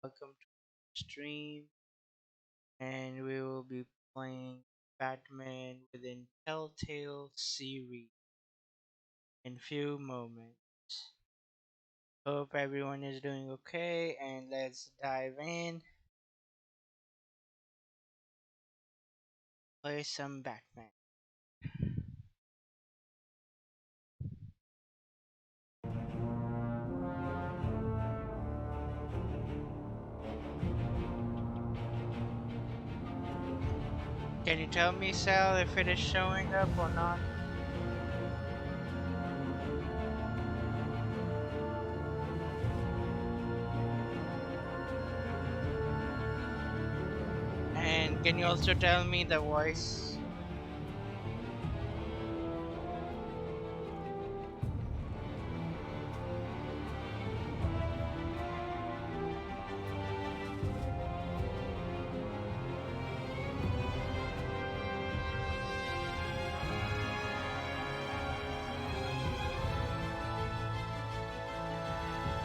Welcome to the stream, and we will be playing Batman within Telltale series in few moments. Hope everyone is doing okay, and let's dive in. Play some Batman. Can you tell me, Sal, if it is showing up or not? And can you also tell me the voice?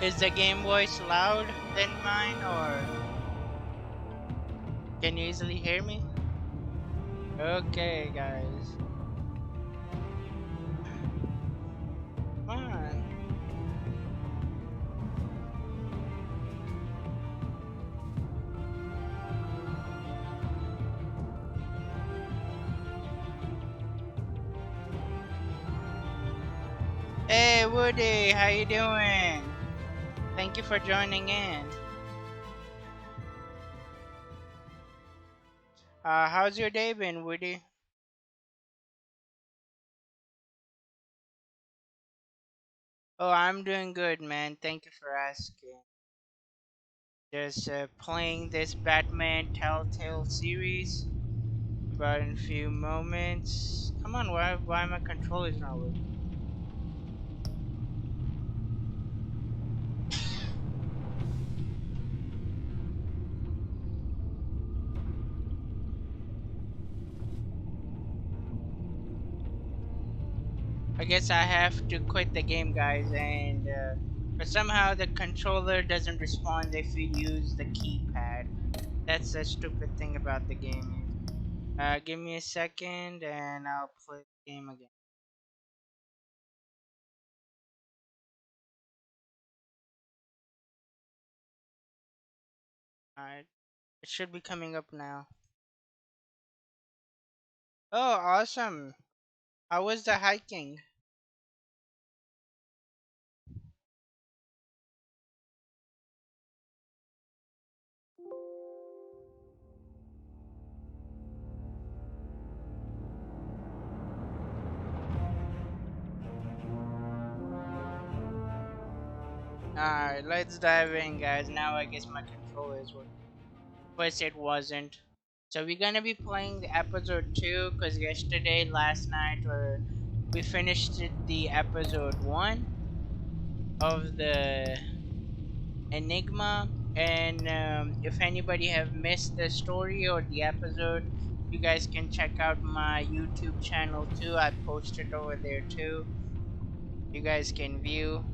Is the game voice loud than mine, or can you easily hear me? Okay, guys. Come on. Hey Woody, how you doing? Thank you for joining in. How's your day been, Woody? Oh, I'm doing good, man. Thank you for asking. Just playing this Batman Telltale series. About in a few moments. Come on, why my controller's not working? I guess I have to quit the game, guys, and but somehow the controller doesn't respond if you use the keypad. That's the stupid thing about the game. Give me a second, and I'll play the game again. Alright, it should be coming up now. Oh, awesome! How was the hiking? Alright, let's dive in, guys. Now I guess my controller is working. First, it wasn't. So we're gonna be playing the episode 2 because yesterday, last night, or we finished the episode 1 of the Enigma. And if anybody have missed the story or the episode, you guys can check out my YouTube channel too. I posted over there too. You guys can view.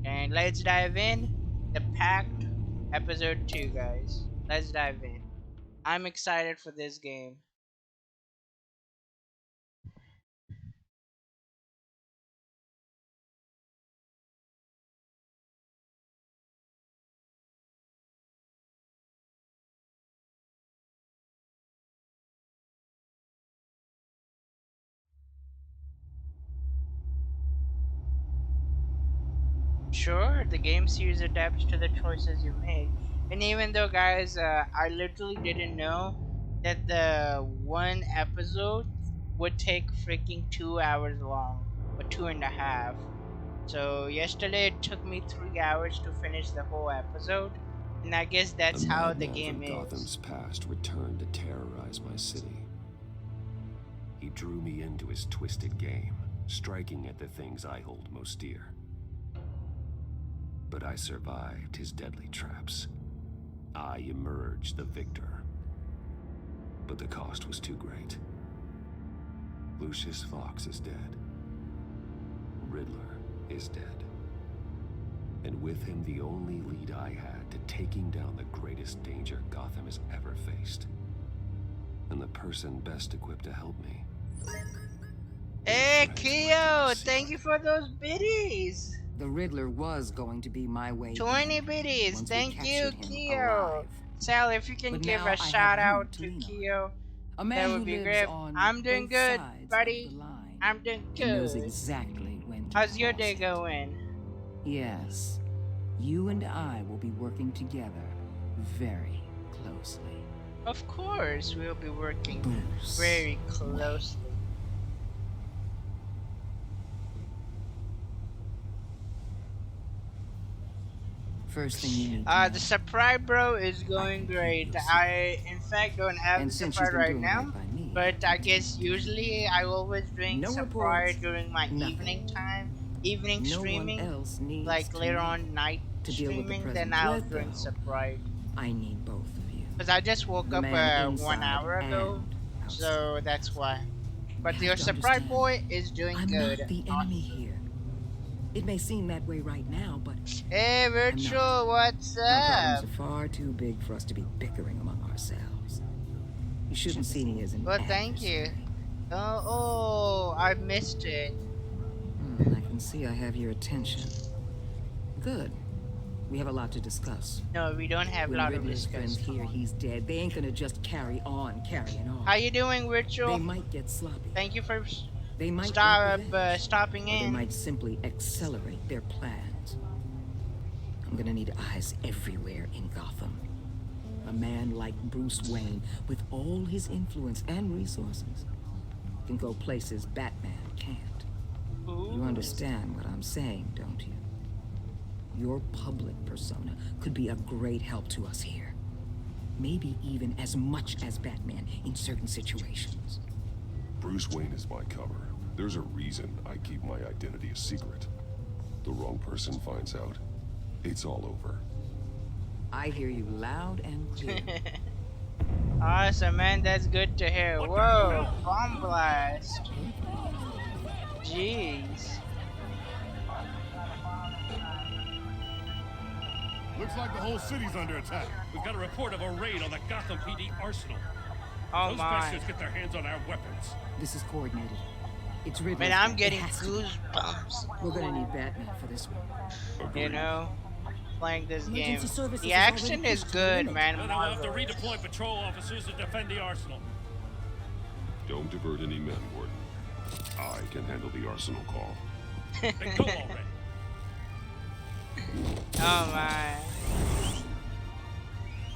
And let's dive in. The Pact episode 2, guys. Let's dive in. I'm excited for this game. Sure, the game series adapts to the choices you make. And even though, guys, I literally didn't know that the one episode would take freaking 2 hours long, or two and a half. So, yesterday it took me 3 hours to finish the whole episode. And I guess A that's how the madman from game is. Gotham's past returned to terrorize my city. He drew me into his twisted game, striking at the things I hold most dear. But I survived his deadly traps. I emerged the victor. But the cost was too great. Lucius Fox is dead. Riddler is dead. And with him, the only lead I had to taking down the biggest danger Gotham has ever faced. And the person best equipped to help me is a Hey, friend to my Keo, deepest thank you secret. for those biddies. The Riddler was going to be my way 20 in biddies. once we Thank you, captured him Keo. alive. Sal, if you can But give a now I have shout you out to to lean on. Keo, A that man would who be lives great. on I'm doing both good, sides of the buddy. line I'm doing and knows good. exactly when to How's your cross day it. going? Yes, you and I will be working together very closely. Of course, we'll be working Bruce very Wayne. closely. First thing you need to know, The surprise, bro, is I going can keep great. your I, secret. in fact, don't have And the since you've surprise been right doing now, right by me, but I guess usually I always drink no surprise reports, during my evening nothing. time, evening No one streaming, else needs like to later know. on night To deal with the streaming. Then present I'll threat, drink though, surprise. I need both of you. Cause I just woke The up man 1 inside hour ago, and outside. so that's why. But You your have to surprise understand, boy is doing I'm good. not the enemy here. It may seem that way right now, but Hey, I'm not. Virtual, what's Our problems up? are far too big for us to be bickering among ourselves. You shouldn't see me as an Well, thank you. adversary. Oh, I missed it. I can see I have your attention. Good. We have a lot to discuss. No, we don't have a When lot of Riddler's friends discuss. hear he's dead, they ain't gonna just carry on carrying on. How you doing, They Virtual? might get sloppy. Thank you for They might want revenge. stopping Or they in. might simply accelerate their plans. I'm gonna need eyes everywhere in Gotham. A man like Bruce Wayne, with all his influence and resources, can go places Batman can't. Ooh. You understand what I'm saying, don't you? Your public persona could be a great help to us here. Maybe even as much as Batman in certain situations. Bruce Wayne is my cover. There's a reason I keep my identity a secret. The wrong person finds out, it's all over. I hear you loud and clear. Awesome, man. That's good to hear. Whoa, bomb blast. Jeez. Looks like the whole city's under attack. We've got a report of a raid on the Gotham PD arsenal. Oh Those my. bastards get their hands on our weapons. This is coordinated. It's Riddler's Man, I'm fault. It getting has to be. goosebumps. We're gonna need Batman for this one. You know, playing this game. Emergency services The have action already is pushed to the good, limit. man. Then I'll have to Marvelous. redeploy patrol officers to defend the arsenal. Don't divert any men, Warden. I can handle the arsenal call. Then go already. Oh my.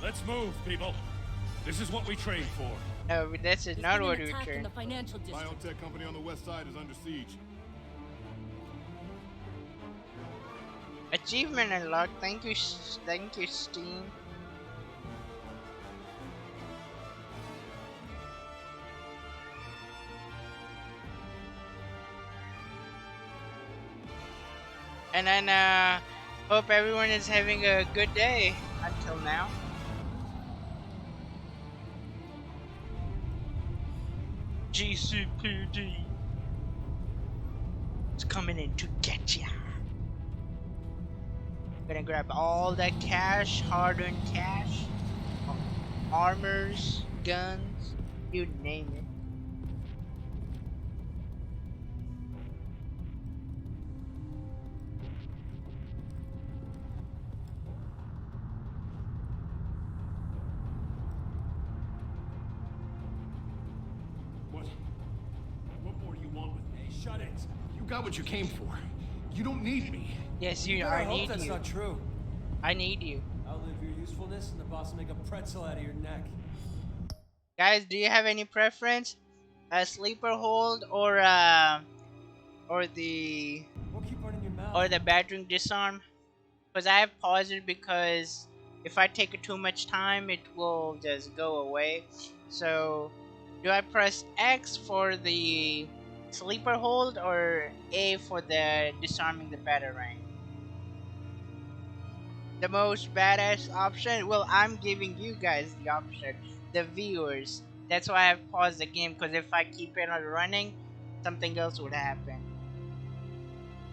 Let's move, people. This is what we trained for. No, this is There's not been what an we attack in trained. the financial district. Biotech company on the west side is under siege. Achievement unlocked. Thank you, Steam. And then hope everyone is having a good day until now. GCPD. It's coming in to get ya. Gonna grab all that cash, hard-earned cash, armors, guns, you name it. What more do you want with me? Shut it. You got what you came for. You don't need me. Yes, You you. better I hope need that's you. not true. I need you. Outlive your usefulness and the boss will make a pretzel out of your neck. Guys, do you have any preference? A sleeper hold or the Won't keep running your mouth. battering disarm? Because I have paused it because if I take it too much time, it will just go away. So, do I press X for the sleeper hold or A for the disarming the batarang? The most badass option? Well, I'm giving you guys the option, the viewers. That's why I've paused the game, because if I keep it on running, something else would happen.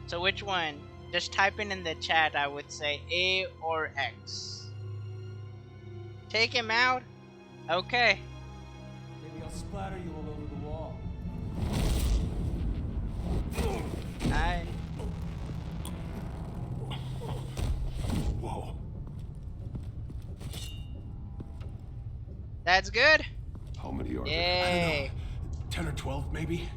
So which one? Just type in the chat, I would say A or X. Take him out. Okay. Maybe I'll splatter you all over the wall. Alright. Whoa. That's good. How many are there? Yay. 10 or 12, maybe?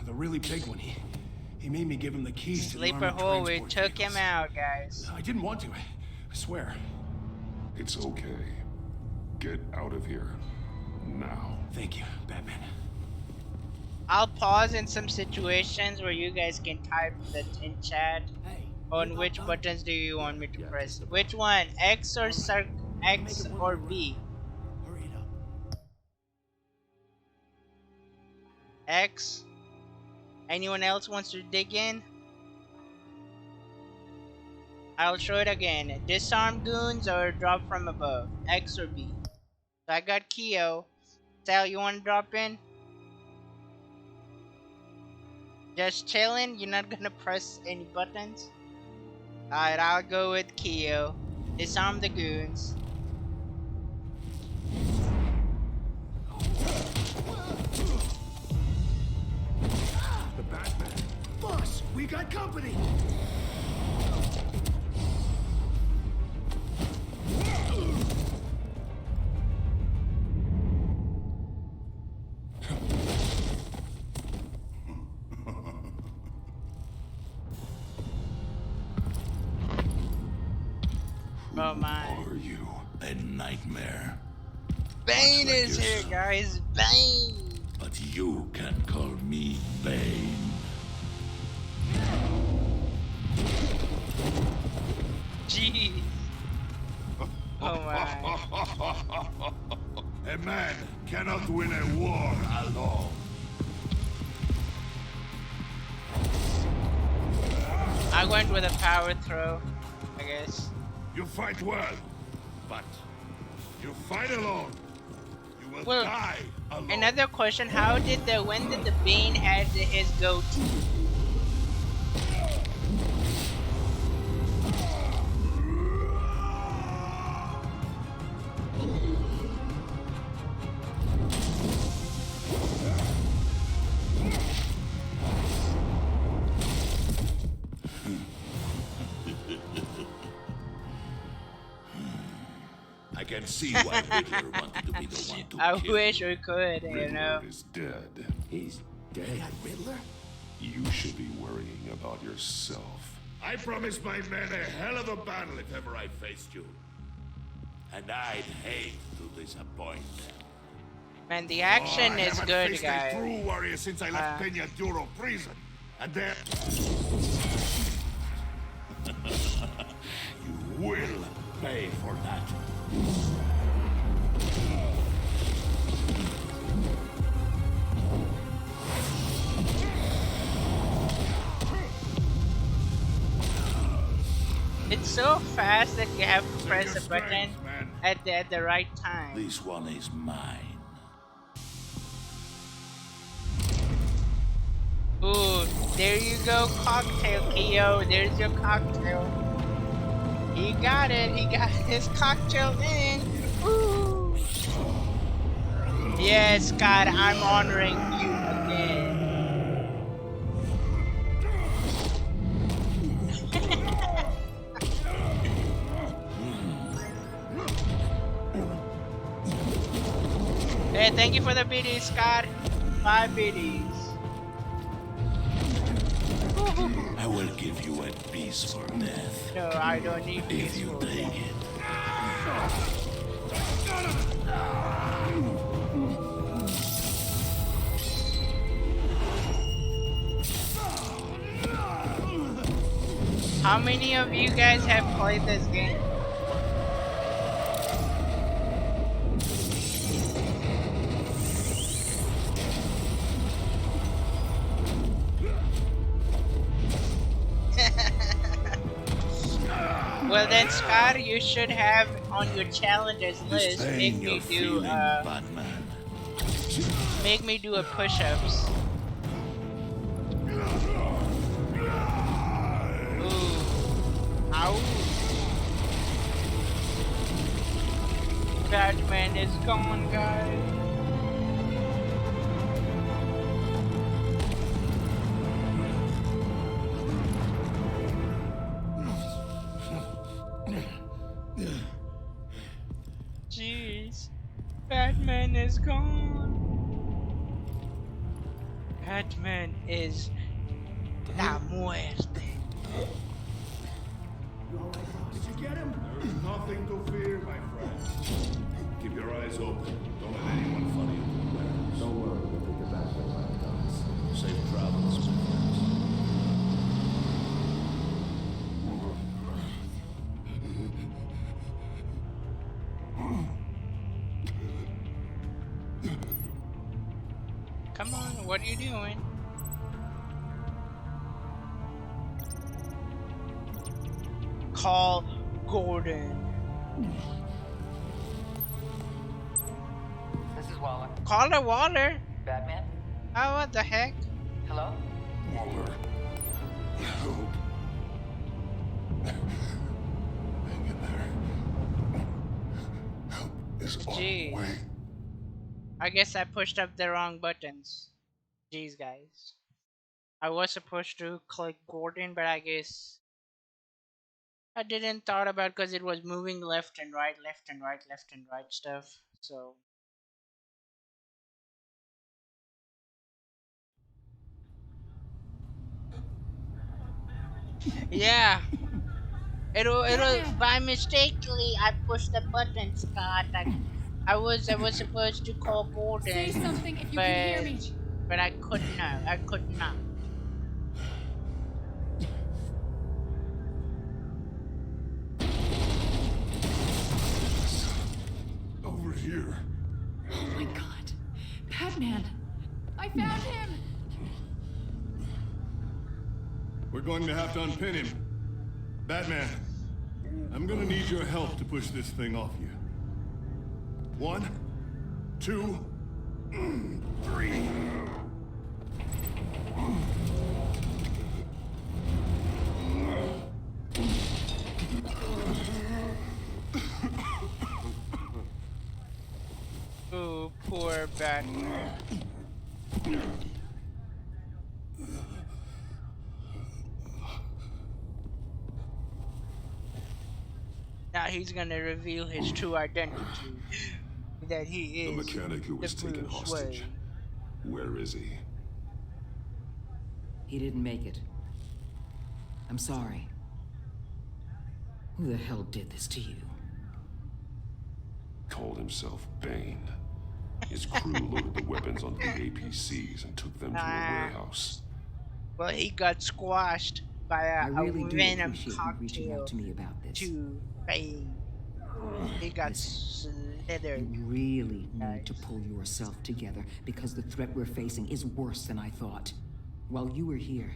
The really big one, he made me give him the keys to the Sleeper armored hole. We transport took him vehicles. out, guys. I didn't want to, I swear. It's okay. Get out of here. Now. Thank you, Batman. I'll pause in some situations where you guys can type that in chat Hey. on which buttons do you want me to Yeah, press. just about. Which one? X or Make X it one or more B? round. Hurry it up. X. Anyone else wants to dig in? I'll show it again. Disarm goons or drop from above? X or B? So I got Keo. Sal, you want to drop in? Just chilling? You're not gonna press any buttons? Alright, I'll go with Keo. Disarm the goons. The Batman. Boss, we got company! Oh my. Are you? A nightmare. Bane like is here, yourself. guys. Bane! But you can call me Bane. Jeez. Oh my. A man cannot win a war alone. I went with a power throw, I guess. You fight well, but you fight alone. You will Well, die alone. Another question, when did the Bane had his goatee? I can see why Riddler wanted to be the one to I kill wish you. we could, you know. Riddler is dead. He's dead. Riddler? You should be worrying about yourself. I promised my men a hell of a battle if ever I faced you. And I'd hate to disappoint them. Man, the action I is haven't good, faced a guys. true warrior since I left Peña Duro prison. And then... you will pay for that. It's so fast that you have to press your the button strength, man. at the right time. This one is mine. Ooh, there you go, cocktail, Keo. There's your cocktail. He got it. He got his cocktail in. Ooh. Yes, Scott, I'm honoring you again. Hey, thank you for the biddies, Scott. 5 biddies. I will give you a piece for death. No, I don't need If you peaceful. take it. How many of you guys have played this game? Well then, Scott, you should have on your challenges list This make pain me you're do feeling, Batman. a push-ups. Ooh. Ow. Batman is gone, guys. Jeez. Batman is gone. Batman is la muerte. Did you get him? There's nothing to fear, my friend. Keep your eyes open. Don't let anyone funny into the warehouse. Don't worry, we'll take it back to my guys. Safe travels, my friends. Come on, what are you doing? Call Gordon. This is Waller. Call the Waller. Batman? Oh, what the heck? Hello? Waller. Help. Hang in there. Help is on Jeez. the way. I guess I pushed up the wrong buttons. Jeez, guys. I was supposed to click Gordon, but I guess I didn't thought about because it was moving left and right, left and right, left and right stuff. So yeah, it was by mistakenly I pushed the button, Scott. I was supposed to call Gordon. Say something if you but can hear me. but I could not. I could not. Over here. Oh my god. Batman. I found him. We're going to have to unpin him. Batman, I'm gonna need your help to push this thing off you. 1, 2, 3. Ooh, poor Batman. Now he's gonna reveal his true identity. That he The is mechanic who was the taken Bruce hostage. Wayne. Where is he? He didn't make it. I'm sorry. Who the hell did this to you? Called himself Bane. His crew loaded the weapons onto the APCs and took them to a warehouse. Well, he got squashed by I a really do venom appreciate you reaching cocktail out to me about this. to Bane. He got Listen, slithered. You really need to pull yourself together because the threat we're facing is worse than I thought. While you were here,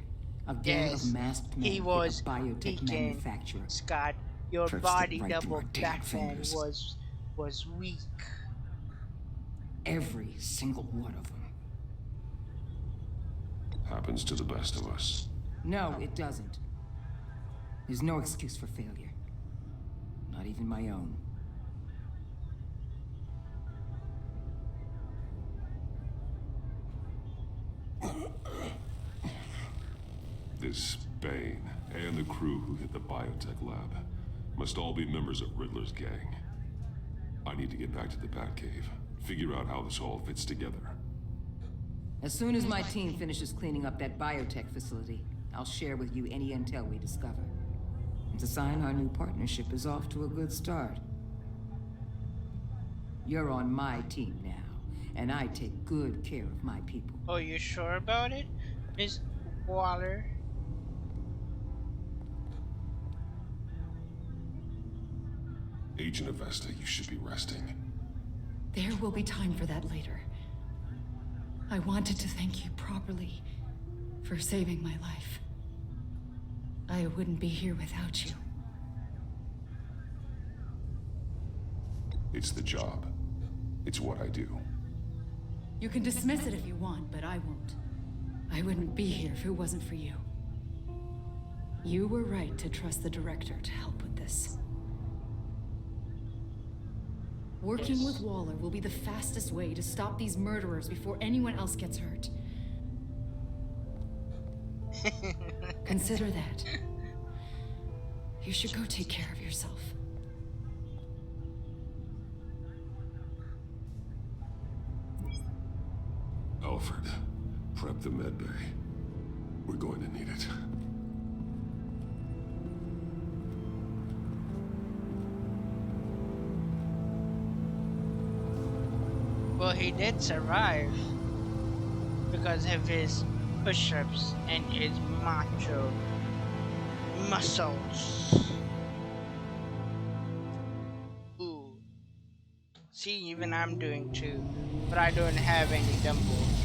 a gang Yes, of masked men he hit was a biotech peeking. manufacturer. Scott, your First, body right through double our damn Batman fingers. was weak. Every single one of them. Happens to the best of us. No, it doesn't. There's no excuse for failure. Not even my own. This Bane and the crew who hit the biotech lab must all be members of Riddler's gang. I need to get back to the Batcave, figure out how this all fits together. As soon as my team finishes cleaning up that biotech facility, I'll share with you any intel we discover. It's a sign our new partnership is off to a good start. You're on my team now, and I take good care of my people. Oh, you sure about it, Miss Waller? Agent Avesta, you should be resting. There will be time for that later. I wanted to thank you properly for saving my life. I wouldn't be here without you. It's the job. It's what I do. You can dismiss it if you want, but I won't. I wouldn't be here if it wasn't for you. You were right to trust the director to help with this. Working with Waller will be the fastest way to stop these murderers before anyone else gets hurt. Consider that. You should go take care of yourself. Alfred, prep the med bay. We're going to need it. Well, he did survive because of his push-ups and his macho muscles. Ooh. See, even I'm doing too, but I don't have any dumbbells.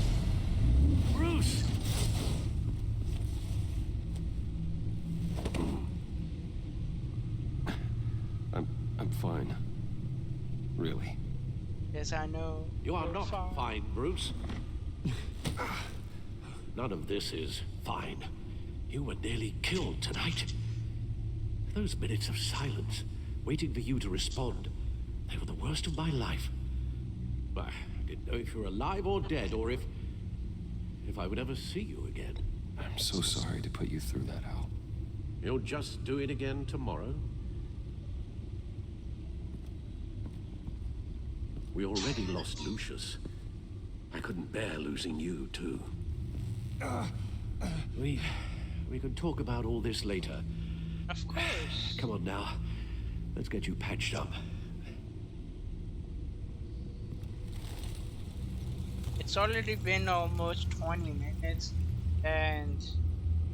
Bruce! I'm fine. Really. Yes, I know. You are You're not fine, Bruce. None of this is fine. You were nearly killed tonight. Those minutes of silence, waiting for you to respond, they were the worst of my life. I didn't know if you were alive or dead, or if I would ever see you again. I'm so sorry to put you through that, Al. You'll just do it again tomorrow? We already lost Lucius. I couldn't bear losing you, too. We can talk about all this later. Of course. Come on now. Let's get you patched up. It's already been almost 20 minutes, and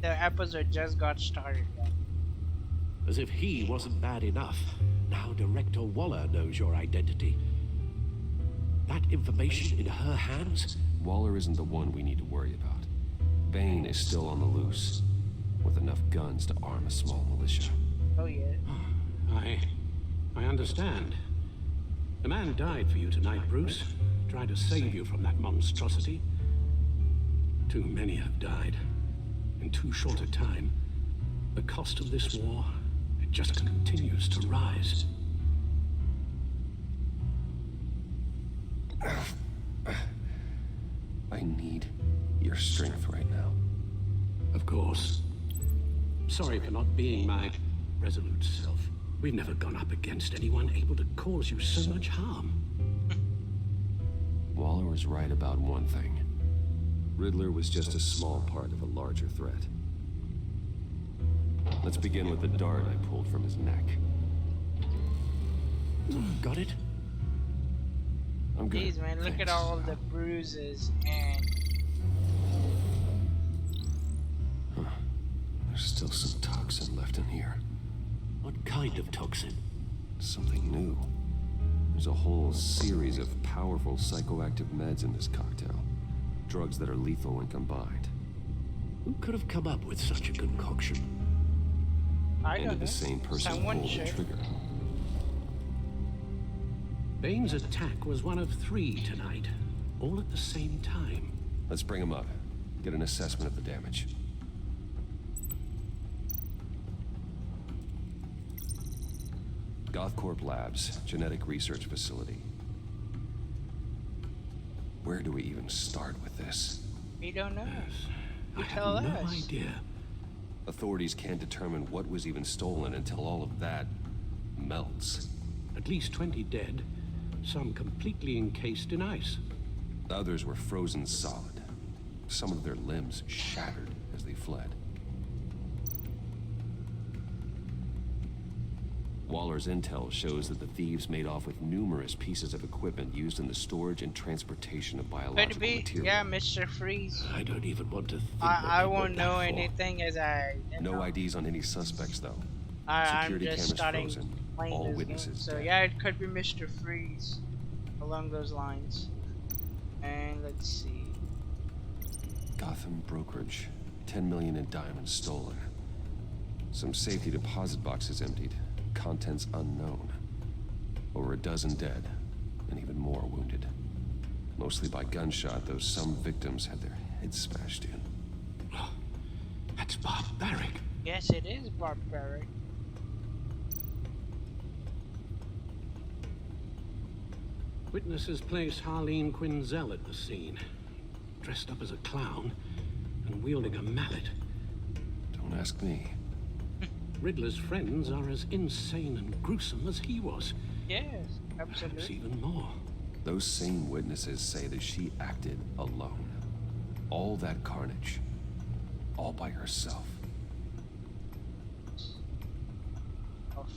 the episode just got started. As if he wasn't bad enough. Now Director Waller knows your identity. That information in her hands? Waller isn't the one we need to worry about. Bane is still on the loose, with enough guns to arm a small militia. Oh yeah. I understand. The man died for you tonight, Bruce. Tried to save you from that monstrosity. Too many have died. In too short a time. The cost of this war, it just continues to rise. I need your strength right now. Of course. Sorry for not being my resolute self. We've never gone up against anyone able to cause you so much harm. Waller was right about one thing. Riddler was just a small part of a larger threat. Let's begin with the dart I pulled from his neck. Got it? I'm good. Jeez, man, look at all the bruises and... There's still some toxin left in here. What kind of toxin? Something new. There's a whole series of powerful psychoactive meds in this cocktail. Drugs that are lethal when combined. Who could have come up with such a concoction? I And don't did know. the same person Someone pull the should. trigger. Bane's attack was one of 3 tonight, all at the same time. Let's bring him up. Get an assessment of the damage. Gothcorp Labs, genetic research facility. Where do we even start with this? We don't know. I You tell have no us. idea. Authorities can't determine what was even stolen until all of that melts. At least 20 dead, some completely encased in ice. Others were frozen solid. Some of their limbs shattered as they fled. Waller's intel shows that the thieves made off with numerous pieces of equipment used in the storage and transportation of Could biological be, material. yeah, Mr. Freeze. I don't even want to think I what won't they know went that for. anything as I... you No know, IDs on any suspects, though. I'm Security just cameras starting frozen. playing All this game. witnesses So dead. yeah, it could be Mr. Freeze. Along those lines. And let's see. Gotham brokerage. 10 million in diamonds stolen. Some safety deposit boxes emptied. Contents unknown. Over a dozen dead, and even more wounded. Mostly by gunshot, though some victims had their heads smashed in. That's barbaric. Yes, it is barbaric. Witnesses place Harleen Quinzel at the scene, dressed up as a clown and wielding a mallet. Don't ask me. Riddler's friends are as insane and gruesome as he was. Yes, Perhaps absolutely. even more. Those same witnesses say that she acted alone. All that carnage. All by herself. Awful.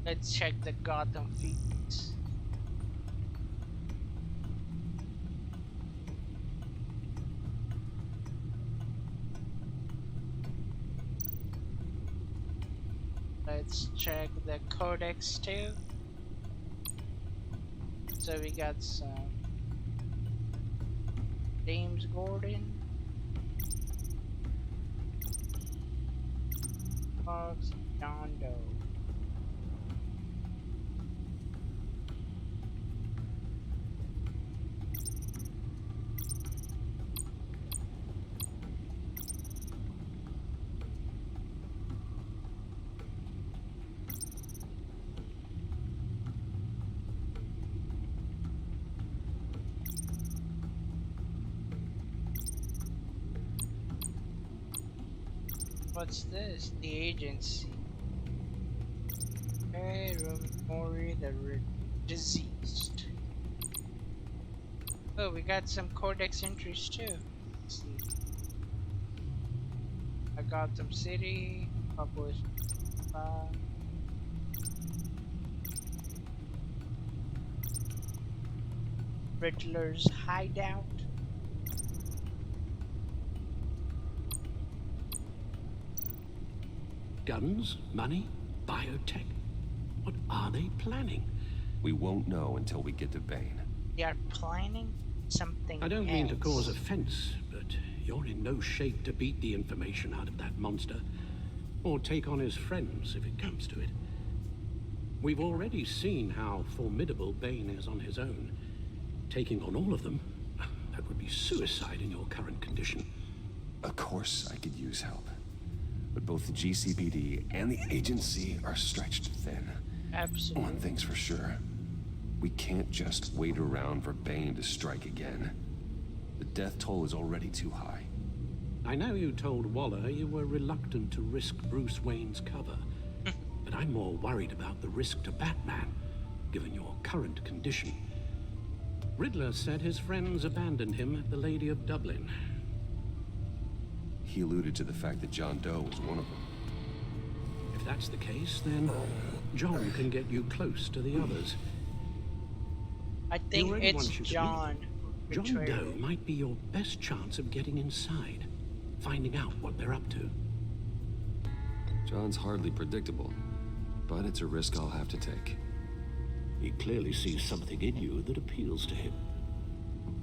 Let's check the Gotham feeds. Let's check the codex too. So we got some James Gordon, Fox, John Doe. What's this? The agency. Hey, Rory, the deceased. Oh, we got some codex entries too. Let's see. I got some city, published. Riddler's hideout. Guns, money, biotech. What are they planning? We won't know until we get to Bane. They are planning something I don't mean to else. cause offense, but you're in no shape to beat the information out of that monster, or take on his friends if it comes to it. We've already seen how formidable Bane is on his own. Taking on all of them, that would be suicide in your current condition. Of course I could use help. But both the GCPD and the agency are stretched thin. Absolutely. One thing's for sure. We can't just wait around for Bane to strike again. The death toll is already too high. I know you told Waller you were reluctant to risk Bruce Wayne's cover, but I'm more worried about the risk to Batman, given your current condition. Riddler said his friends abandoned him at the Lady of Dublin. He alluded to the fact that John Doe was one of them. If that's the case, then John can get you close to the others. I He think already it's wants you to John. leave. John betrayed Doe it. might be your best chance of getting inside, finding out what they're up to. John's hardly predictable, but it's a risk I'll have to take. He clearly sees something in you that appeals to him.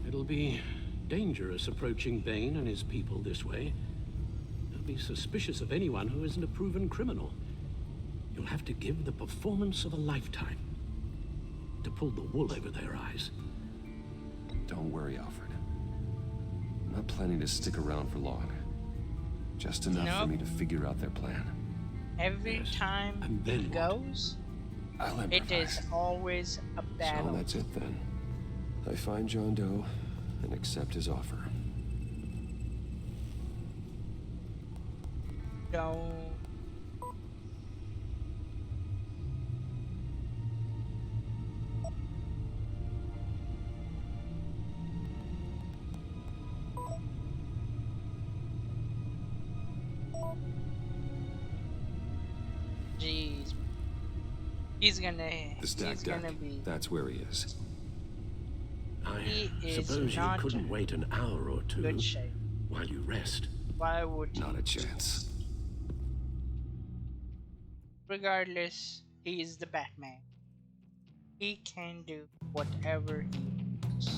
It'll be dangerous approaching Bane and his people this way. They'll be suspicious of anyone who isn't a proven criminal. You'll have to give the performance of a lifetime to pull the wool over their eyes. Don't worry, Alfred. I'm not planning to stick around for long. Just enough for Nope. me to figure out their plan. Every Yes. time And then it what? goes, I'll it improvise. is always a So battle. that's it then. I find John Doe and accept his offer. Don't. Jeez. He's gonna. The stack He's deck. gonna be. That's where he is. I He is suppose you not couldn't wait an hour or two Good shape. while you rest. Why would he? Not a chance. Regardless, he is the Batman. He can do whatever he wants.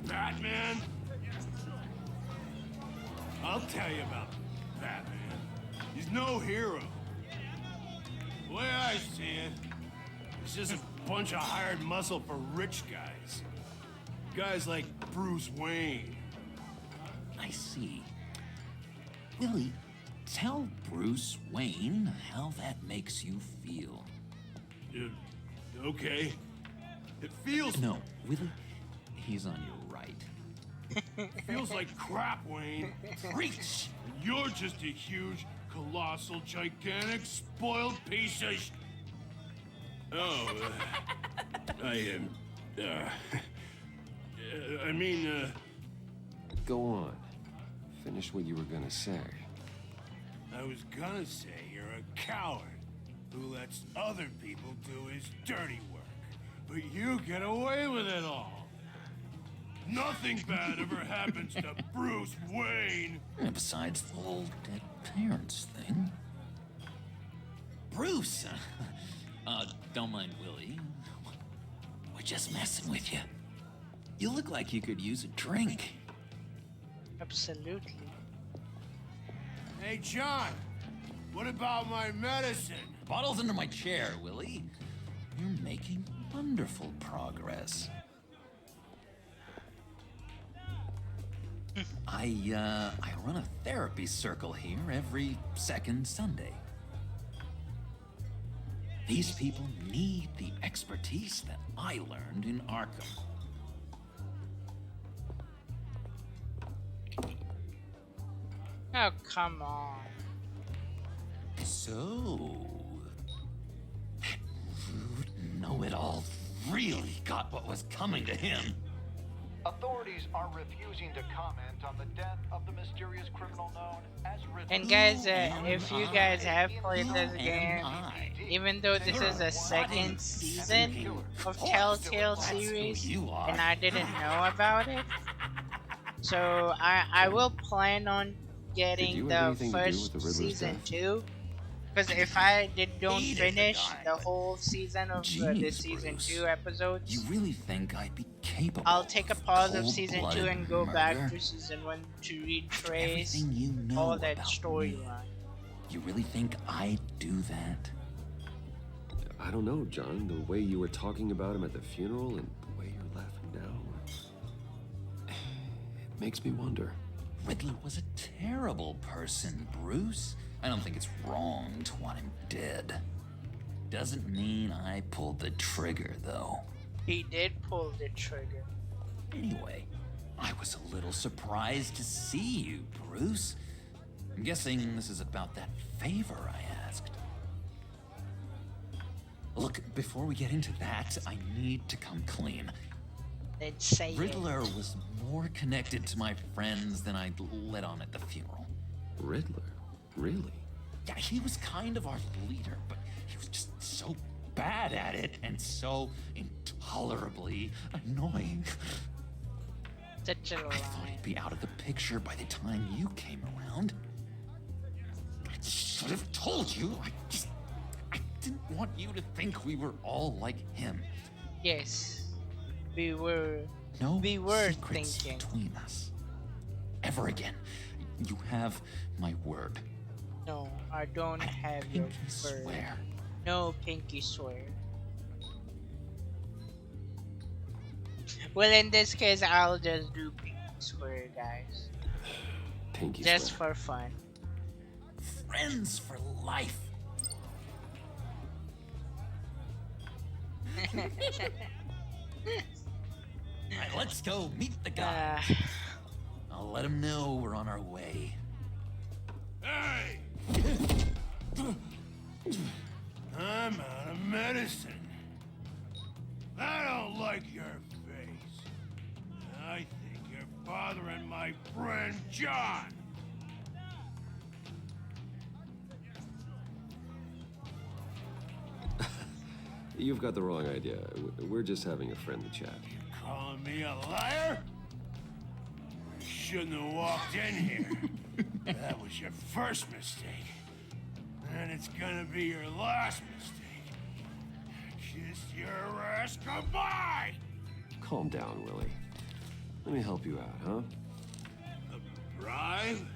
Batman? I'll tell you about Batman. He's no hero. The way I see it, he's just a bunch of hired muscle for rich guys. Guys like Bruce Wayne. I see. Billy, tell Bruce Wayne how that makes you feel. Okay. It feels... No, Willie, he's on your right. feels like crap, Wayne. Preach! You're just a huge, colossal, gigantic, spoiled piece of Oh, I am... I mean, Go on. Finish what you were gonna say. I was gonna say you're a coward who lets other people do his dirty work. But you get away with it all. Nothing bad ever happens to Bruce Wayne. And besides the whole dead parents thing. Bruce! Don't mind Willie. We're just messing with you. You look like you could use a drink. Absolutely. Hey, John, what about my medicine? Bottle's under my chair, Willie. You're making wonderful progress. I run a therapy circle here every second Sunday. These people need the expertise that I learned in Arkham. Oh, come on. So, that rude know-it-all really got what was coming to him. Authorities are refusing to comment on the death of the mysterious criminal known as Riddler. And guys, if you guys have played this game, even though this is a second season of Telltale series, and I didn't know about it, so I will plan on getting the first season 2. Because if I don't finish the whole season of the season 2 episodes, You really think I'd be capable? I'll take a pause of season 2 cold-blooded and go back murder? to season 1 to retrace Everything you know all that about storyline. You really think I'd do that? I don't know, John. The way you were talking about him at the funeral and the way you're laughing now. It makes me wonder. Riddler was a terrible person, Bruce. I don't think it's wrong to want him dead. Doesn't mean I pulled the trigger, though. He did pull the trigger. Anyway, I was a little surprised to see you, Bruce. I'm guessing this is about that favor I asked. Look, before we get into that, I need to come clean. Let's say Riddler was more connected to my friends than I'd let on at the funeral. Riddler? Really? Yeah, he was kind of our leader, but he was just so bad at it and so intolerably annoying. Such a I thought he'd be out of the picture by the time you came around. I should have told you. I didn't want you to think we were all like him. Yes, we were. No we were secrets thinking. between us. Ever again. You have my word. No, I don't have your Pinky word. swear. No pinky swear. Well, in this case, I'll just do pinky swear, guys. Pinky Just swear. for fun. Friends for life. Alright, let's go meet the guy. I'll let him know we're on our way. Hey! I'm out of medicine. I don't like your face. I think you're bothering my friend John. You've got the wrong idea. We're just having a friendly chat. Calling me a liar? You shouldn't have walked in here. That was your first mistake. And it's gonna be your last mistake. Kiss your ass goodbye! Calm down, Willie. Let me help you out, huh? A bribe?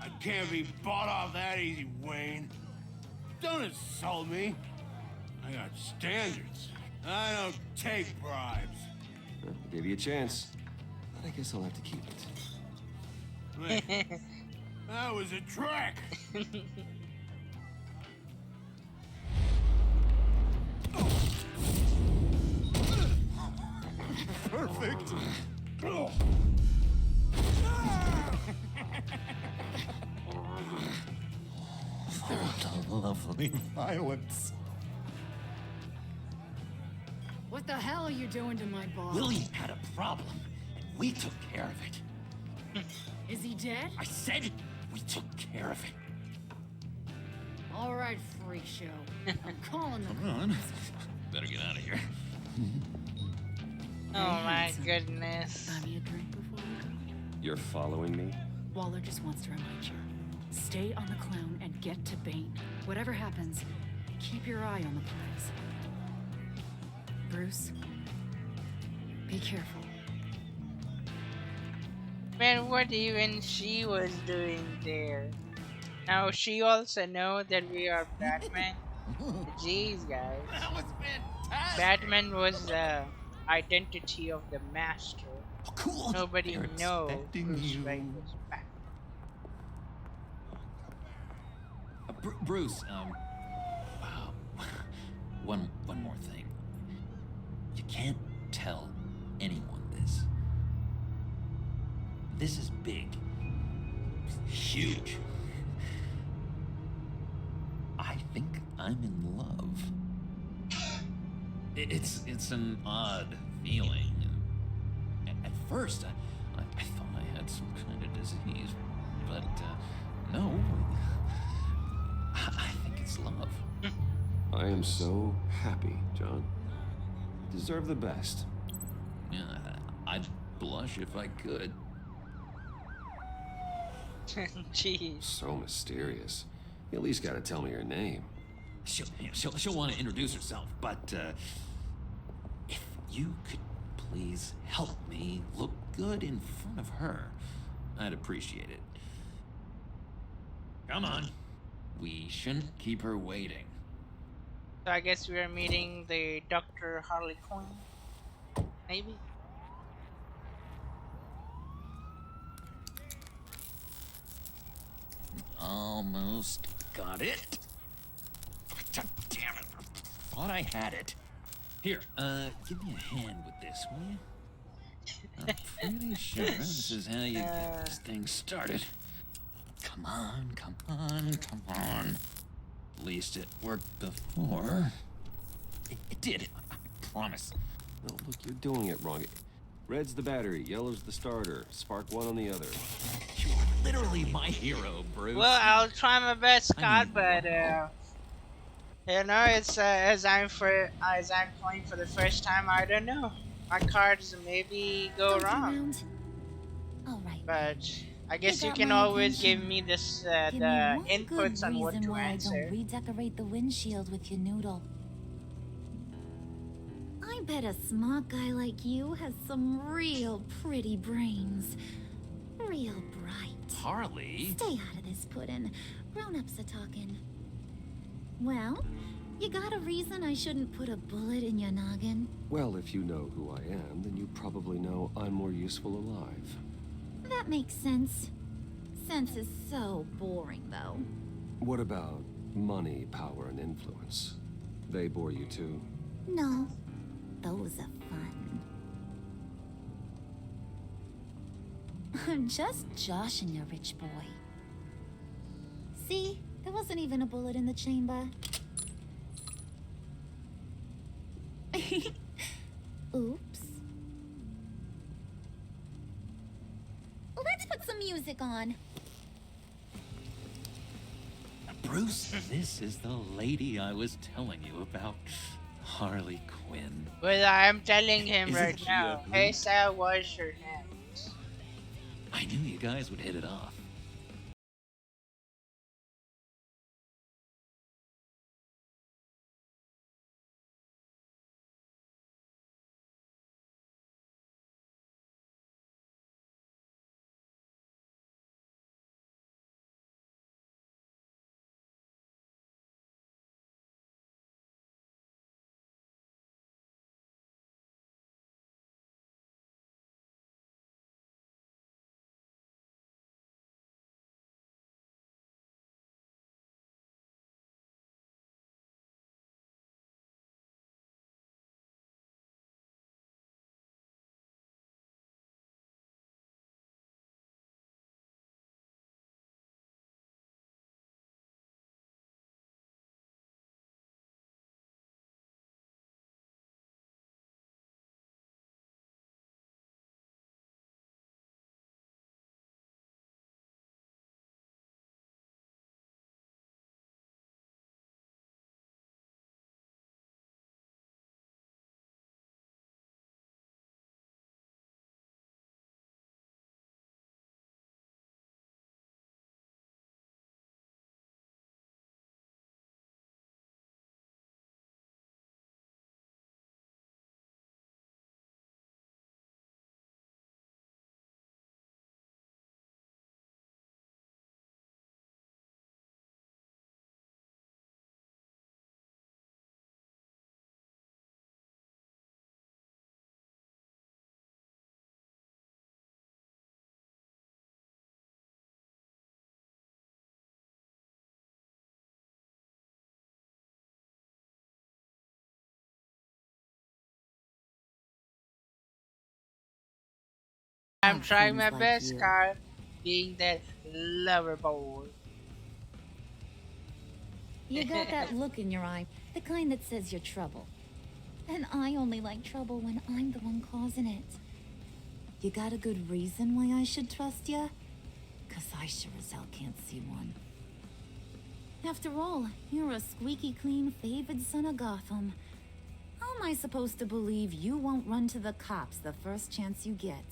I can't be bought off that easy, Wayne. Don't insult me. I got standards. I don't take bribes. Well, I gave you a chance. But I guess I'll have to keep it. Wait, That was a trick. Perfect. The lovely violence. What the hell are you doing to my boss? William had a problem, and we took care of it. Is he dead? I said we took care of it. All right, freak show. I'm calling the Come on. Better get out of here. Oh my goodness. Buy me a drink before we go. You're following me? Waller just wants to remind you. Stay on the clown and get to Bane. Whatever happens, keep your eye on the prize. Bruce, be careful. Man, what even she was doing there? Now she also know that we are Batman. Jeez, guys. That was fantastic. Batman was the identity of the master. Oh, cool. Nobody They're know expecting Bruce you. Wayne was Batman. Bruce, wow. One more thing. You can't tell anyone this. This is big. Huge. I think I'm in love. It's an odd feeling. At first, I thought I had some kind of disease, but no. I think it's love. I am so happy, John. You deserve the best. Yeah, I'd blush if I could. Jeez. So mysterious. You at least gotta tell me your name. She'll want to introduce herself, but if you could please help me look good in front of her, I'd appreciate it. Come on. We shouldn't keep her waiting. So I guess we are meeting the Dr. Harley Quinn. Maybe? Almost got it. God damn it. Thought I had it. Here, give me a hand with this, will you? I'm pretty sure this is how you get this thing started. Come on, come on, come on. At least it worked before. It did, I promise. No, look, you're doing it wrong. Red's the battery, yellow's the starter. Spark one on the other. You are literally my hero, Bruce. Well, I'll try my best, Scott, but wow. you know, it's as I'm playing for the first time. I don't know. My cards maybe go wrong, All right. but I guess you got can my always attention. give me this Give the me one good inputs on what reason to why I answer. don't redecorate the windshield with your noodle. I bet a smart guy like you has some real pretty brains. Real bright. Harley? Stay out of this, Puddin'. Grown-ups are talking. Well, you got a reason I shouldn't put a bullet in your noggin? Well, if you know who I am, then you probably know I'm more useful alive. That makes sense. Sense is so boring, though. What about money, power, and influence? They bore you too? No, those are fun. I'm just joshing you, rich boy. See? There wasn't even a bullet in the chamber. Oops. Let's put some music on. Bruce, this is the lady I was telling you about. Harley Quinn. Well, I'm telling him Isn't right she now. a Hey, hoot? Sal, wash your hands. I knew you guys would hit it off. I'm trying my fools like best, you. Scott. Being that lover boy. You got that look in your eye, the kind that says you're trouble. And I only like trouble when I'm the one causing it. You got a good reason why I should trust you? 'Cause I sure as hell can't see one. After all, you're a squeaky clean favored son of Gotham. How am I supposed to believe you won't run to the cops the first chance you get?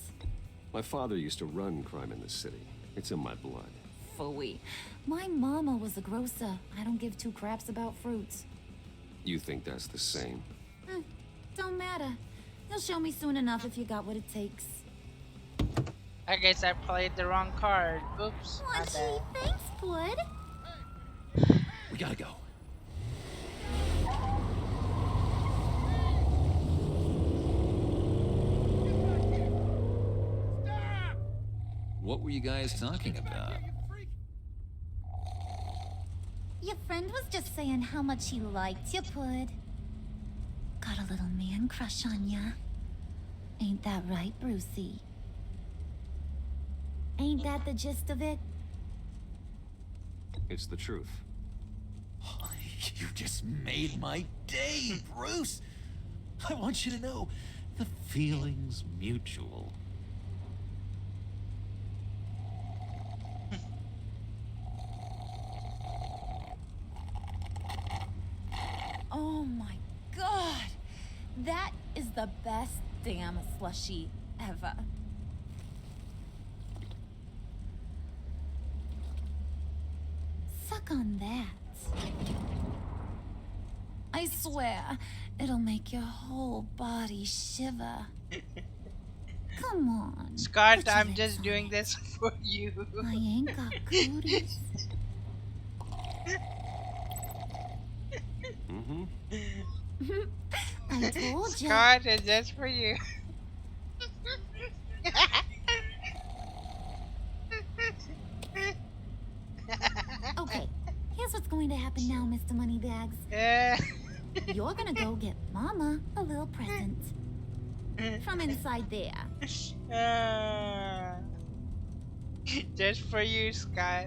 My father used to run crime in the city. It's in my blood. Phooey. My mama was a grocer. I don't give two craps about fruits. You think that's the same? Don't matter. You'll show me soon enough if you got what it takes. I guess I played the wrong card. Oops. Aw, My gee, bad. thanks, Bud. We gotta go. What were you guys talking about? Your friend was just saying how much he liked you, Bud. Got a little man crush on ya. Ain't that right, Brucey? Ain't that the gist of it? It's the truth. You just made my day, Bruce. I want you to know the feeling's mutual. Oh my god! That is the best damn slushie ever. Suck on that. I swear, it'll make your whole body shiver. Come on. Scott, put your I'm lips just on doing it. this for you. I ain't got cooties. Mm-hmm. I told ya. Scott, it's just for you. Okay, here's what's going to happen now, Mr. Moneybags. Yeah. You're gonna go get Mama a little present. From inside there. Just for you, Scott.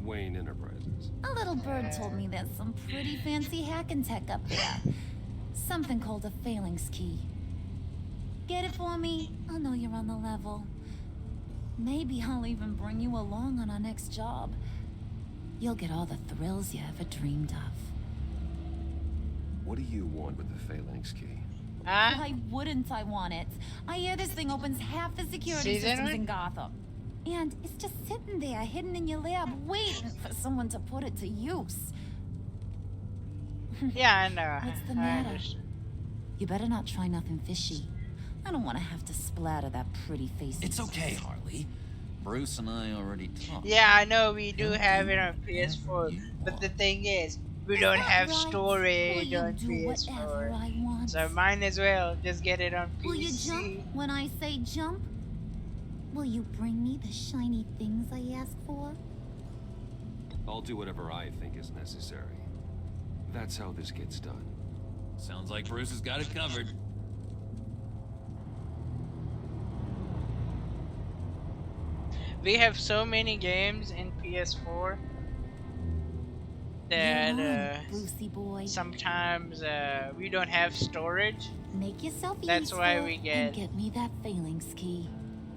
Wayne Enterprises. A little bird told me there's some pretty fancy hacking tech up there. Something called a phalanx key. Get it for me? I'll know you're on the level. Maybe I'll even bring you along on our next job. You'll get all the thrills you ever dreamed of. What do you want with the phalanx key? Huh? Why wouldn't I want it? I hear this thing opens half the security Season systems one? in Gotham. And it's just sitting there, hidden in your lab, waiting for someone to put it to use. Yeah, I know. What's the I matter? understand. You better not try nothing fishy. I don't want to have to splatter that pretty face. It's okay, Harley. Bruce and I already talked. Yeah, I know we do You'll have do it on whatever PS4, you but the want. thing is, we Is don't that have right? storage Will you on do whatever PS4. I want? So might as well just get it on Will you PC. jump when I say jump? Will you bring me the shiny things I ask for? I'll do whatever I think is necessary. That's how this gets done. Sounds like Bruce has got it covered. We have so many games in PS4 that You're on, Brucey boy. sometimes we don't have storage Make yourself That's why useful we and get- get me that phalanx key.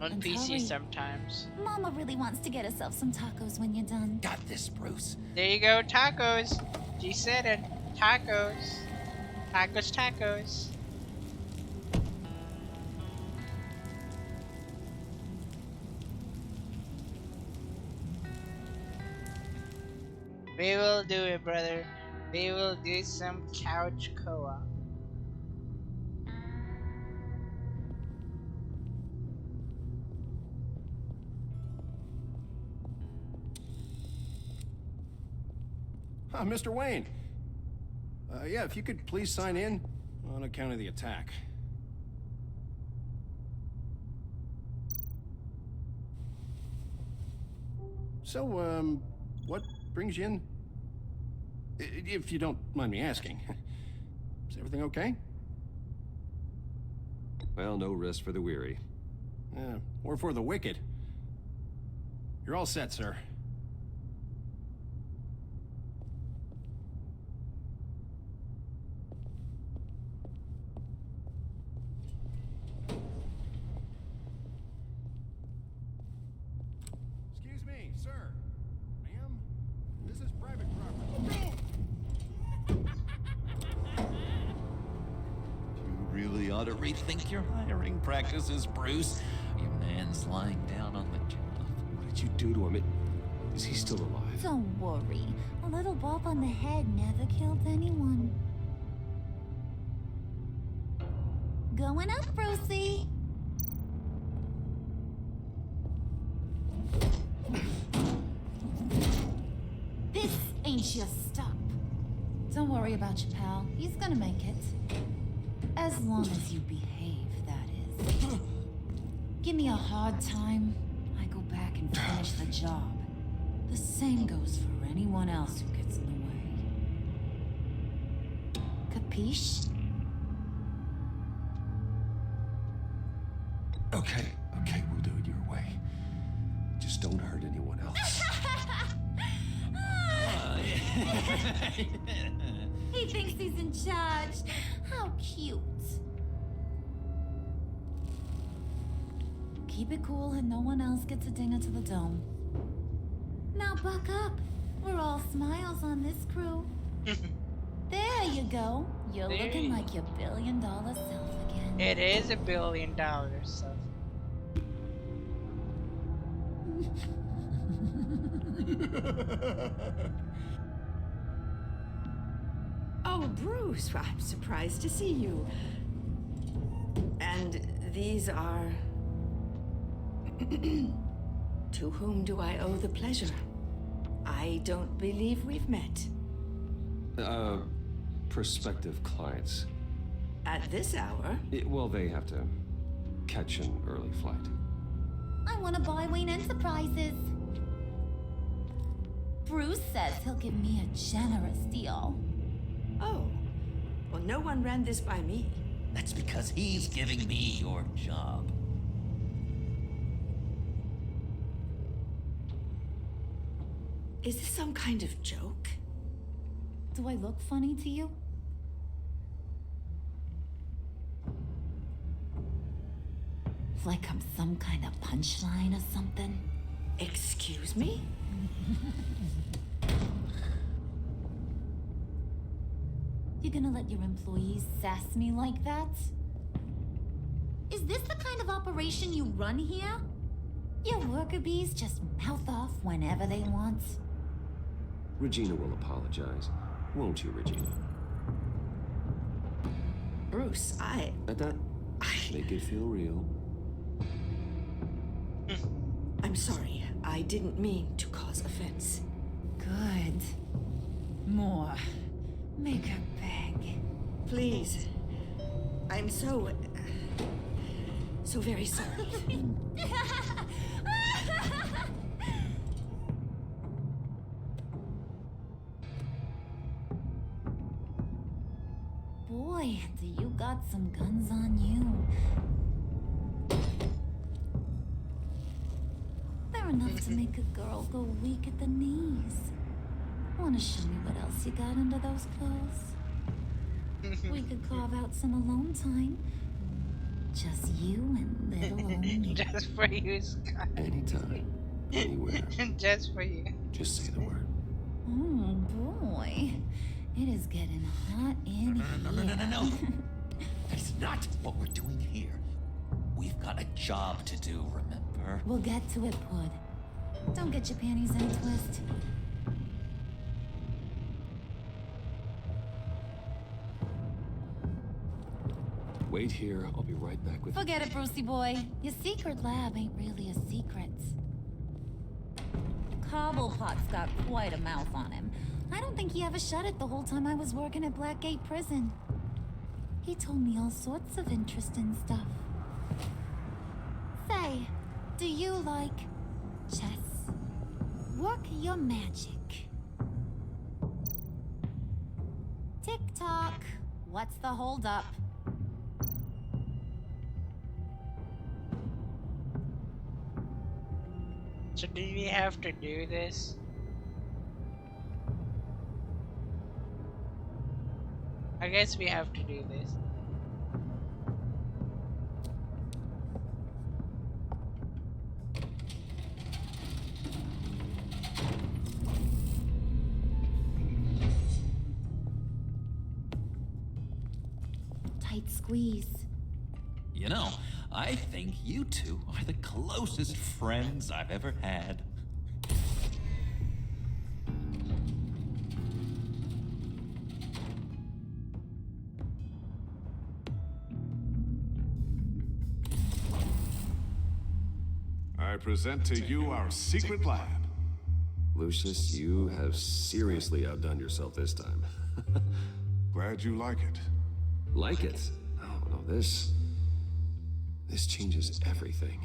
on And PC hurry. sometimes. Mama really wants to get herself some tacos when you're done. Got this, Bruce. There you go, tacos. She said it. Tacos. Tacos, tacos. We will do it, brother. We will do some couch co-op. Mr. Wayne. Yeah, if you could please sign in on account of the attack. So, what brings you in? If you don't mind me asking. Is everything okay? Well, no rest for the weary. or for the wicked. You're all set, sir. Excuse me, sir. Ma'am, this is private property. You really ought to rethink your hiring practices, Bruce. Your man's lying down on the job. What did you do to him? Is he still alive? Don't worry. A little bump on the head never killed anyone. Going up, Brucey. This ain't your stop. Don't worry about your pal. He's gonna make it. As long as you behave, that is. Give me a hard time, I go back and finish the job. The same goes for anyone else who gets in the way. Capiche? Okay, we'll do it your way. Just don't hurt anyone else. He thinks he's in charge. How cute. Keep it cool and no one else gets a dinger to the dome. Now buck up. We're all smiles on this crew. There you go. You're There looking you- like your billion-dollar self again. It is $1 billion stuff. Oh, Bruce, I'm surprised to see you. And these are... To whom do I owe the pleasure? I don't believe we've met. Prospective clients. At this hour? Well, they have to catch an early flight. I want to buy Wayne Enterprises. Bruce says he'll give me a generous deal. Oh. Well, no one ran this by me. That's because he's giving me your job. Is this some kind of joke? Do I look funny to you? Like I'm some kind of punchline or something? Excuse me? You gonna let your employees sass me like that? Is this the kind of operation you run here? Your worker bees just mouth off whenever they want. Regina will apologize. Won't you, Regina? Bruce, At that, make it feel real. I'm sorry. I didn't mean to cause offense. Good. More. Make her beg. Please. I'm so very sorry. Boy, do you got some guns on you. They're enough to make a girl go weak at the knees. Wanna show me what else you got under those clothes? We could carve out some alone time. Just you and little old me. Just for you, Scott. Anytime, anywhere. Just for you. Just say the word. Oh boy. It is getting hot in here. No. That's not what we're doing here. We've got a job to do, remember? We'll get to it, Pud. Don't get your panties in a twist. Wait here. I'll be right back with. Forget it, Brucey boy. Your secret lab ain't really a secret. Cobblepot's got quite a mouth on him. I don't think he ever shut it the whole time I was working at Blackgate Prison. He told me all sorts of interesting stuff. Say, do you like chess? Work your magic. Tick-tock. What's the holdup? So do we have to do this? I guess we have to do this. Tight squeeze. You know, I think you two are the closest friends I've ever had. I present to you our secret lab. Lucius, you have seriously outdone yourself this time. Glad you like it. Like it? No, this changes everything.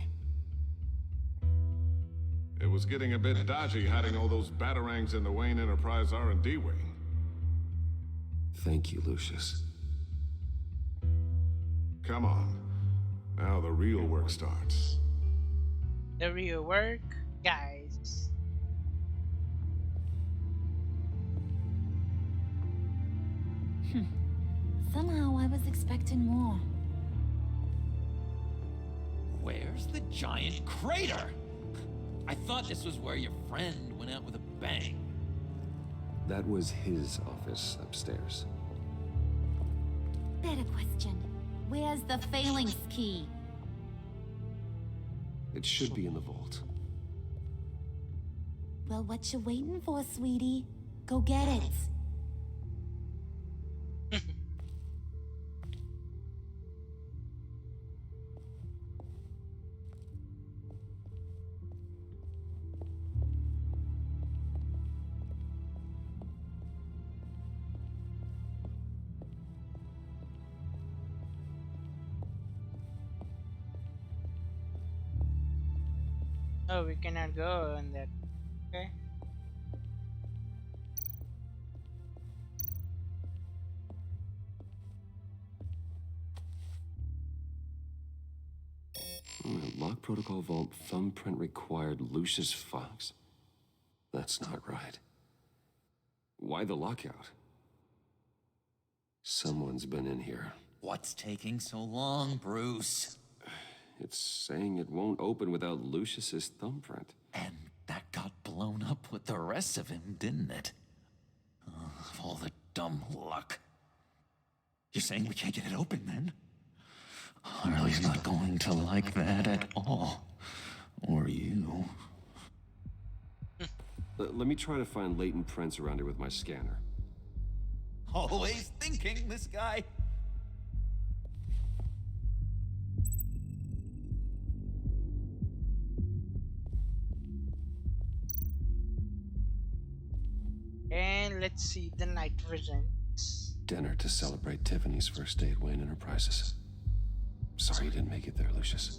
It was getting a bit dodgy hiding all those batarangs in the Wayne Enterprise R&D wing. Thank you, Lucius. Come on. Now the real work starts. The real work, guys. Somehow I was expecting more. Where's the giant crater? I thought this was where your friend went out with a bang. That was his office upstairs. Better question. Where's the phalanx key? It should be in the vault. Well, what you waiting for, sweetie? Go get it. Oh, we cannot go on that. Okay. Lock protocol vault thumbprint required Lucius Fox. That's not right. Why the lockout? Someone's been in here. What's taking so long, Bruce? It's saying it won't open without Lucius's thumbprint. And that got blown up with the rest of him, didn't it? Of all the dumb luck. You're saying we can't get it open, then? Harley's not going to like that at all. Or you. Let me try to find latent prints around here with my scanner. Always thinking, this guy. And let's see the night visions. Dinner to celebrate Tiffany's first day at Wayne Enterprises. Sorry you didn't make it there, Lucius.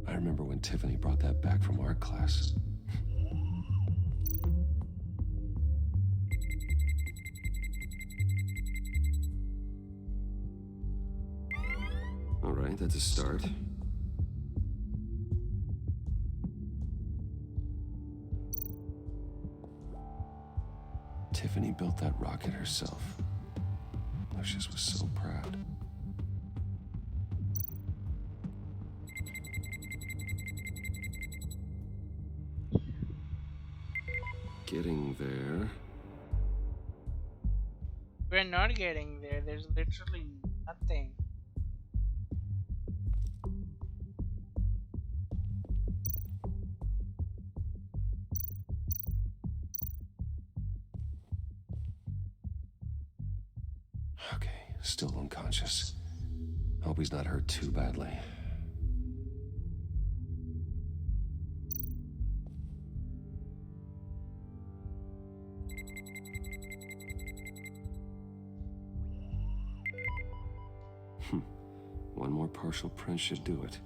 I remember when Tiffany brought that back from art class. All right, that's a start. Tiffany built that rocket herself. Lucius was so proud. Getting there. We're not getting there. There's literally nothing. Okay, still unconscious. Hope he's not hurt too badly. One more partial print should do it.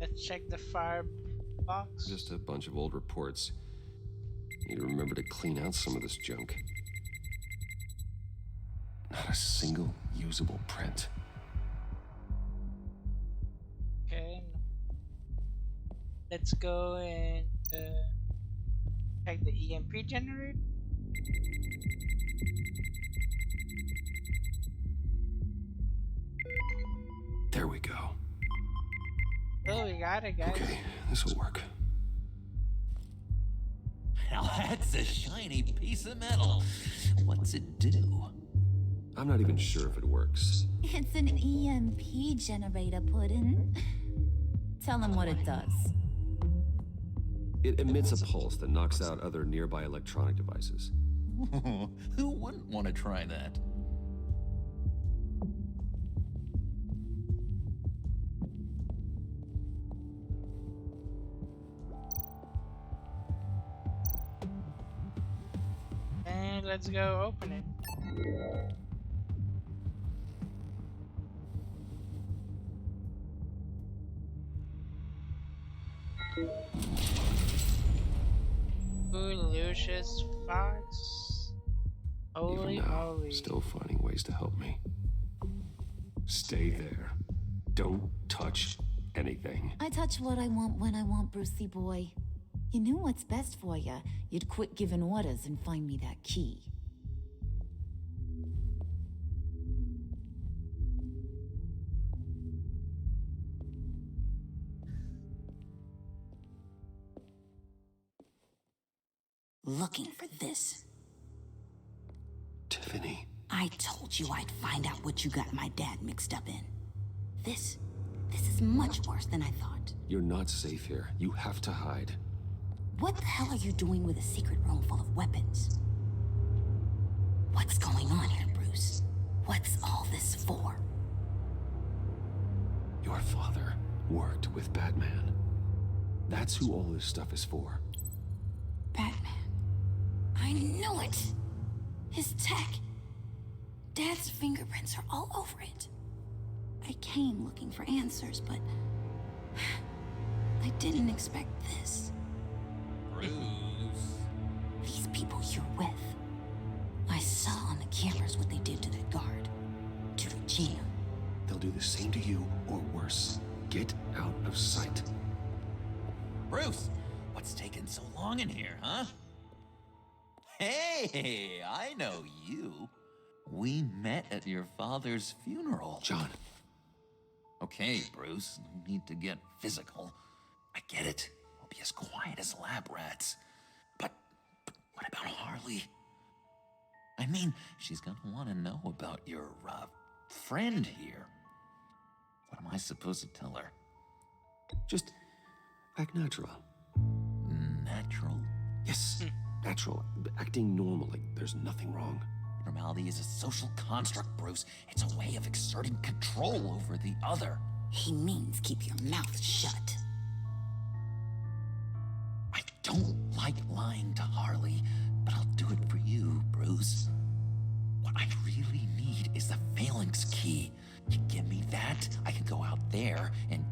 Let's check the fire box. Just a bunch of old reports. Need to remember to clean out some of this junk. Not a single usable print. Okay. Let's go and check the EMP generator. There we go. Oh, we got it, guys. Okay, this will work. Now that's a shiny piece of metal. What's it do? I'm not even sure if it works. It's an EMP generator, Puddin'. Tell him what it does. It emits a pulse that knocks out other nearby electronic devices. Who wouldn't want to try that? And let's go open it. Ooh, Lucius Fox. Holy Even now, moly. still finding ways to help me. Stay there. Don't touch anything. I touch what I want when I want, Brucey boy. You knew what's best for you. You'd quit giving orders and find me that key. Looking for this. Tiffany. I told you I'd find out what you got my dad mixed up in. This is much worse than I thought. You're not safe here. You have to hide. What the hell are you doing with a secret room full of weapons? What's going on here, Bruce? What's all this for? Your father worked with Batman. That's who all this stuff is for. Batman. I knew it! His tech. Dad's fingerprints are all over it. I came looking for answers, but I didn't expect this. Bruce. These people you're with. I saw on the cameras what they did to that guard. To Regina. They'll do the same to you, or worse. Get out of sight. Bruce, what's taking so long in here, huh? Hey, I know you. We met at your father's funeral. John. Okay, Bruce, no need to get physical. I get it. We'll be as quiet as lab rats. But what about Harley? I mean, she's gonna want to know about your, friend here. What am I supposed to tell her? Just act natural. Natural? Yes, natural. Acting normal, like there's nothing wrong. Normality is a social construct, Bruce. It's a way of exerting control over the other. He means keep your mouth shut. I don't like lying to Harley, but I'll do it for you, Bruce. What I really need is the phalanx key. You give me that, I can go out there and,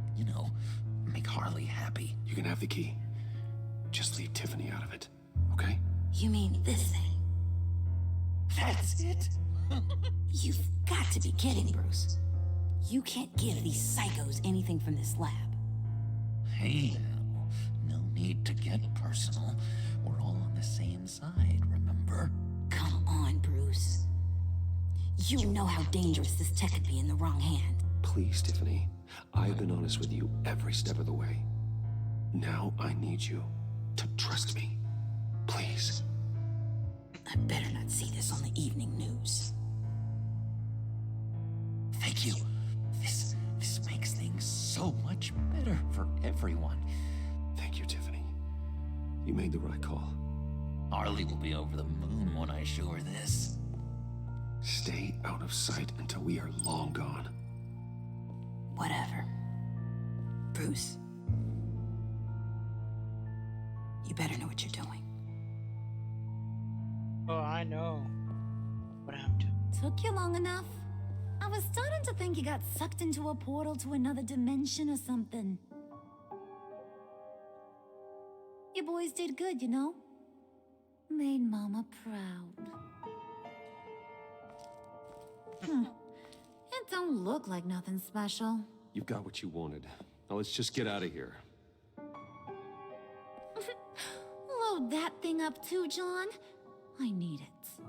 make Harley happy. You can have the key. Just leave Tiffany out of it, okay? You mean this thing? That's it? You've got to be kidding, Bruce. You can't give these psychos anything from this lab. Hey now, no need to get personal. We're all on the same side, remember? Come on, Bruce. You know how dangerous this tech could be in the wrong hand. Please, Tiffany. I've been honest with you every step of the way. Now I need you to trust me. Please. I better not see this on the evening news. Thank you. This makes things so much better for everyone. Thank you, Tiffany. You made the right call. Harley will be over the moon when I show her this. Stay out of sight until we are long gone. Whatever. Bruce. You better know what you're doing. Oh, I know what I'm doing. Took you long enough? I was starting to think you got sucked into a portal to another dimension or something. You boys did good, you know? Made Mama proud. It don't look like nothing special. You've got what you wanted. Now let's just get out of here. Load that thing up too, John. I need it.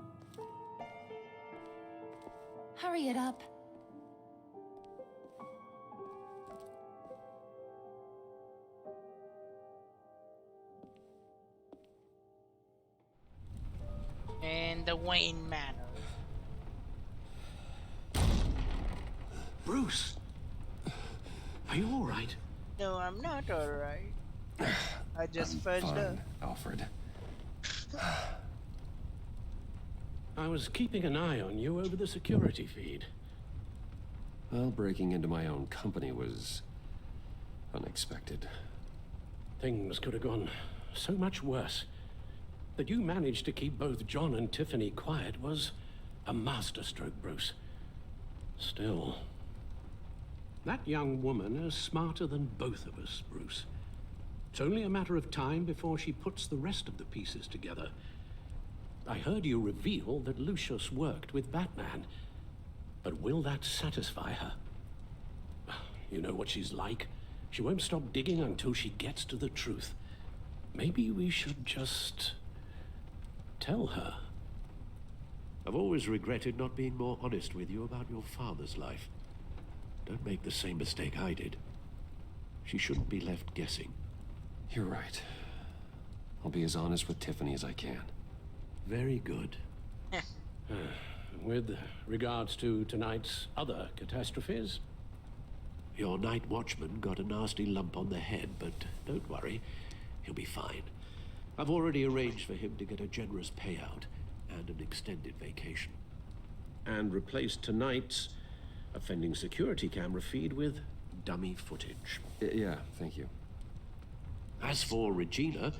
Hurry it up. In the Wayne Manor. Bruce! Are you all right? No, I'm not alright. I just I'm fudged up. fine, Alfred. I was keeping an eye on you over the security feed. Well, breaking into my own company was unexpected. Things could have gone so much worse. That you managed to keep both John and Tiffany quiet was a masterstroke, Bruce. Still, that young woman is smarter than both of us, Bruce. It's only a matter of time before she puts the rest of the pieces together. I heard you reveal that Lucius worked with Batman. But will that satisfy her? You know what she's like. She won't stop digging until she gets to the truth. Maybe we should just tell her. I've always regretted not being more honest with you about your father's life. Don't make the same mistake I did. She shouldn't be left guessing. You're right. I'll be as honest with Tiffany as I can. Very good. With regards to tonight's other catastrophes? Your night watchman got a nasty lump on the head, but don't worry. He'll be fine. I've already arranged for him to get a generous payout and an extended vacation. And replaced tonight's offending security camera feed with dummy footage. Yeah, thank you. As for Regina,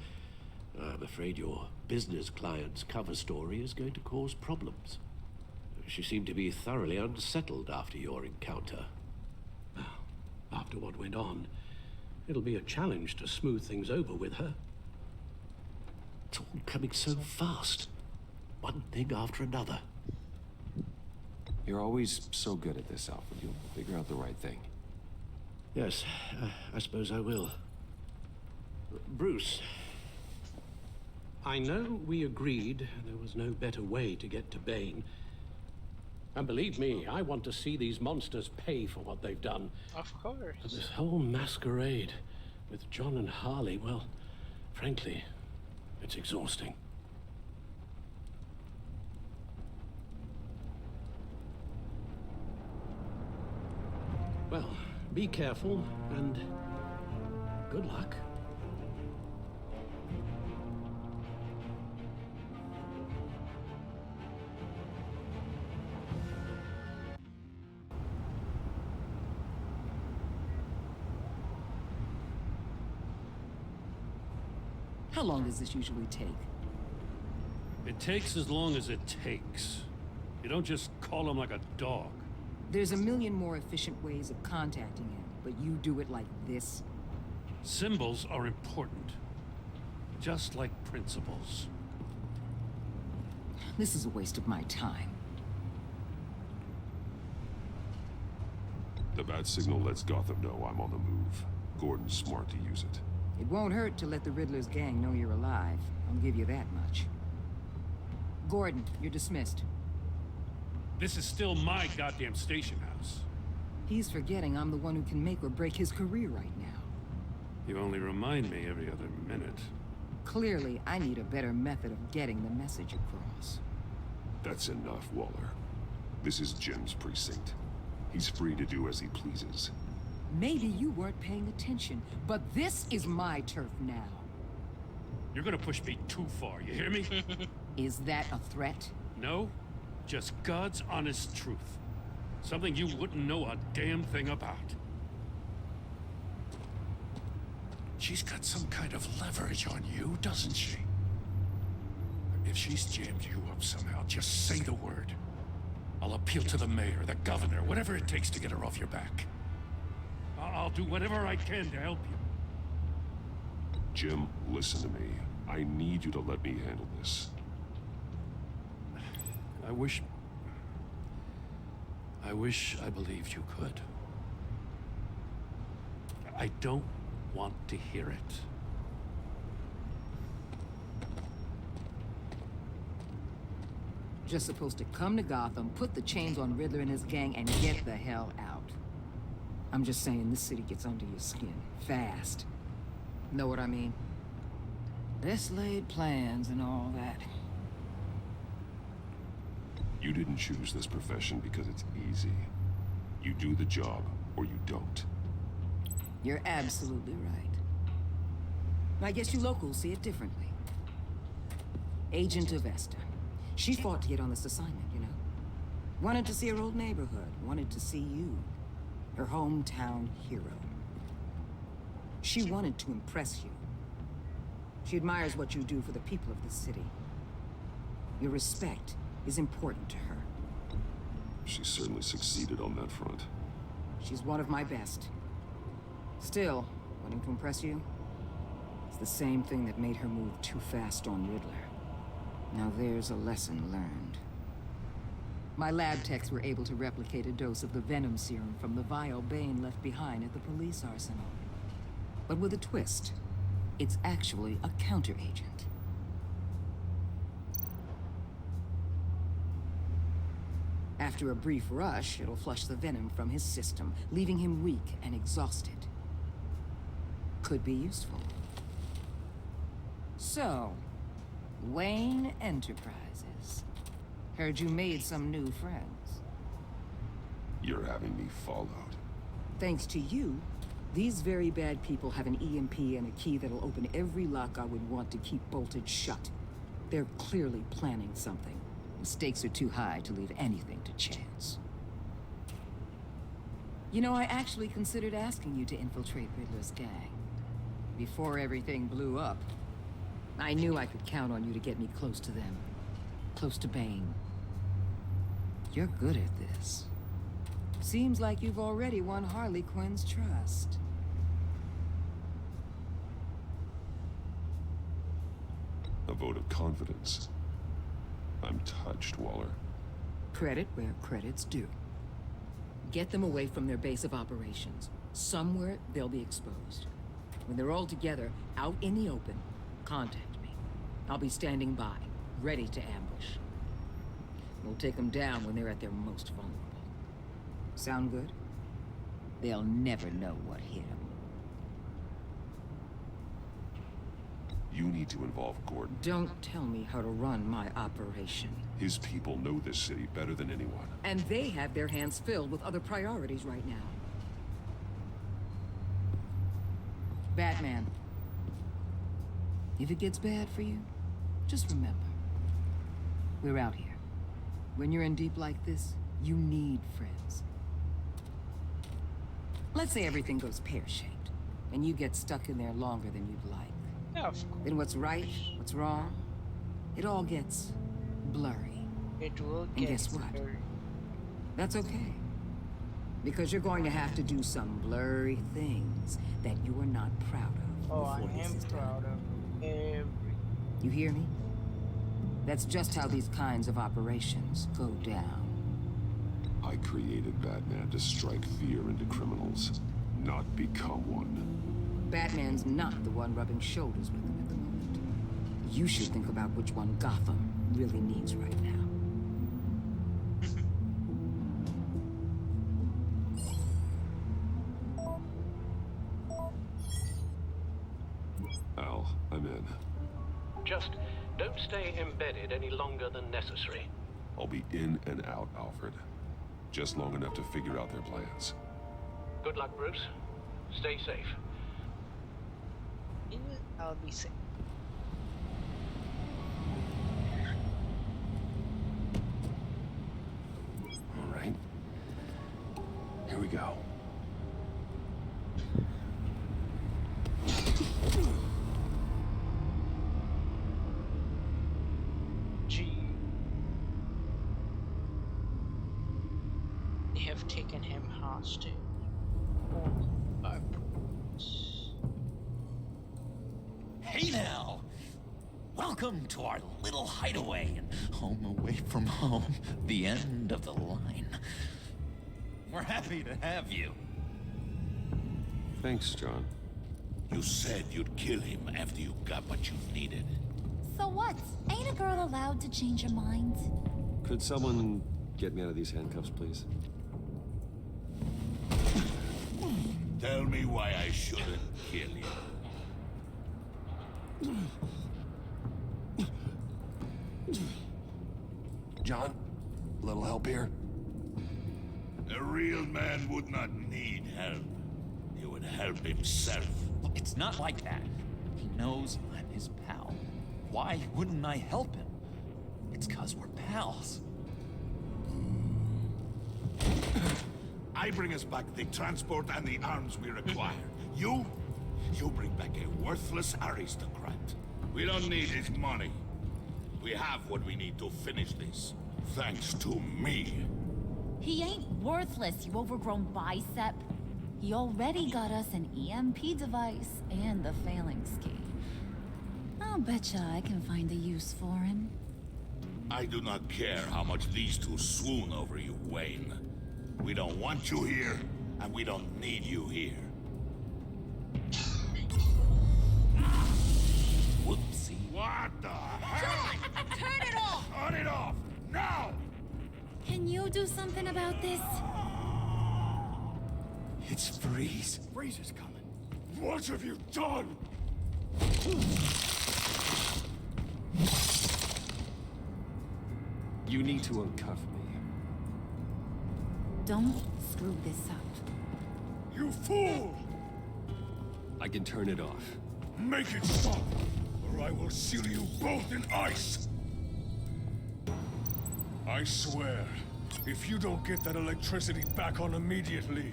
I'm afraid your business client's cover story is going to cause problems. She seemed to be thoroughly unsettled after your encounter. After what went on, it'll be a challenge to smooth things over with her. It's all coming so fast. One thing after another. You're always so good at this, Alfred. You'll figure out the right thing. Yes, I suppose I will. Bruce. I know we agreed there was no better way to get to Bane. And believe me, I want to see these monsters pay for what they've done. Of course. But this whole masquerade with John and Harley, well, frankly, it's exhausting. Well, be careful and good luck. How long does this usually take? It takes as long as it takes. You don't just call him like a dog. There's a million more efficient ways of contacting him, but you do it like this? Symbols are important. Just like principles. This is a waste of my time. The bat signal lets Gotham know I'm on the move. Gordon's smart to use it. It won't hurt to let the Riddler's gang know you're alive. I'll give you that much. Gordon, you're dismissed. This is still my goddamn station house. He's forgetting I'm the one who can make or break his career right now. You only remind me every other minute. Clearly, I need a better method of getting the message across. That's enough, Waller. This is Jim's precinct. He's free to do as he pleases. Maybe you weren't paying attention, but this is my turf now. You're gonna push me too far, you hear me? Is that a threat? No, just God's honest truth. Something you wouldn't know a damn thing about. She's got some kind of leverage on you, doesn't she? If she's jammed you up somehow, just say the word. I'll appeal to the mayor, the governor, whatever it takes to get her off your back. I'll do whatever I can to help you. Jim, listen to me. I need you to let me handle this. I wish I believed you could. I don't want to hear it. Just supposed to come to Gotham, put the chains on Riddler and his gang, and get the hell out. I'm just saying, this city gets under your skin. Fast. Know what I mean? This laid plans and all that. You didn't choose this profession because it's easy. You do the job, or you don't. You're absolutely right. I guess you locals see it differently. Agent Avesta. She fought to get on this assignment, you know? Wanted to see her old neighborhood. Wanted to see you. Her hometown hero. She wanted to impress you. She admires what you do for the people of the city. Your respect is important to her. She certainly succeeded on that front. She's one of my best. Still, wanting to impress you? It's the same thing that made her move too fast on Riddler. Now there's a lesson learned. My lab techs were able to replicate a dose of the venom serum from the vial Bane left behind at the police arsenal. But with a twist. It's actually a counter-agent. After a brief rush, it'll flush the venom from his system, leaving him weak and exhausted. Could be useful. So, Wayne Enterprises. Heard you made some new friends. You're having me followed. Thanks to you, these very bad people have an EMP and a key that'll open every lock I would want to keep bolted shut. They're clearly planning something. The stakes are too high to leave anything to chance. You know, I actually considered asking you to infiltrate Riddler's gang. Before everything blew up, I knew I could count on you to get me close to them. Close to Bane. You're good at this. Seems like you've already won Harley Quinn's trust. A vote of confidence. I'm touched, Waller. Credit where credit's due. Get them away from their base of operations. Somewhere they'll be exposed. When they're all together, out in the open, contact me. I'll be standing by, ready to ambush. We'll take them down when they're at their most vulnerable. Sound good? They'll never know what hit them. You need to involve Gordon. Don't tell me how to run my operation. His people know this city better than anyone. And they have their hands filled with other priorities right now. Batman. If it gets bad for you, just remember. We're out here. When you're in deep like this, you need friends. Let's say everything goes pear-shaped, and you get stuck in there longer than you'd like. Then what's right, what's wrong, it all gets blurry. It will And get guess what? blurry. That's okay. Because you're going to have to do some blurry things that you are not proud of. Oh, I before this am is done. proud of every. You hear me? That's just how these kinds of operations go down. I created Batman to strike fear into criminals, not become one. Batman's not the one rubbing shoulders with them at the moment. You should think about which one Gotham really needs right now. Al, I'm in. Just don't stay embedded any longer than necessary. I'll be in and out, Alfred. Just long enough to figure out their plans. Good luck, Bruce. Stay safe. I'll be safe. All right. Here we go. Gee. They have taken him hostage. Only by Bruce. Welcome to our little hideaway and home away from home. The end of the line. We're happy to have you. Thanks, John. You said you'd kill him after you got what you needed. So what? Ain't a girl allowed to change her mind? Could someone get me out of these handcuffs, please? Tell me why I shouldn't kill you. John, little help here? A real man would not need help. He would help himself. Look, it's not like that. He knows I'm his pal. Why wouldn't I help him? It's 'cause we're pals. I bring us back the transport and the arms we require. You bring back a worthless aristocrat. We don't need his money. We have what we need to finish this. Thanks to me. He ain't worthless, you overgrown bicep. He already got us an EMP device and the phalanx key. I'll betcha I can find a use for him. I do not care how much these two swoon over you, Wayne. We don't want you here, and we don't need you here. Whoopsie. What the hell? John, turn it off! Turn it off! Now! Can you do something about this? It's Freeze. Freeze is coming. What have you done? You need to uncuff me. Don't screw this up. You fool! I can turn it off. Make it stop, or I will seal you both in ice! I swear, if you don't get that electricity back on immediately,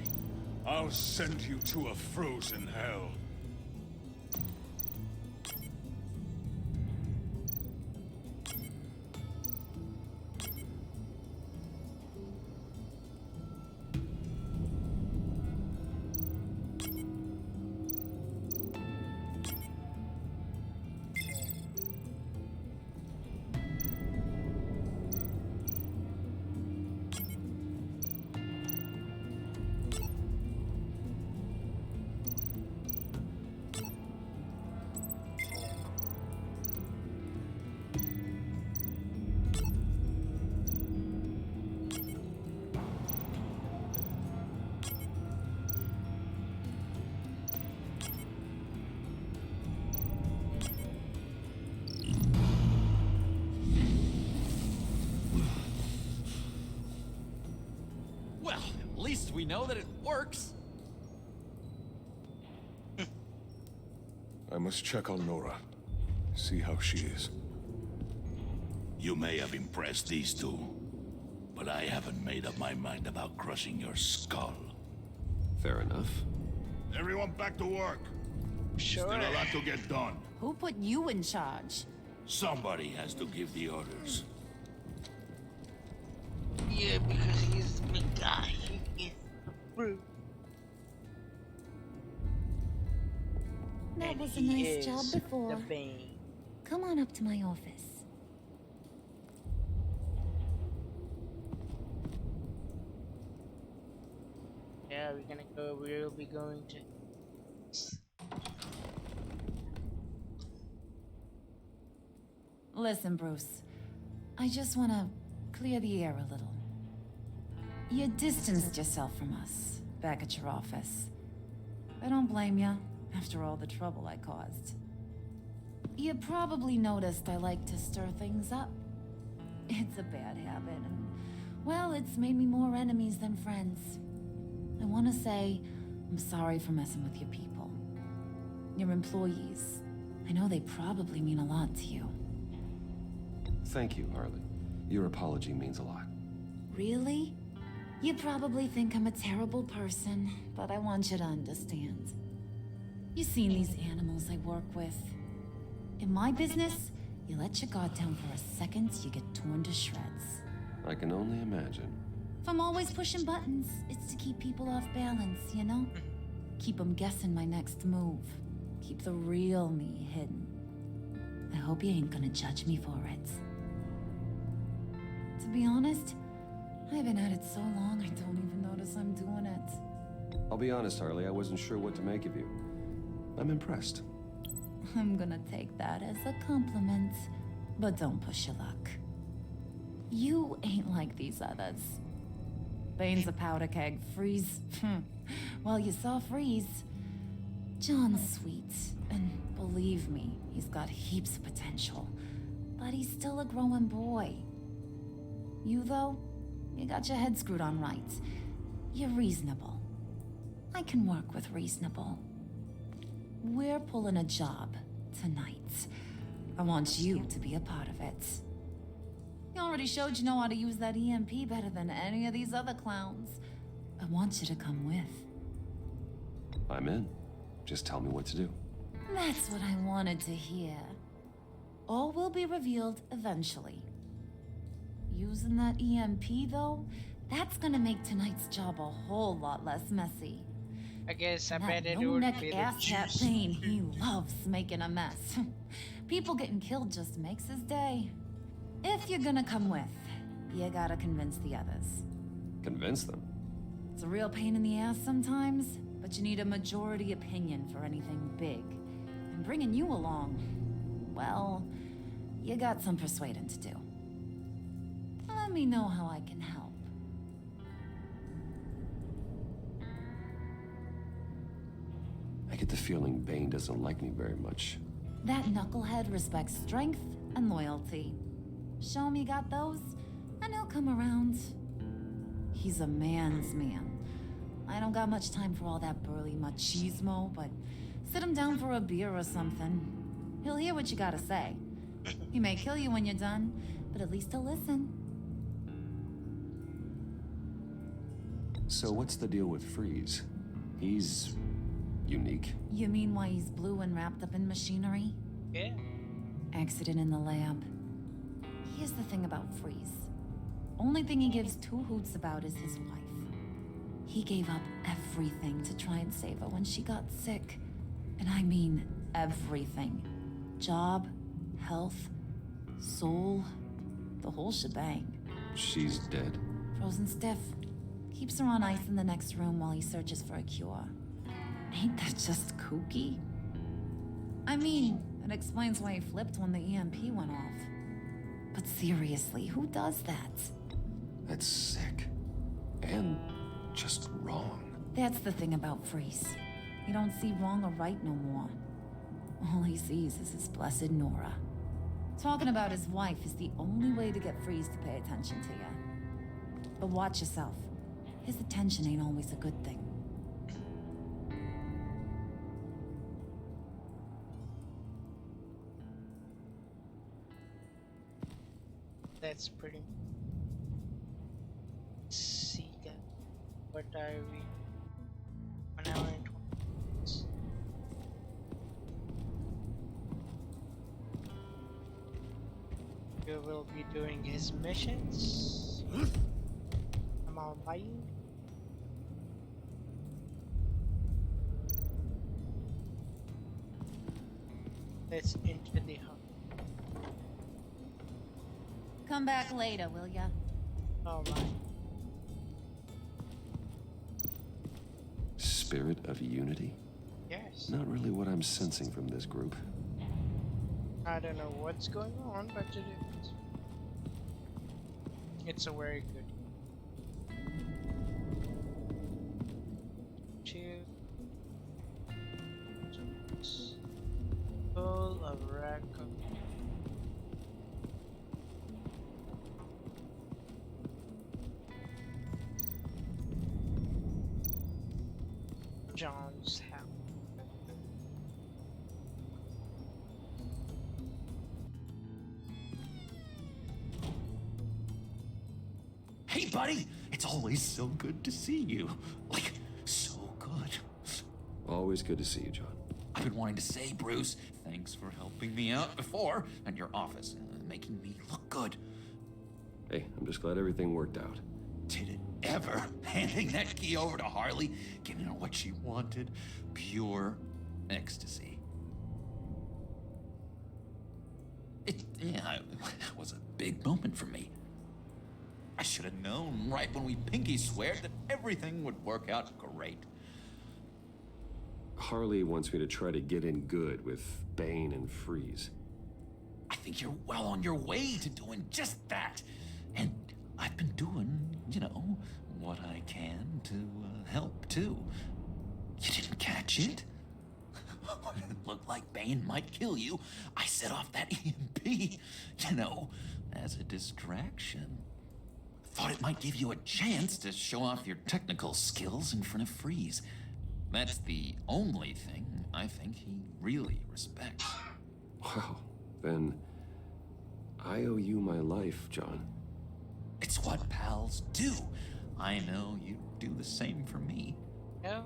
I'll send you to a frozen hell. Well, at least we know that it works. I must check on Nora. See how she is. You may have impressed these two, but I haven't made up my mind about crushing your skull. Fair enough. Everyone back to work. Sure. Still a lot to get done. Who put you in charge? Somebody has to give the orders. Yeah, because he's the big guy. He is the brute. That And was a he nice job is before. The Bane. Come on up to my office. Yeah, we're gonna go. We'll be going to. Listen, Bruce. I just want to clear the air a little. You distanced yourself from us back at your office. I don't blame you, after all the trouble I caused. You probably noticed I like to stir things up. It's a bad habit, and, well, it's made me more enemies than friends. I want to say I'm sorry for messing with your people. Your employees. I know they probably mean a lot to you. Thank you, Harley. Your apology means a lot. Really? You probably think I'm a terrible person, but I want you to understand. You've seen these animals I work with. In my business, you let your guard down for a second, you get torn to shreds. I can only imagine. If I'm always pushing buttons, it's to keep people off balance, you know? Keep them guessing my next move. Keep the real me hidden. I hope you ain't gonna judge me for it. To be honest, I've been at it so long I don't even notice I'm doing it. I'll be honest, Harley, I wasn't sure what to make of you. I'm impressed. I'm gonna take that as a compliment, but don't push your luck. You ain't like these others. Bane's a powder keg, Freeze. Well, you saw Freeze. John's sweet, and believe me, he's got heaps of potential. But he's still a growing boy. You, though, you got your head screwed on right. You're reasonable. I can work with reasonable. We're pulling a job tonight. I want you to be a part of it. You already showed you know how to use that EMP better than any of these other clowns. I want you to come with. I'm in. Just tell me what to do. That's what I wanted to hear. All will be revealed eventually. Using that EMP, though, that's gonna make tonight's job a whole lot less messy. I guess I And bet that it would no-neck be the ass-hat juice. Bane, he loves making a mess. People getting killed just makes his day. If you're gonna come with, you gotta convince the others. Convince them? It's a real pain in the ass sometimes, but you need a majority opinion for anything big. And bringing you along, well, you got some persuading to do. Let me know how I can help. I get the feeling Bane doesn't like me very much. That knucklehead respects strength and loyalty. Show him you got those, and he'll come around. He's a man's man. I don't got much time for all that burly machismo, but sit him down for a beer or something. He'll hear what you gotta say. He may kill you when you're done, but at least he'll listen. So what's the deal with Freeze? He's unique. You mean why he's blue and wrapped up in machinery? Yeah. Accident in the lab. Here's the thing about Freeze. Only thing he gives two hoots about is his wife. He gave up everything to try and save her when she got sick. And I mean everything. Job, health, soul, the whole shebang. She's dead. Frozen stiff. Keeps her on ice in the next room while he searches for a cure. Ain't that just kooky? I mean, it explains why he flipped when the EMP went off. But seriously, who does that? That's sick. And just wrong. That's the thing about Freeze. He don't see wrong or right no more. All he sees is his blessed Nora. Talking about his wife is the only way to get Freeze to pay attention to you. But watch yourself. His attention ain't always a good thing. That's pretty. See, what are we? 1 hour and 20 minutes. You will be doing his missions. Am I lying? Let's enter the hub. Come back later, will ya? Oh my. Spirit of unity? Yes. Not really what I'm sensing from this group. I don't know what's going on, but it is. It's a very good. Two. Full of rack of. John's house. Hey, buddy! It's always so good to see you. Like, so good. Always good to see you, John. I've been wanting to say, Bruce, thanks for helping me out before, and your office, making me look good. Hey, I'm just glad everything worked out. Did it ever? Handing that key over to Harley, giving her what she wanted. Pure ecstasy. Yeah, it was a big moment for me. I should have known right when we pinky sweared that everything would work out great. Harley wants me to try to get in good with Bane and Freeze. I think you're well on your way to doing just that. And I've been doing, you know, what I can to help, too. You didn't catch it? It looked like Bane might kill you. I set off that EMP, you know, as a distraction. Thought it might give you a chance to show off your technical skills in front of Freeze. That's the only thing I think he really respects. Wow, then I owe you my life, John. It's what pals do. I know you'd do the same for me. No,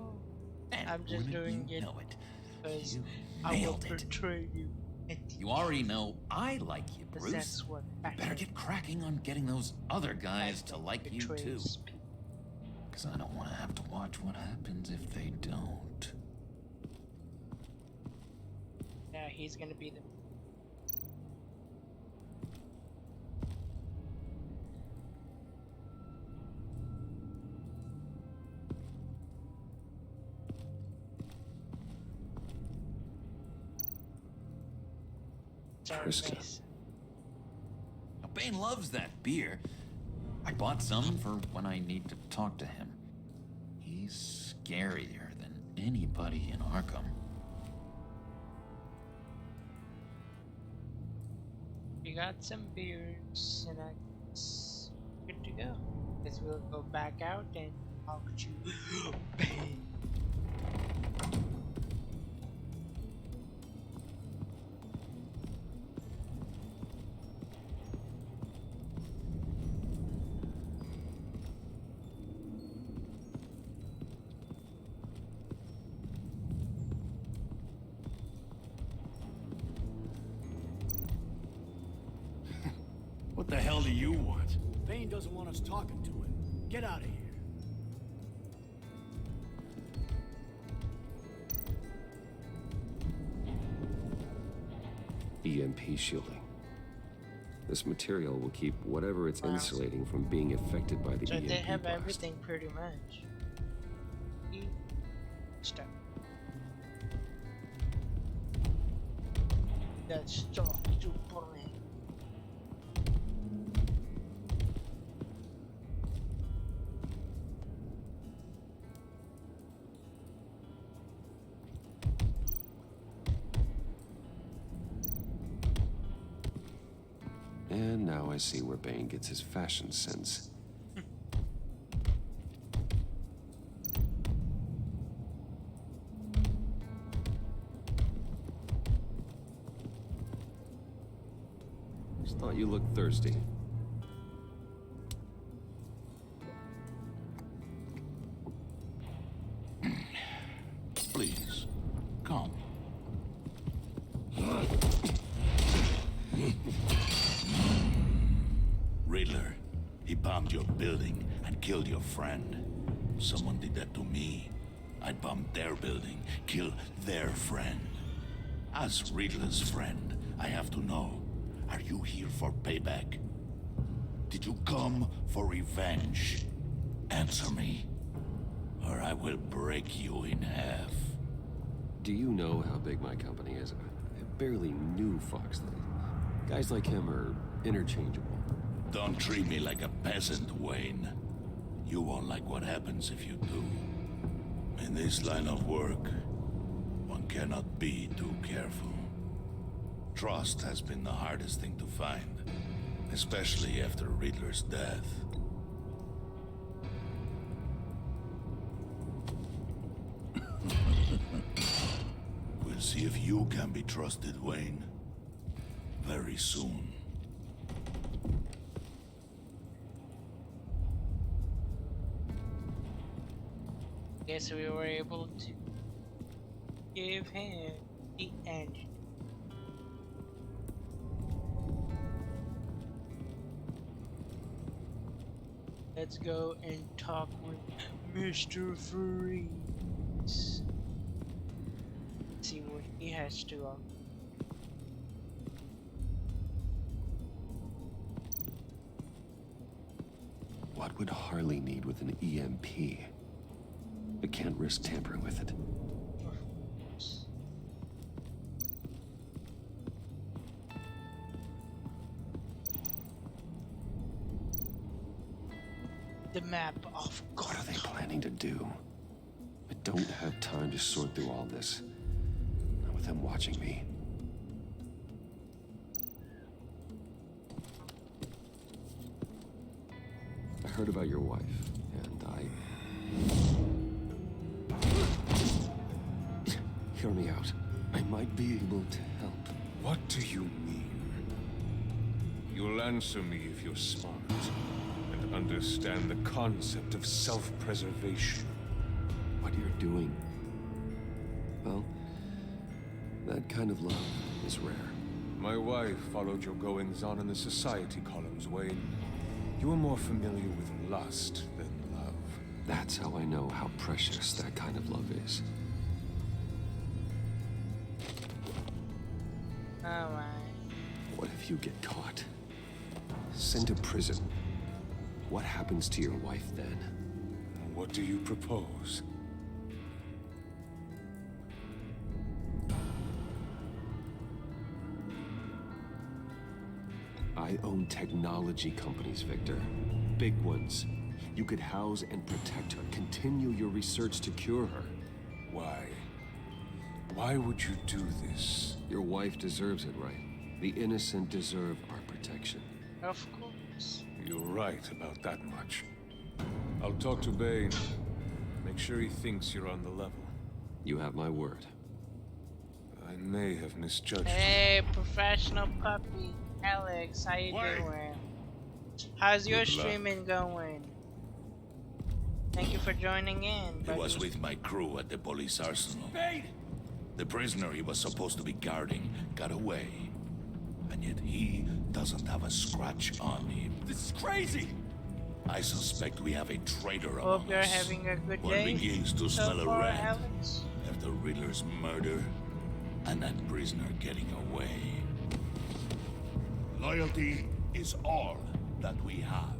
And I'm just doing you it know it. because You I will nailed it. betray you. You already know I like you, Bruce. That's what You better get cracking on getting those other guys to like you too. betrays. Because I don't want to have to watch what happens if they don't. Yeah, he's gonna be the. Sorry, Triska. miss. Now, Bane loves that beer. I bought some for when I need to talk to him. He's scarier than anybody in Arkham. We got some beers, and I guess good to go. Guess we'll go back out and talk to Bane. What the hell do you want? Bane doesn't want us talking to him. Get out of here. EMP shielding. This material will keep whatever it's Wow. insulating from being affected by the So EMP they have blast. everything pretty much. Stop. That's so boring. And now I see where Bane gets his fashion sense. Just thought you looked thirsty. Please, come. Riddler, he bombed your building and killed your friend. Someone did that to me. I'd bomb their building, kill their friend. As Riddler's friend, I have to know, are you here for payback? Did you come for revenge? Answer me, or I will break you in half. Do you know how big my company is? I barely knew Foxley. Guys like him are interchangeable. Don't treat me like a peasant, Wayne. You won't like what happens if you do. In this line of work, one cannot be too careful. Trust has been the hardest thing to find, especially after Riddler's death. We'll see if you can be trusted, Wayne. Very soon. Guess we were able to give him the engine. Let's go and talk with Mr. Freeze. See what he has to offer. What would Harley need with an EMP? I can't risk tampering with it. The map of God. What are they planning to do? I don't have time to sort through all this. Not with them watching me. I heard about your wife, and Hear me out. I might be able to help. What do you mean? You'll answer me if you're smart and understand the concept of self-preservation. What you're doing? Well, that kind of love is rare. My wife followed your goings-on in the society columns, Wayne. You are more familiar with lust than love. That's how I know how precious that kind of love is. Alright. What if you get caught? Sent to prison? What happens to your wife then? What do you propose? I own technology companies, Victor. Big ones. You could house and protect her. Continue your research to cure her. Why? Why would you do this? Your wife deserves it, right? The innocent deserve our protection. Of course. You're right about that much. I'll talk to Bane. Make sure he thinks you're on the level. You have my word. I may have misjudged Hey, professional puppy. Alex, how you doing? How's your streaming going? Thank you for joining in, He was buddy. with my crew at the police arsenal. The prisoner he was supposed to be guarding got away. And yet he doesn't have a scratch on him. This is crazy! I suspect we have a traitor Hope among you're us. having a good One day begins to so smell a far, rat Alex. after Riddler's murder and that prisoner getting away. Loyalty is all that we have.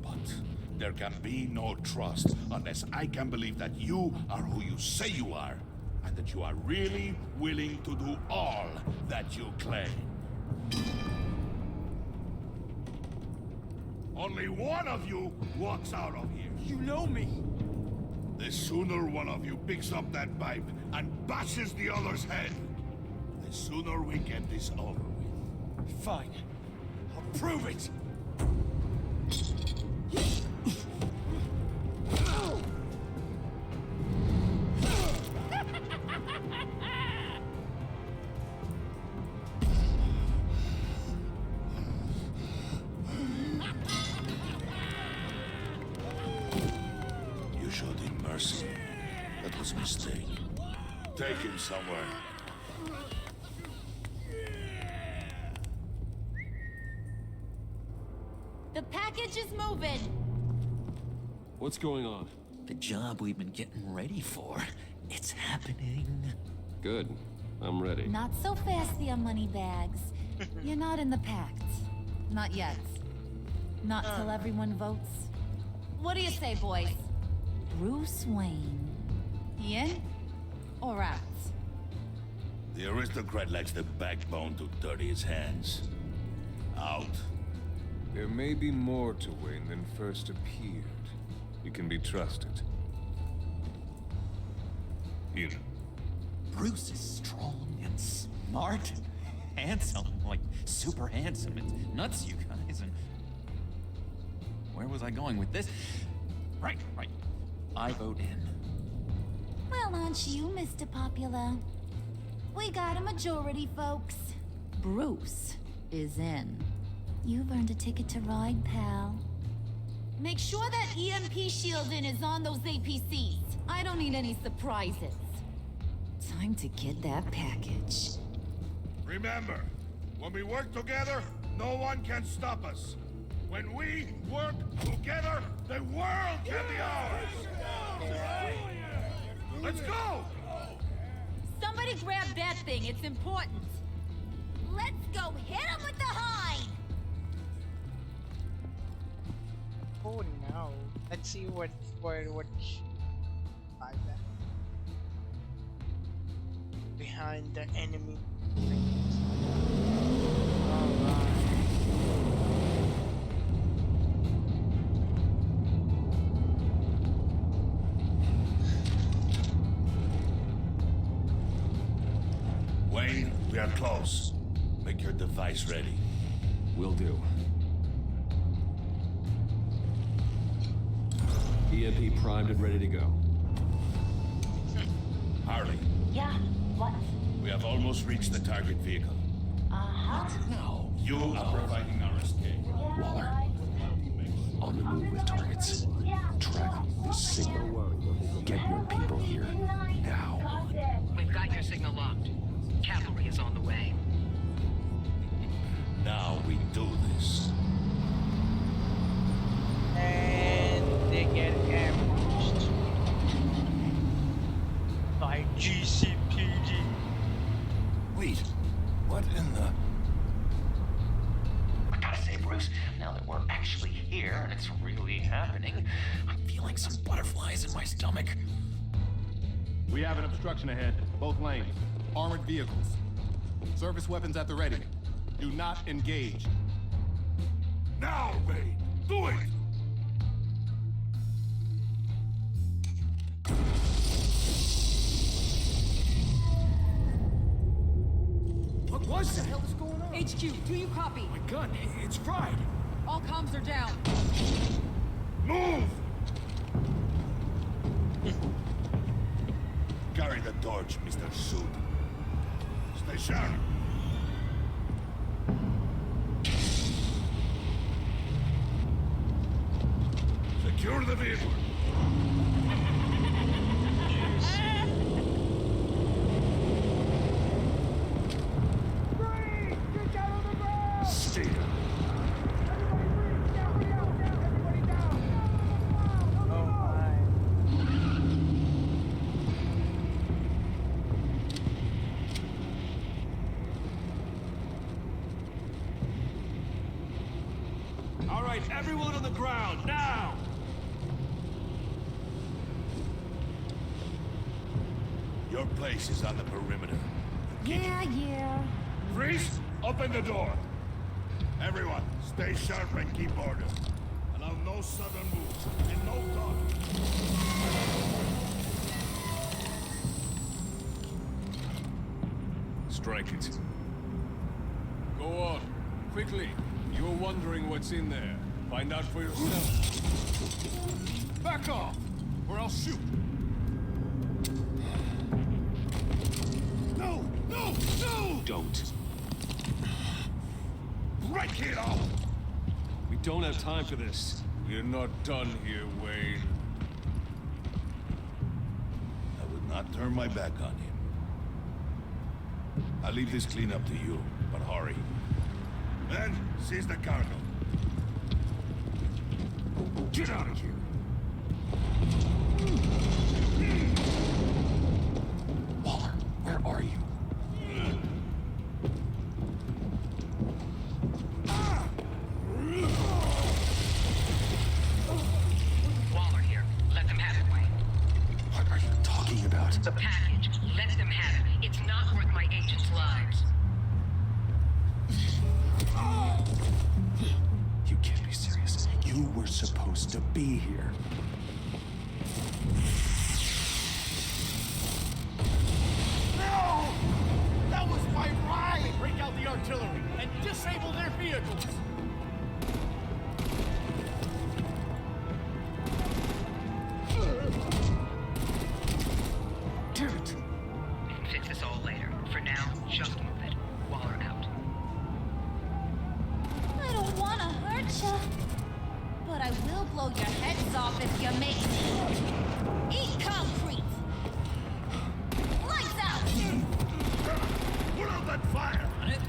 But there can be no trust unless I can believe that you are who you say you are, and that you are really willing to do all that you claim. Only one of you walks out of here. You know me! The sooner one of you picks up that pipe and bashes the other's head, the sooner we get this over with. Fine. I'll prove it! You showed him mercy. That was a mistake. Take him somewhere. The package is moving. What's going on? The job we've been getting ready for. It's happening. Good. I'm ready. Not so fast, the money bags. You're not in the pact. Not yet. Not till everyone votes. What do you say, boys? Bruce Wayne. In or out? The aristocrat lacks the backbone to dirty his hands. Out. There may be more to Wayne than first appeared. You can be trusted. In. Bruce is strong and smart. Handsome, like super handsome. It's nuts, you guys. And where was I going with this? Right. I vote in. Well, aren't you, Mr. Popular? We got a majority, folks. Bruce is in. You've earned a ticket to ride, pal. Make sure that EMP shielding is on those APCs. I don't need any surprises. Time to get that package. Remember, when we work together, no one can stop us. When we work together, the world can be ours! Let's go! Somebody grab that thing, it's important. Let's go hit him with the hide! Oh no. Let's see what by that behind the enemy. Wayne, we are close. Make your device ready. Will do. EMP primed and ready to go. Harley, Yeah, what? we have almost reached the target vehicle. Uh-huh. Now, you are providing our escape. Waller, on the move with targets. Track this signal. Get your people here now. We've got your signal locked. Cavalry is on the way. Now we do this. And they get ambushed by GCPD. Wait, what in the... I gotta say, Bruce, now that we're actually here and it's really happening, I'm feeling some butterflies in my stomach. We have an obstruction ahead, both lanes. Armored vehicles. Service weapons at the ready. Do not engage. Now, Wayne, do it! What was that? What the hell is going on? HQ, do you copy? My gun, it's fried. All comms are down. Move! Carry the torch, Mr. Suit. Stay sharp. Secure the vehicle. Stay down. Oh my. All right, everyone on the ground, now! Your place is on the perimeter. Yeah. Freeze! Open the door! Everyone, stay sharp and keep order. Allow no sudden moves and no talking. Strike it. Go on, quickly. You're wondering what's in there. Find out for yourself. Back off, or I'll shoot. No! Don't. Break it off! We don't have time for this. We're not done here, Wayne. I would not turn my back on him. I'll leave this clean up to you, but hurry. Men, seize the cargo. Get out of here! Waller, where are you? Waller here. Let them have it, Wayne. What are you talking about? The package. Let them have it. It's not worth my agents' lives. You can't be serious. You were supposed to be here. No! That was my right! Break out the artillery and disable their vehicles! Damn it! We can fix this all later. For now, just move it. Waller out. I don't want to hurt ya, but I will blow your heads off if you make me. Eat concrete! Lights out! Put out that fire! On it?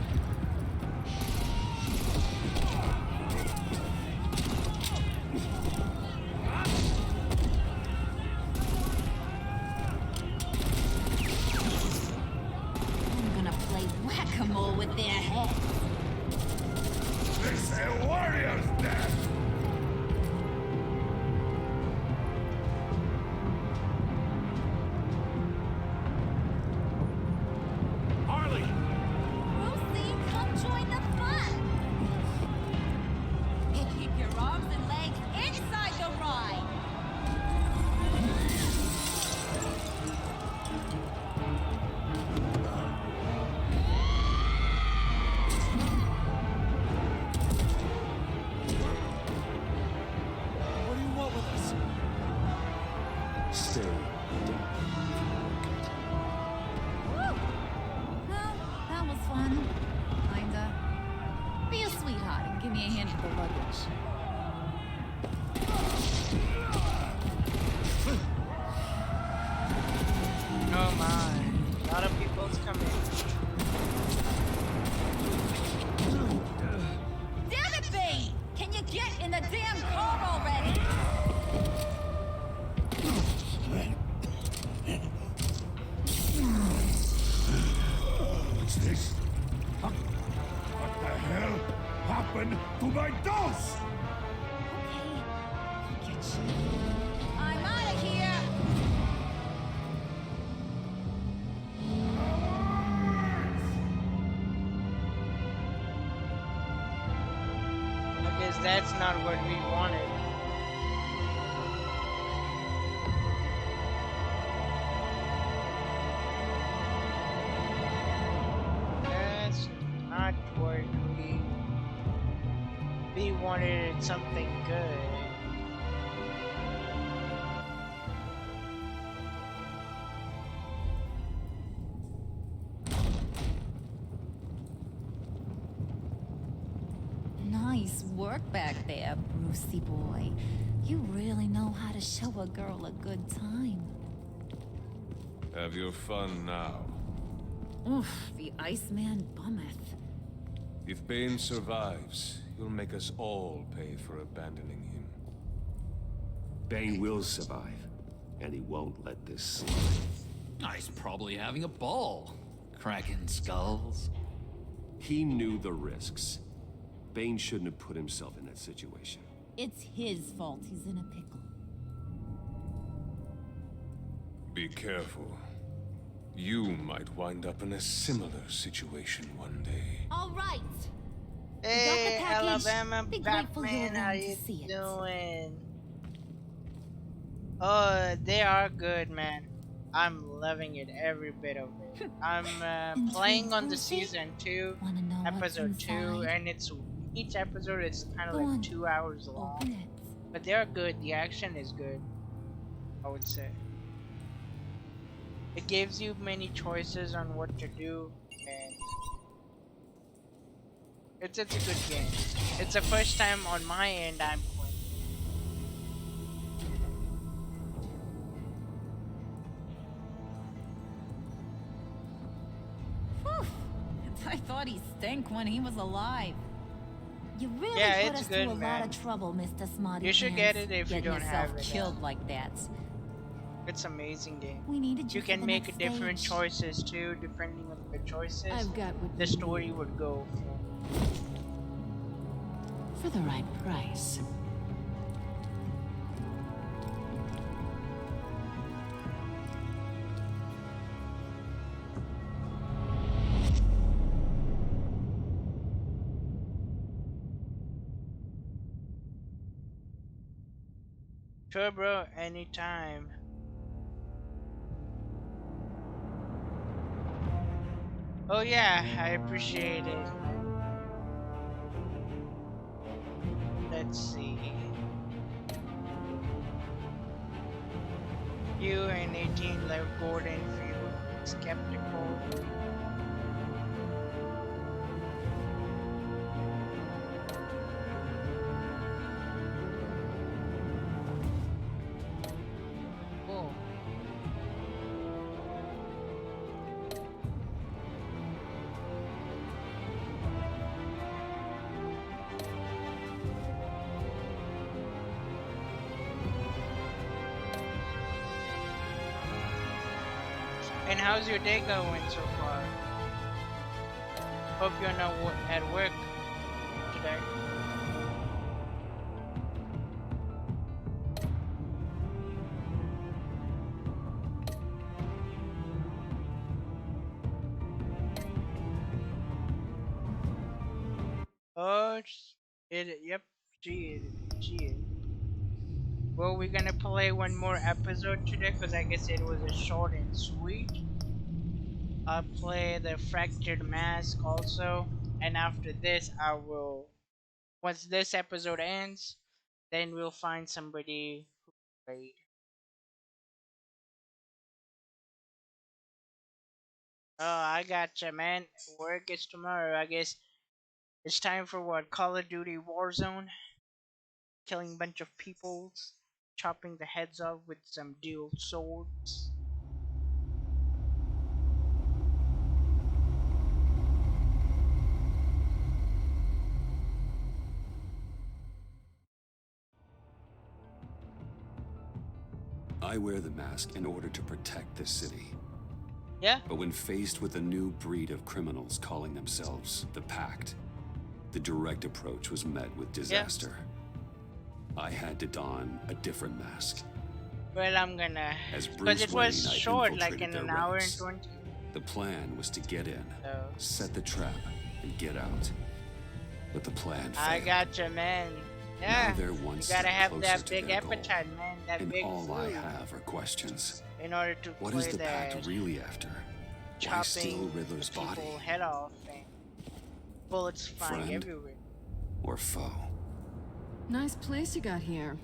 I'm gonna play whack-a-mole with their heads. They say warrior's death! damn car already! What's this? What the hell happened to my dose? I'm out of here! I guess that's not what we wanted. That's not what we wanted something good. Nice work back there, Brucey boy. You really know how to show a girl a good time. Have your fun now. Oof, the Iceman bummeth. If Bane survives, he'll make us all pay for abandoning him. Bane will survive, and he won't let this slide. He's probably having a ball. Cracking skulls. He knew the risks. Bane shouldn't have put himself in that situation. It's his fault he's in a pickle. Be careful. You might wind up in a similar situation one day. All right. Hey, package. Alabama Be grateful you're Batman, how around to you see it. doing? Oh, they are good, man. I'm loving it, every bit of it. I'm playing on the season 2, episode 2, and it's each episode is kind of like 2 hours long. But they are good. The action is good, I would say. It gives you many choices on what to do, and it's a good game. It's the first time on my end I'm playing. Whew. I thought he stank when he was alive. You really Yeah, put it's us good, through a man. lot of trouble, Mr. Smarty You should Pants, get it if you getting don't yourself have it. killed like that. It's amazing game. We needed you You for can the make next different stage. choices too, depending on the choices. I've got what the you story would go for the right price. Sure, bro. Anytime. Oh yeah, I appreciate it. Let's see. You and 18 left Gordon feeling skeptical. Oh. And how's your day going so far? Hope you're not at work today. Oh, yep, she is. Well, we're gonna play one more episode today because I guess it was a short and sweet. I'll play the Fractured Mask also, and after this, I will. Once this episode ends, then we'll find somebody who played. Oh, I gotcha, man. Work is tomorrow. I guess it's time for what? Call of Duty Warzone? Killing a bunch of peoples, chopping the heads off with some dual swords. I wear the mask in order to protect this city. Yeah. But when faced with a new breed of criminals calling themselves the Pact, the direct approach was met with disaster. I had to don a different mask. Well, I'm gonna... As Because Bruce it Wayne, was I short, like infiltrated in their an hour and ranks. 20. The plan was to get in, So, set the trap, and get out. But the plan failed. I gotcha, man. Yeah. Now they're one You step gotta have closer that to big their goal. appetite, man. That And big all I food. have are questions. In order to What play is the that Pact really after? Why chopping steal Riddler's people's body? head off and bullets flying Friend? everywhere. Or foe? Nice place you got here.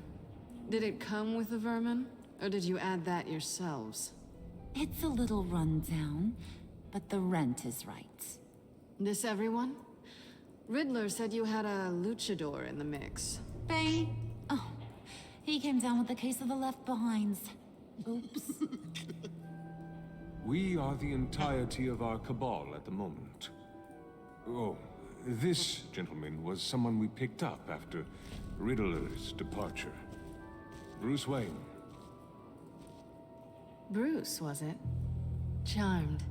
Did it come with the vermin? Or did you add that yourselves? It's a little rundown, but the rent is right. This everyone? Riddler said you had a luchador in the mix. Bang! Oh, he came down with a case of the left behinds. Oops. We are the entirety of our cabal at the moment. Oh, this gentleman was someone we picked up after Riddler's departure. Bruce Wayne. Bruce, was it? Charmed.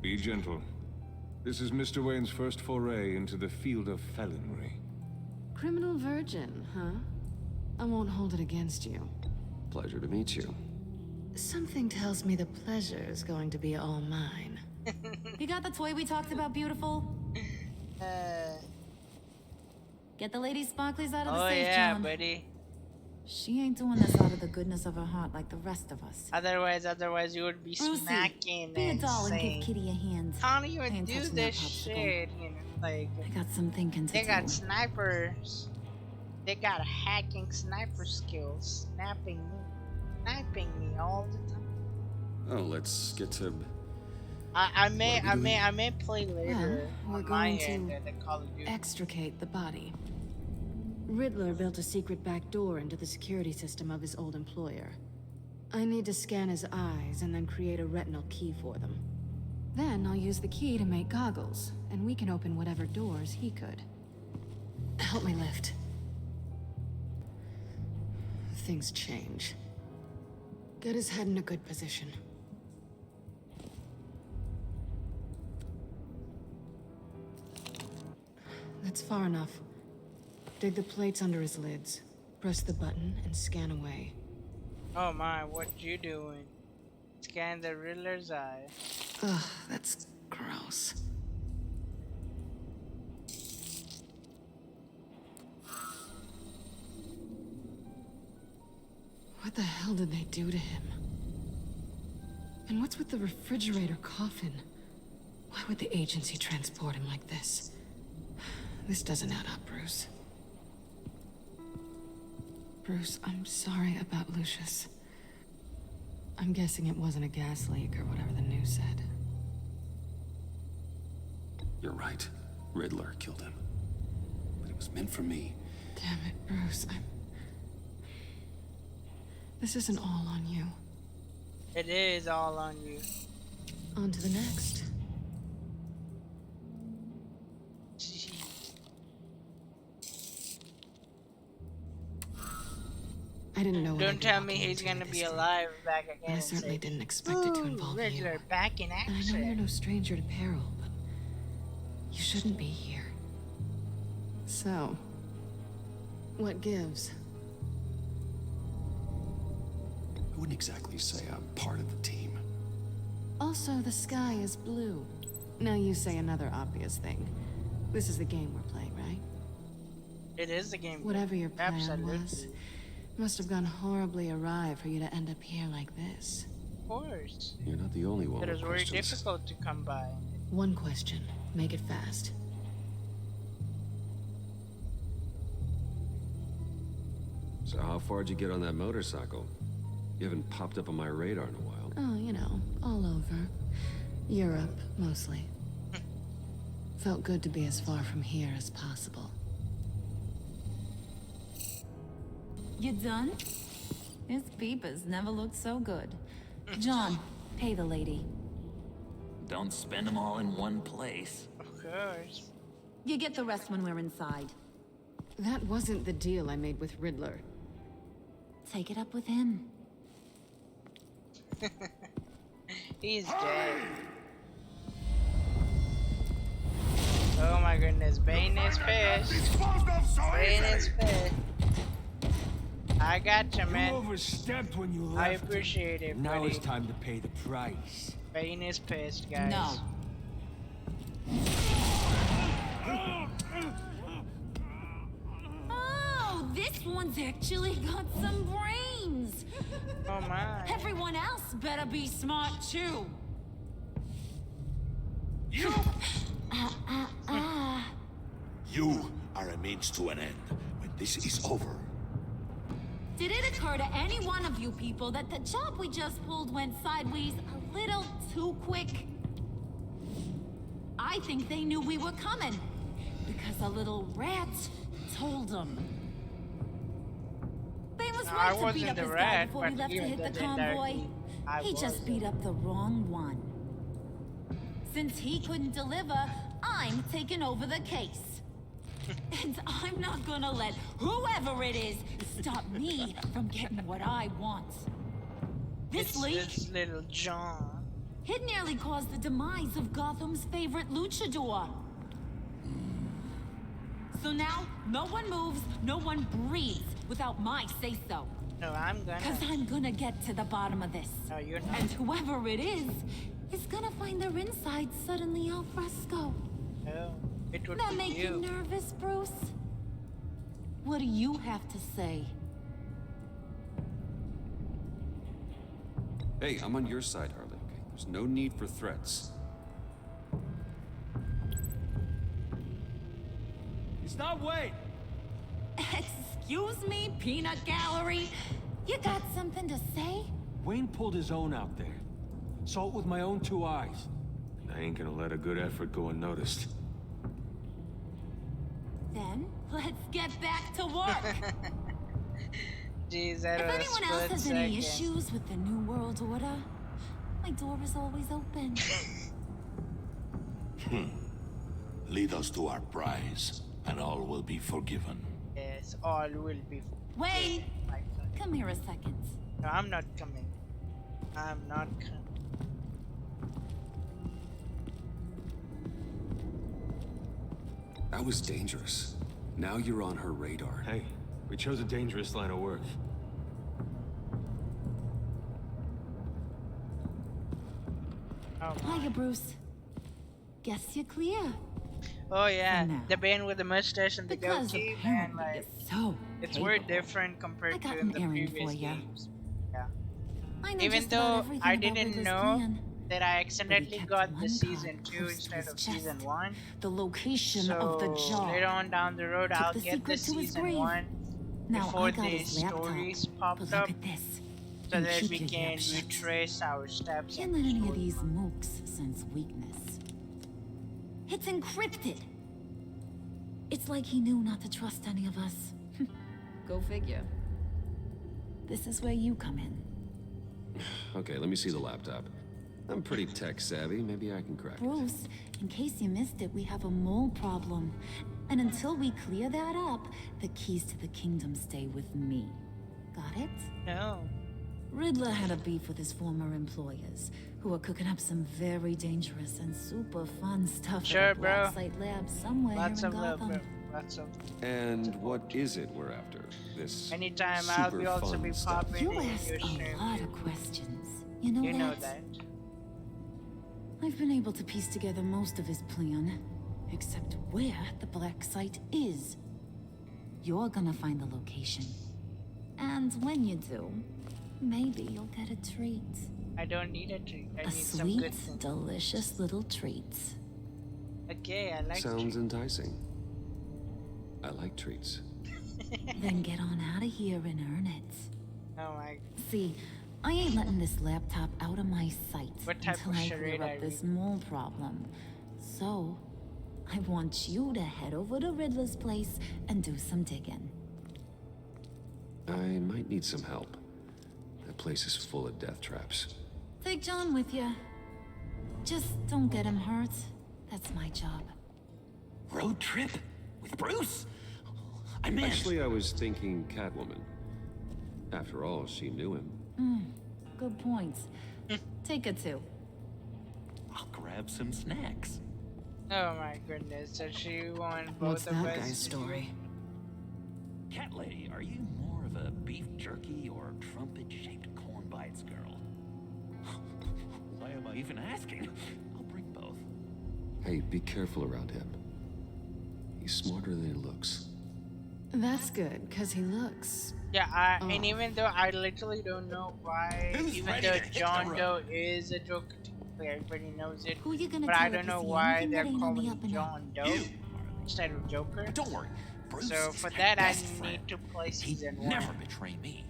Be gentle. This is Mr. Wayne's first foray into the field of felonry. Criminal virgin, huh? I won't hold it against you. Pleasure to meet you. Something tells me the pleasure is going to be all mine. You got the toy we talked about, beautiful? Get the lady sparklies out of the safe, yeah, John. buddy. She ain't doing this out of the goodness of her heart like the rest of us. Otherwise you would be Brucey, smacking be a and doll and saying, give Kitty a hand. how do you I even ain't do touching this that popsicle. shit? You know, like, I got some thinking to they do. got snipers. They got hacking sniper skills. Sniping me all the time. Oh, let's get to... I may play later Well, we're on my going end to at the Call of Duty. extricate the body. Riddler built a secret back door into the security system of his old employer. I need to scan his eyes and then create a retinal key for them. Then I'll use the key to make goggles, and we can open whatever doors he could. Help me lift. Things change. Get his head in a good position. That's far enough. Dig the plates under his lids. Press the button and scan away. Oh my, what you doing? Scan the Riddler's eye. Ugh, that's gross. What the hell did they do to him? And what's with the refrigerator coffin? Why would the agency transport him like this? This doesn't add up, Bruce. Bruce, I'm sorry about Lucius. I'm guessing it wasn't a gas leak or whatever the news said. You're right. Riddler killed him. But it was meant for me. Damn it, Bruce. This isn't all on you. It is all on you. On to the next. I didn't know. Don't tell me he's gonna be alive back again. I and certainly say, didn't expect it to involve you. Riddler back in And I know you're action. no stranger to peril, but you shouldn't be here. So, what gives? I wouldn't exactly say I'm part of the team. Also, the sky is blue. Now you say another obvious thing. This is the game we're playing, right? It is the game. Whatever your plan Absolutely. was, must have gone horribly awry for you to end up here like this. Of course. You're not the only one It with was very questions. difficult to come by. One question. Make it fast. So how far'd you get on that motorcycle? You haven't popped up on my radar in a while. Oh, you know, all over. Europe, mostly. Felt good to be as far from here as possible. You done? His peepers never looked so good. John, pay the lady. Don't spend them all in one place. Of course. You get the rest when we're inside. That wasn't the deal I made with Riddler. take it up with him. He's dead. Oh my goodness, Bane is pissed. Bane is pissed. I got you, man. You overstepped when you left. I appreciate it, Now buddy. it's time to pay the price. Bane is pissed, guys. No. Oh, this one's actually got some brains. Oh my. Everyone else better be smart too. You! You are a means to an end. When this is over, Did it occur to any one of you people that the job we just pulled went sideways a little too quick? I think they knew we were coming because a little rat told them. Bane was I right to beat wasn't up the his guy rat, before we but left to even hit the though convoy. indirectly, I He just was. beat up the wrong one. Since he couldn't deliver, I'm taking over the case. And I'm not gonna let whoever it is stop me from getting what I want. This leak, This little John. it nearly caused the demise of Gotham's favorite luchador. So now, no one moves, no one breathes without my say-so. No, I'm gonna. Cause I'm gonna get to the bottom of this. No, you're not. And whoever it is gonna find their insides suddenly al fresco. No, it would That be make you nervous, Bruce? What do you have to say? Hey, I'm on your side, Harley. Okay? There's no need for threats. Stop, wait! Excuse me, peanut gallery? You got something to say? Wayne pulled his own out there. Saw it with my own two eyes. And I ain't gonna let a good effort go unnoticed. Then, let's get back to work. Jeez, that If was anyone else has any issues with the New World Order, my door is always open. lead us to our prize, and all will be forgiven. Yes, all will be. Wait! Come here a second. No, I'm not coming. I'm not coming. That was dangerous. Now you're on her radar. Hey, we chose a dangerous line of work. Hiya, Bruce. Guess you're clear. Oh yeah, the Bane with the mustache and the Because goatee, man, apparently like it's so it's way capable. different compared to got in an the errand previous for ya. games. Yeah. I know Even just about though everything I about didn't Riddler's know plan. that I accidentally kept got the one season card 2 close to instead his of chest. season 1. The location So of the job. later on down the road, Took I'll the get the secret to his season grave. 1 Now before I got the his laptop, stories but popped look up, at this. so And that keep we your can yap shut. retrace our steps. Can't let any of these mooks sense weakness. It's encrypted. It's like he knew not to trust any of us. Go figure. This is where you come in. Okay, let me see the laptop. I'm pretty tech savvy. Maybe I can crack it. Bruce, in case you missed it, we have a mole problem. And until we clear that up, the keys to the kingdom stay with me. Got it? No. Riddler had a beef with his former employers, who are cooking up some very dangerous and super fun stuff Sure, at a bro. black site lab somewhere Lots here in of love, Gotham. bro. Lots of. And what is it we're after? This Anytime I'll be super also fun be stuff. popping You in ask your a stream. lot of questions. You know You that? know that. I've been able to piece together most of his plan, except where the black site is. You're gonna find the location. And when you do, maybe you'll get a treat. I don't need a treat. I A need some sweet, good things. delicious little treat. Okay, I like Sounds treats. enticing. I like treats. Then get on out of here and earn it. Oh my. See, I ain't letting this laptop out of my sight What type until of I charade clear are up this mole problem. So, I want you to head over to Riddler's place and do some digging. I might need some help. That place is full of death traps. Take John with you. Just don't get him hurt. That's my job. Road trip? With Bruce? I meant... Actually, I was thinking Catwoman. After all, she knew him. Good points. Take a two. I'll grab some snacks. Oh my goodness, so she won What's both of that us. guy's story? Cat lady, are you more of a beef jerky or trumpet-shaped corn bites girl? Why am I even asking? I'll bring both. Hey, be careful around him. He's smarter than he looks. That's good, because he looks... Yeah, and even though I literally don't know why, even though John Doe is a Joker, everybody knows it, Who you gonna but I tell don't if know you see why anything they're that ain't on the calling up and John up? Doe instead of Joker. Don't worry, Bruce So is for my that, I best friend. need to play He'd season 1. never betray me.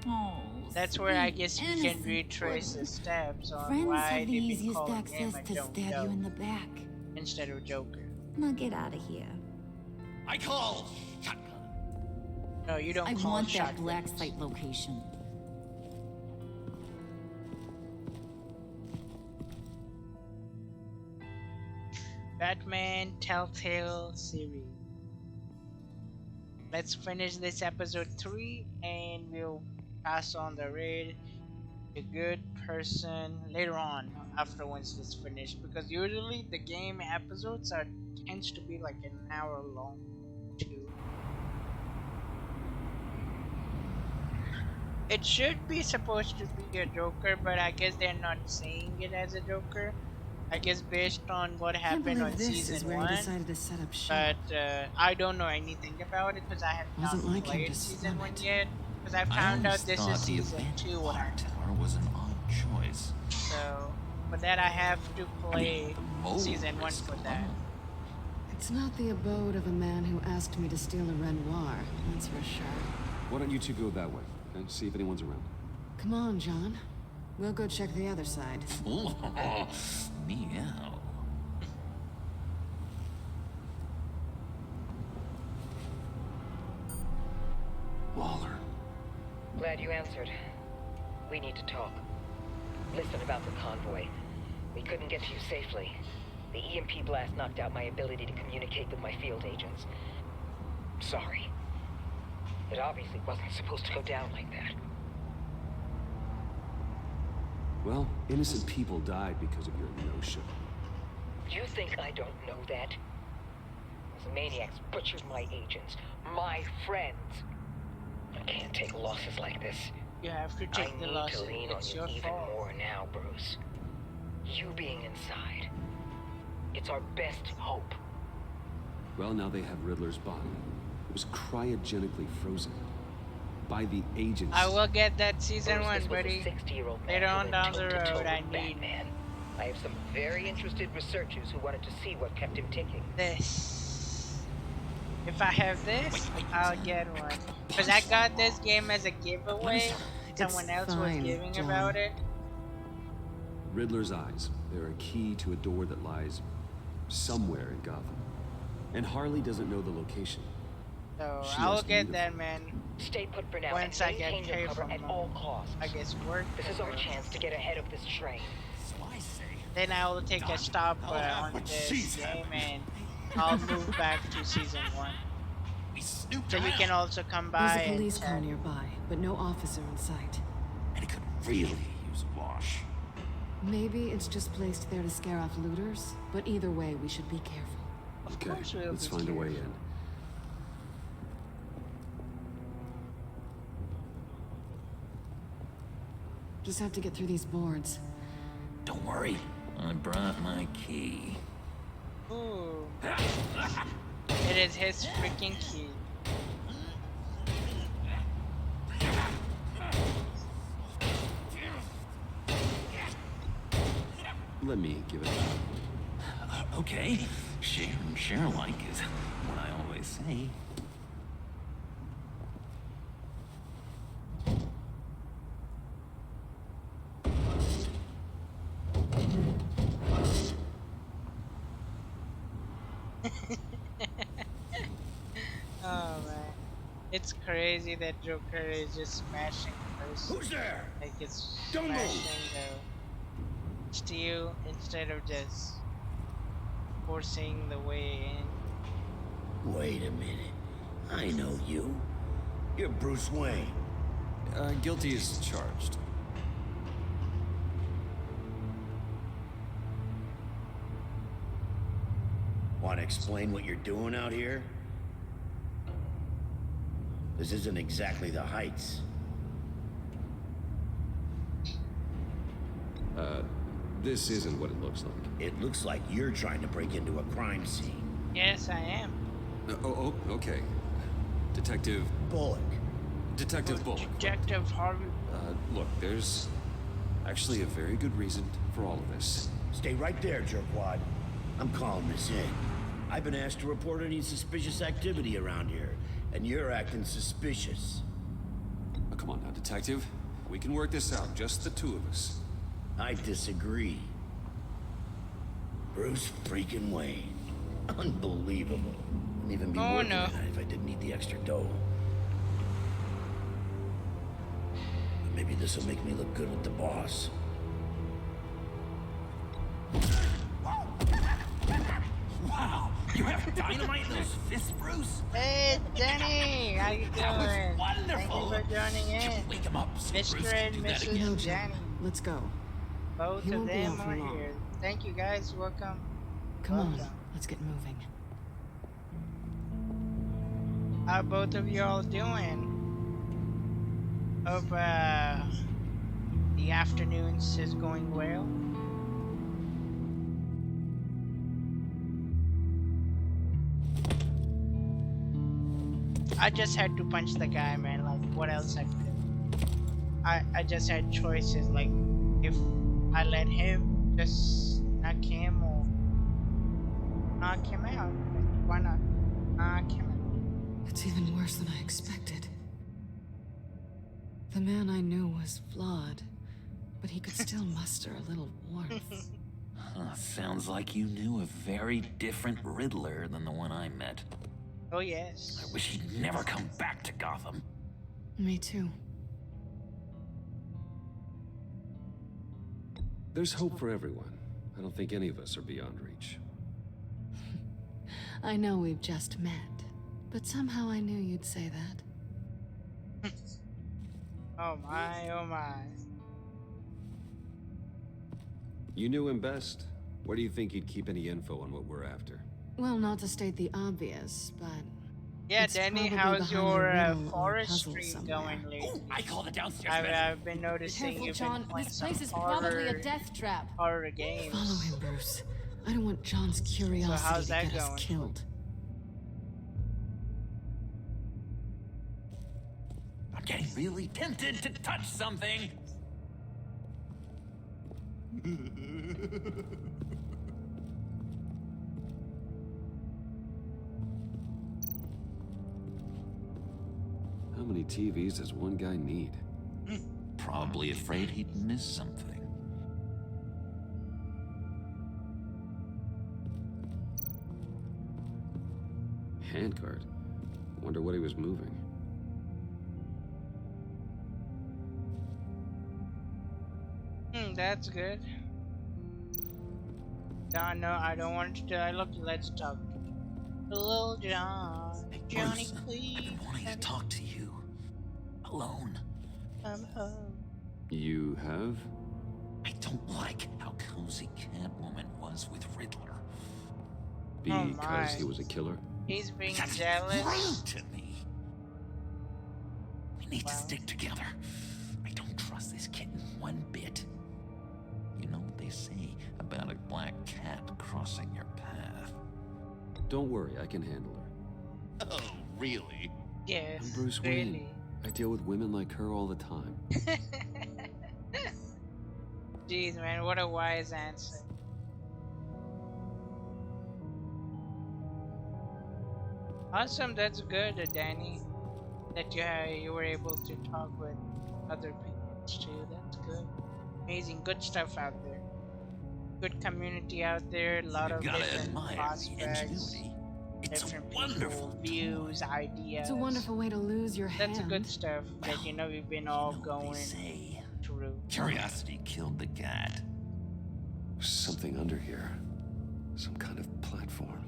Oh, That's where I sweet, guess we can innocent retrace the pudding. steps on Friends why have the they've been easiest calling him access a to John stab Doe you in the back. instead of Joker. Now get out of here. I call shotgun. No, you don't I call want that shotguns. black site location. Batman Telltale series. Let's finish this episode 3 and we'll pass on the raid. A good person later on after once this finished, because usually the game episodes are tends to be like an hour long too. It should be supposed to be a Joker, but I guess they're not saying it as a Joker. I guess based on what Can't happened believe on this is season where 1. he decided to set up shop. But I don't know anything about it because I have Wasn't not like him played to season snub 1 it. yet. Because I I found out always this thought is the season event 2 when I water tower was an odd choice. so for that I have to play mole season 1 risk for that. It's not the abode of a man who asked me to steal a Renoir, that's for sure. Why don't you two go that way and see if anyone's around? Come on, John. We'll go check the other side. Meow. Waller. Glad you answered. We need to talk. Listen about the convoy. We couldn't get to you safely. The EMP blast knocked out my ability to communicate with my field agents. Sorry. It obviously wasn't supposed to go down like that. Well, innocent people died because of your no-show. You think I don't know that? Those maniacs butchered my agents, my friends. I can't take losses like this. You have to take the I need losses. to lean on It's you your even fault. more now, Bruce. You being inside. It's our best hope. Well, now they have Riddler's body. It was cryogenically frozen. By the agents. I will get that season Bruce, 1, this was a buddy. 60-year-old man Later who on went down the toe-to-toe road, I with need Batman. I have some very interested researchers who wanted to see what kept him ticking. this. If I have this, I'll get one. Because I got this game as a giveaway. Someone else was fine, giving John. about it. Riddler's eyes. They're a key to a door that lies somewhere in Gotham. And Harley doesn't know the location. So She I'll asked me get to- that, man. Stay put for now Once and I get maintain your paid cover from at all costs. I guess work. This is our chance to get ahead of this train. So I say, Then I will take a stop I'll have on what this she's game having. and I'll move back to season 1. we snooped So you around. can also come by There's a and police check. car nearby, but no officer in sight. And it could really use a wash. Maybe it's just placed there to scare off looters, but either way, we should be careful. Of Okay, course we'll let's be find a way careful. in. Just have to get through these boards. Don't worry, I brought my key. Ooh. It is his freaking key. Let me give it a shot. Okay, share and share alike is what I always say. Oh man. It's crazy that Joker is just smashing first. Who's there? Like it's Don't move. smashing the steel instead of just forcing the way in. Wait a minute. I know you. You're Bruce Wayne. Guilty as charged. Want to explain what you're doing out here? This isn't exactly the Heights. This isn't what it looks like. It looks like you're trying to break into a crime scene. Yes, I am. Okay. Detective... Bullock. Detective Bullock. Detective Harvey. Look, there's actually a very good reason for all of this. Stay right there, jerkwad. I'm calling this in. I've been asked to report any suspicious activity around here, and you're acting suspicious. Oh, come on now, Detective. We can work this out, just the two of us. I disagree. Bruce freaking Wayne. Unbelievable. Wouldn't even be working tonight if I didn't need the extra dough. But maybe this will make me look good with the boss. Wow! You have dynamite in those fists, Bruce? Hey, Danny! How you doing? That was wonderful! Thank you for joining in. Wake him up, so Mr. Bruce and can do that Mrs. again. Danny. Let's go. Both He of won't be them out for are long. here. Thank you guys. Welcome. Come on, Welcome. let's get moving. How both of you all doing? Hope the afternoons is going well. I just had to punch the guy, man. Like, what else I could do? I just had choices. Like, if I let him just knock him or knock him out, like, why not knock him out? It's even worse than I expected. The man I knew was flawed, but he could still muster a little warmth. Sounds like you knew a very different Riddler than the one I met. Oh yes. I wish he'd never come back to Gotham. Me too. There's hope for everyone. I don't think any of us are beyond reach. I know we've just met, but somehow I knew you'd say that. Oh my, oh my. You knew him best. Where do you think he'd keep any info on what we're after? Well, not to state the obvious, but... Yeah, it's Danny, probably how's behind your a riddle or forestry puzzle somewhere. going lately? Ooh, I call the downstairs I've been noticing Careful, you've John. been playing This some place is horror, probably a death trap. horror games. Follow him, Bruce. I don't want John's curiosity how's to that get us going? killed. I'm getting really tempted to touch something. How many TVs does one guy need? Probably afraid he'd miss something. Handcart. Wonder what he was moving. That's good. No, no, I don't want to die. Look, let's talk. Hello, John. Johnny, Bruce, please. I've been wanting to talk to you. Alone. I'm home. You have? I don't like how cozy Catwoman was with Riddler. Because he was a killer? He's being That's jealous. rude to me. We need to stick together. I don't trust this kitten one bit. You know what they say about a black cat crossing your path? Don't worry, I can handle her. Oh, really? Yes, I'm Bruce Wayne. I deal with women like her all the time. Jeez, man, what a wise answer. Awesome, that's good, Danny. That you were able to talk with other people too. That's good. Amazing, good stuff out there. Good community out there. A lot of different prospects, different people, views, ideas. It's a wonderful way to lose your hand. That's a good stuff that we've been all going through. Curiosity killed the cat. There's something under here. Some kind of platform.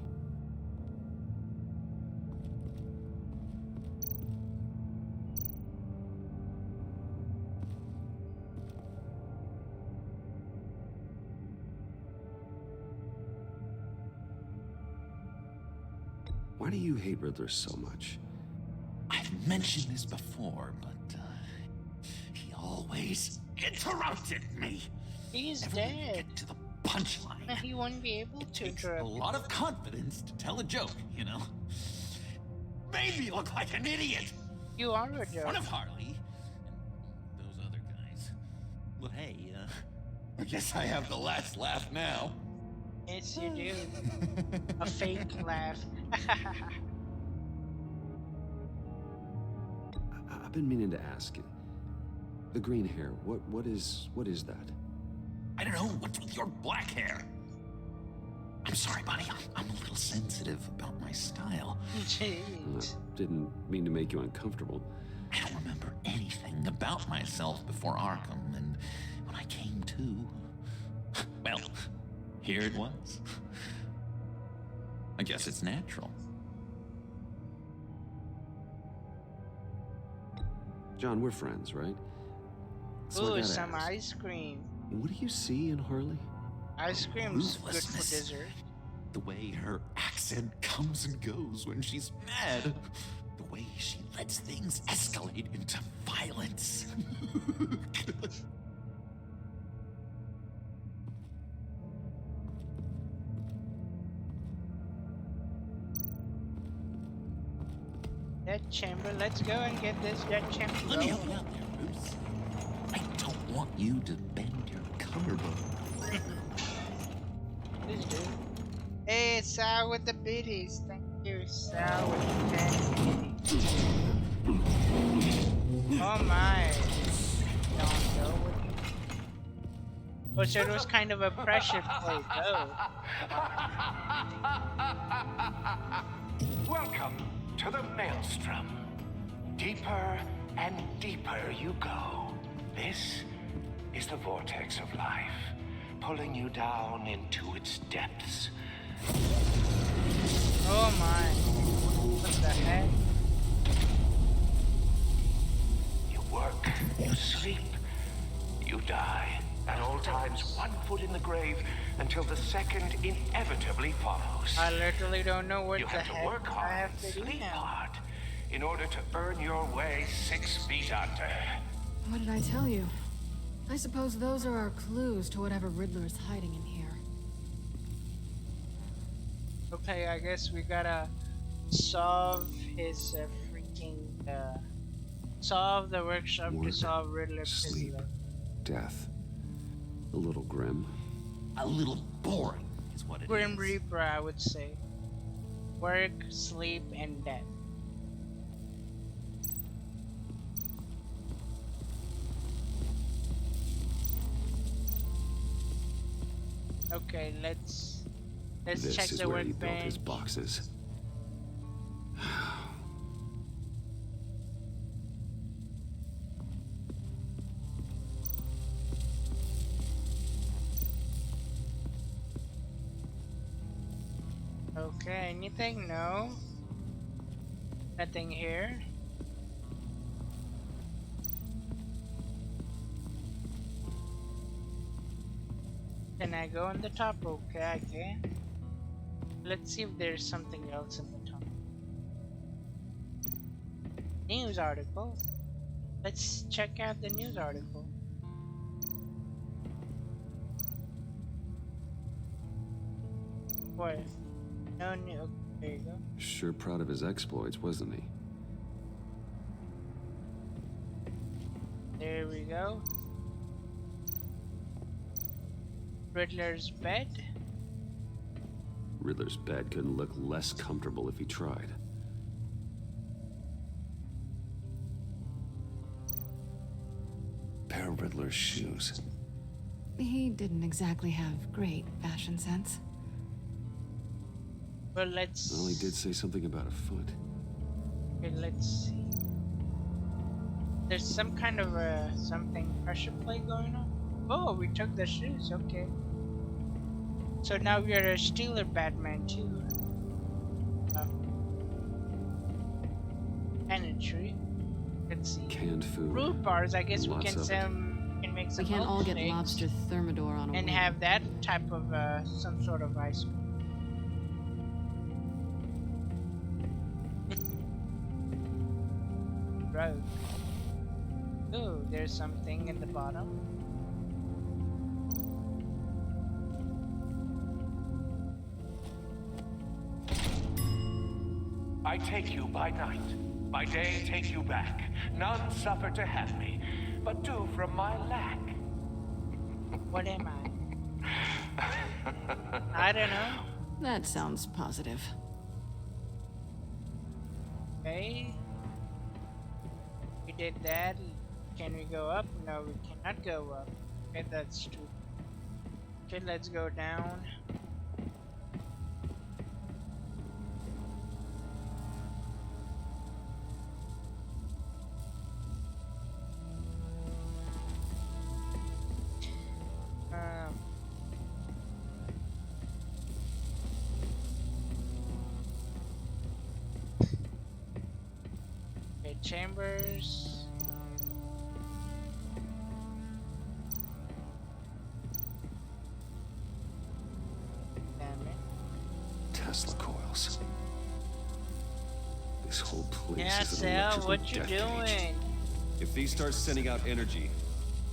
Why do you hate Riddler so much? I've mentioned this before, but he always interrupted me. He's Never let me dead. get to the punchline. He wouldn't be able to Takes interrupt. a lot of confidence to tell a joke, you know. Made me look like an idiot. You are a In front joke. of Harley and those other guys. Well, hey, I guess I have the last laugh now. Yes, you do. A fake laugh. I've been meaning to ask you. The green hair, what is that? I don't know what's with your black hair. I'm sorry, buddy. I'm a little sensitive about my style. Jeez. Didn't mean to make you uncomfortable. I don't remember anything about myself before Arkham, and when I came to, well, here it was. I guess it's natural. John, we're friends, right? So I Ooh, gotta some ask, ice cream. what do you see in Harley? Ice cream's good for Ruthlessness. dessert. The way her accent comes and goes when she's mad. The way she lets things escalate into violence. That chamber, let's go and get this dead chamber. Let me help you out there, Bruce. I don't want you to bend your collarbone. Please do. Hey, Sal with the biddies. Thank you, Sal with the fancy biddies. Oh my. Don't know what you... Oh, so it was kind of a pressure plate, though. Welcome to the Maelstrom. Deeper and deeper you go. This is the vortex of life, pulling you down into its depths. Oh my. What the heck? You work, you sleep, you die. At all times, one foot in the grave until the second inevitably follows. I literally don't know what You the have to heck work I hard have and to do sleep now. hard in order to earn your way 6 feet under. What did I tell you? I suppose those are our clues to whatever Riddler is hiding in here. Okay, I guess we gotta solve his solve the workshop to Work, solve Riddler sleep, Pizzler. death. A little grim. A little boring is what it is. Grim Reaper, I would say. Work, sleep, and death. Okay, let's This check is the where he built his workbench. boxes. Okay, anything? No. Nothing here. Can I go on the top? Okay, I can. Let's see if there's something else in the top. News article. Let's check out the news article. What? No new. Okay, there you go. Sure proud of his exploits, wasn't he? There we go. Riddler's bed. Riddler's bed couldn't look less comfortable if he tried. Pair of Riddler's shoes. He didn't exactly have great fashion sense. Well, let's. Well, he did say something about a foot. Okay, let's see. There's some kind of something pressure play going on. Oh, we took the shoes. Okay. So now we are a Steeler Batman too. Energy. Let's see. Canned food. Fruit bars. I guess we Lots can of it. can make some. We can't all get milkshakes lobster thermidor on a and whim. have that type of some sort of ice cream. broke. Ooh, there's something in the bottom. I take you by night, by day take you back. None suffer to have me, but do from my lack. What am I? I don't know. That sounds positive. Okay. We did that. Can we go up? No, we cannot go up. Okay, that's true. Okay, let's go down. Okay, chambers. Damn it. Tesla coils. This whole place Yeah, is an Sal, electrical what you death cage. doing? If these start sending out energy,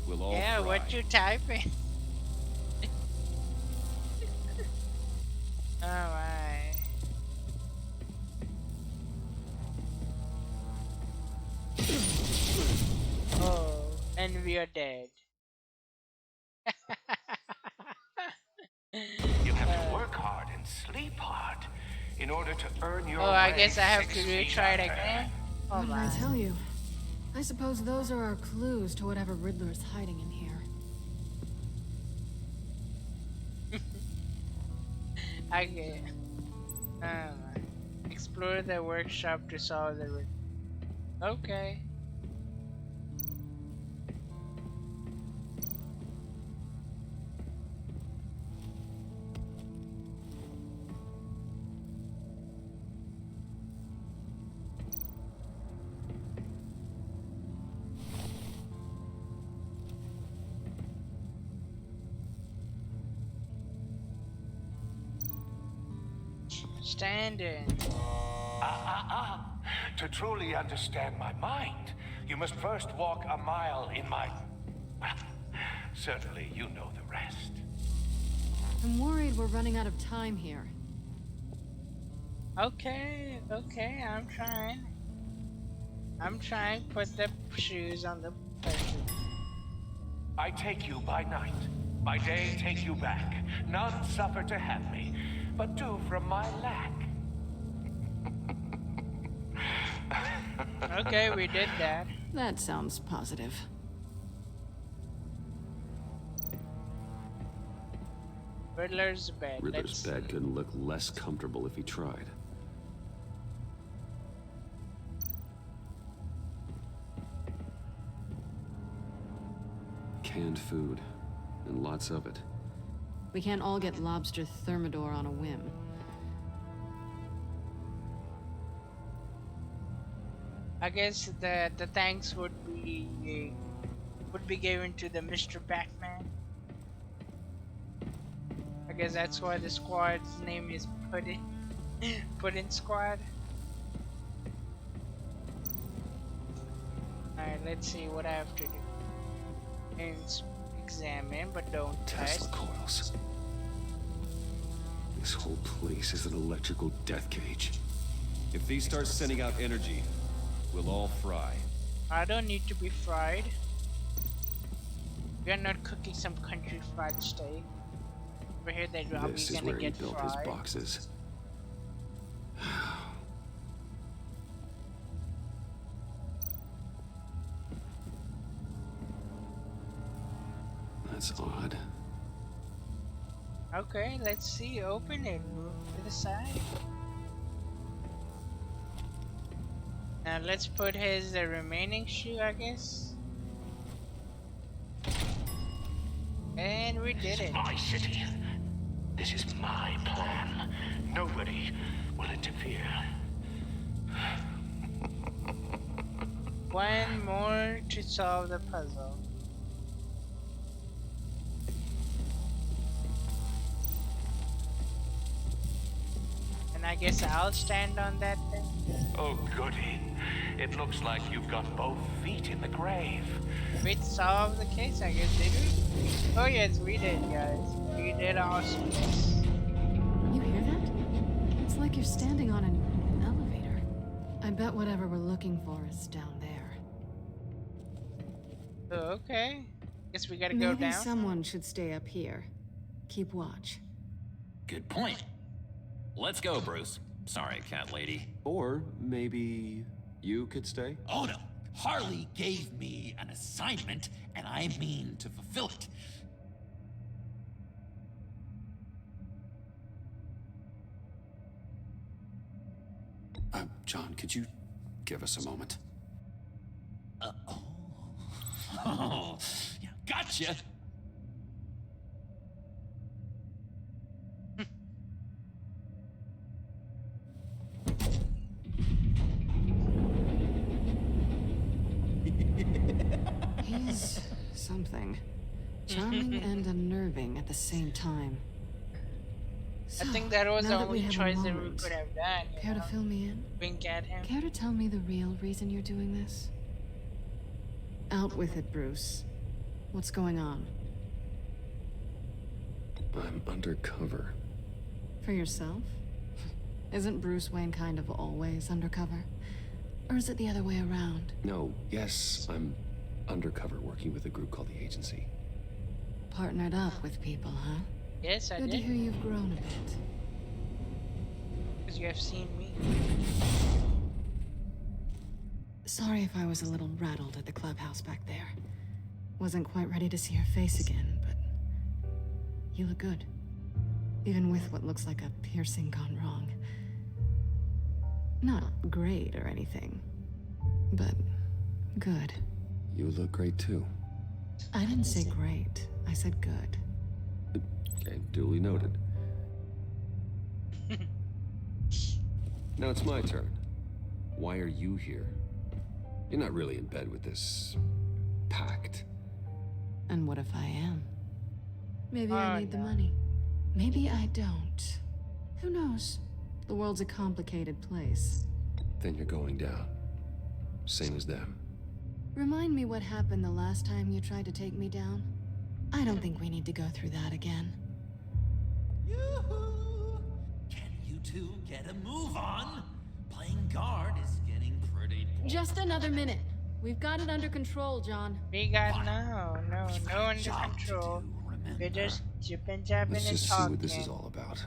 we'll all Yeah, fry. what you typing? Alright. Oh, and we are dead. You have to work hard and sleep hard in order to earn your Oh, I way guess I have 6 to feet retry it under. again? What Hold did I on. tell you? I suppose those are our clues to whatever Riddler is hiding in here. I get. Explore the workshop to solve the. Okay. Standing. To truly understand my mind, you must first walk a mile in my... Certainly, you know the rest. I'm worried we're running out of time here. Okay, okay, I'm trying. I'm trying. Put the shoes on the person. I take you by night. By day take you back. None suffer to have me, but do from my lack. Okay, we did that. That sounds positive. Riddler's bed. Riddler's bed couldn't look less comfortable if he tried. Canned food, and lots of it. We can't all get lobster thermidor on a whim. I guess the thanks would be given to the Mr. Batman. I guess that's why the squad's name is Puddin Squad. Alright, let's see what I have to do. And examine, but don't Tesla test. coils. This whole place is an electrical death cage. If these start sending out energy, we'll all fry. I don't need to be fried. We are not cooking some country fried steak. Over here, they're probably This is gonna where he get built fried. his boxes. That's odd. Okay, let's see. Open it. Move to the side. Now let's put his remaining shoe, I guess. And we did it. My city. This is my plan. Nobody will interfere. One more to solve the puzzle. And I I guess I'll stand on that thing. Oh, goody. It looks like you've got both feet in the grave. We solved the case, I guess, did we? Oh yes, we did, guys. We did awesome. You hear that? It's like you're standing on an elevator. I bet whatever we're looking for is down there. Oh, okay. Guess we gotta go Maybe down. someone should stay up here. Keep watch. Good point. Let's go, Bruce. Sorry, cat lady. Or maybe you could stay? Oh no. Harley gave me an assignment, and I mean to fulfill it. John, could you give us a moment? Oh, yeah, gotcha. He's something. Charming and unnerving at the same time. I think that was the now that we only have a choice that we moment, could have done. You Care know? to fill me in? Wink at him. Care to tell me the real reason you're doing this? Out with it, Bruce. What's going on? I'm undercover. For yourself? Isn't Bruce Wayne kind of always undercover? Or is it the other way around? No, yes, I'm undercover working with a group called the Agency. Partnered up with people, huh? Yes, I Good did. to hear you've grown a bit. Because you have seen me. Sorry if I was a little rattled at the clubhouse back there. Wasn't quite ready to see your face again, but you look good. Even with what looks like a piercing gone wrong. Not great or anything, but good. You look great too. I didn't say great. I said good. Okay, duly noted. Now it's my turn. Why are you here? You're not really in bed with this pact. And what if I am? Maybe Oh, I need the no. money. Maybe I don't. Who knows? The world's a complicated place. Then you're going down. Same as them. Remind me what happened the last time you tried to take me down. I don't think we need to go through that again. Yoo-hoo! Can you two get a move on? Playing guard is getting pretty boring. Just another minute. We've got it under control, John. We got no under control. We're just jipping, jabbing, Let's and just see talking. what this is all about.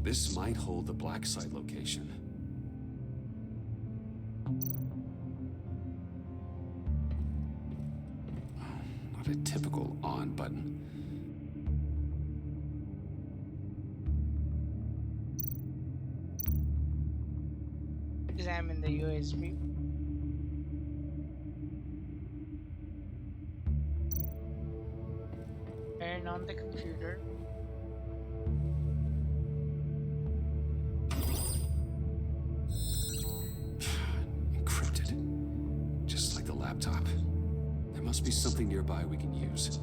This might hold the black site location. Not a typical on button. Examine the USB. Turn on the computer. Encrypted. Just like the laptop. There must be something nearby we can use.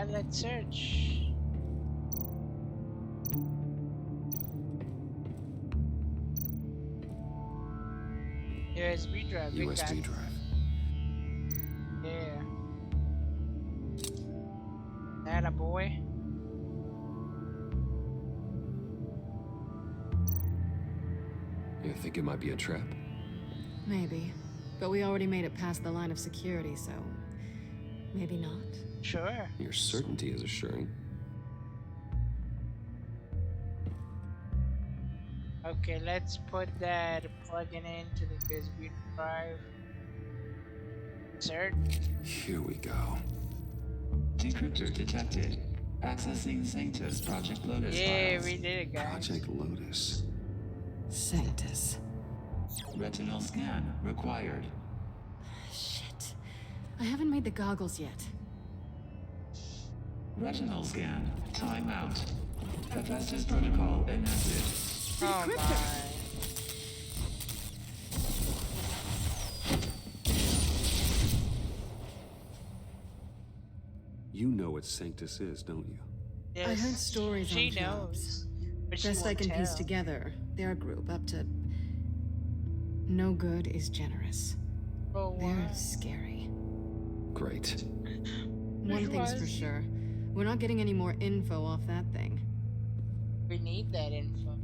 Let's search. USB drive. we got USB it. drive. Yeah. That a boy. You think it might be a trap? Maybe. But we already made it past the line of security, so maybe not. Sure. Your certainty is assuring. Okay, let's put that plug-in into the USB drive. Insert. Here we go. Decryptor detected. Accessing Sanctus Project Lotus Yeah, files. we did it, guys. Project Lotus. Sanctus. Retinal scan required. Shit. I haven't made the goggles yet. Retinal scan. Timeout. Hephaestus protocol enacted. Oh my. You know what Sanctus is, don't you? I heard stories she on jobs. knows, but she Best I won't can piece tell. together, their group up to no good is generous. Oh, They're wow. scary. Great. One thing's for sure. We're not getting any more info off that thing. We need that info.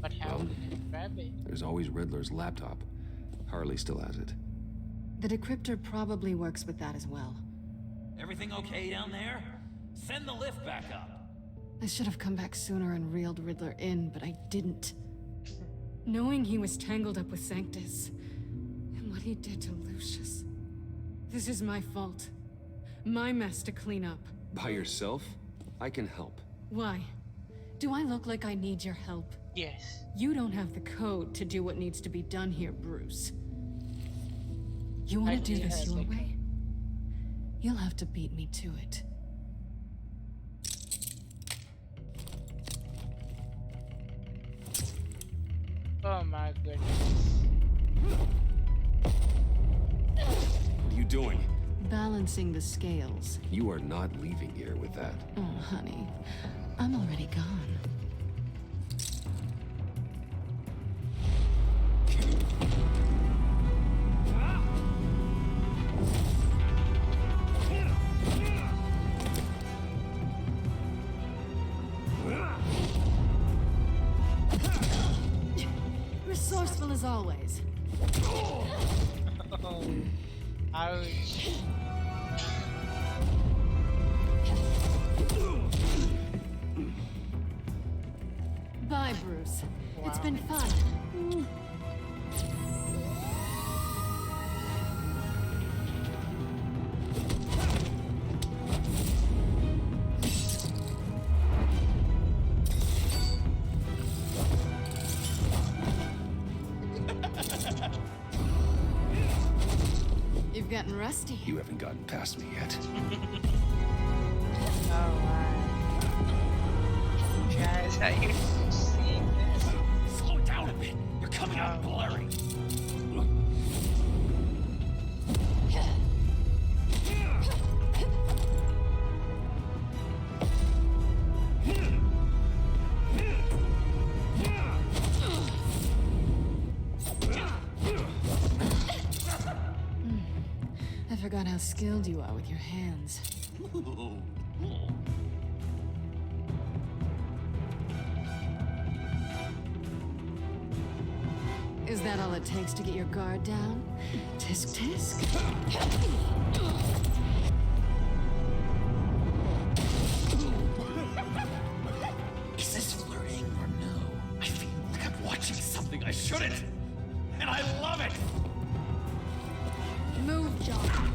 But how Well, can we grab it? There's always Riddler's laptop. Harley still has it. The decryptor probably works with that as well. Everything okay down there? Send the lift back up. I should have come back sooner and reeled Riddler in, but I didn't. Knowing he was tangled up with Sanctus, and what he did to Lucius. This is my fault. My mess to clean up. By yourself? I can help. Why? Do I look like I need your help? Yes. You don't have the code to do what needs to be done here, Bruce. You want to do this your way? You'll have to beat me to it. Oh my goodness. What are you doing? Balancing the scales. You are not leaving here with that. Oh, honey. I'm already gone. Resourceful as always. Ouch. Bye, Bruce. It's been fun. You've gotten rusty. You haven't gotten past me yet. Oh wow. Guys, are you seeing this? Slow down a bit. You're coming out blurry. I forgot how skilled you are with your hands. Is that all it takes to get your guard down? Tisk tisk? Is this flirting or no? I feel like I'm watching something I shouldn't. And I love it. Move, John.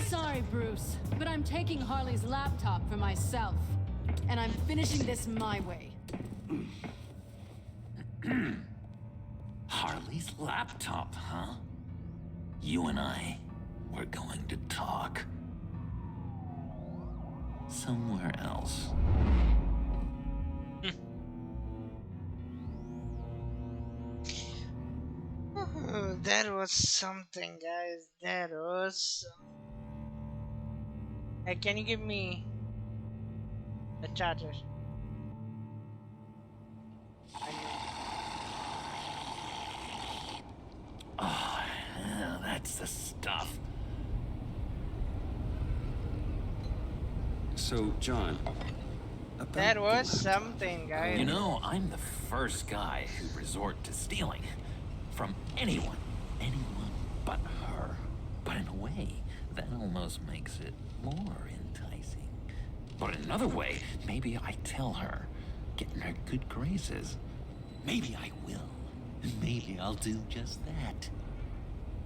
Sorry, Bruce, but I'm taking Harley's laptop for myself. And I'm finishing this my way. Harley's laptop, huh? You and I, we're going to talk. Somewhere else. That was something, guys. That was something. Hey, can you give me the charger? Oh, yeah, that's the stuff. So, John, that was something, guys. You know, I'm the first guy who resort to stealing. From anyone. Anyone but her. But in a way, that almost makes it more enticing. But in another way, maybe I tell her, get in her good graces. Maybe I will. Maybe I'll do just that.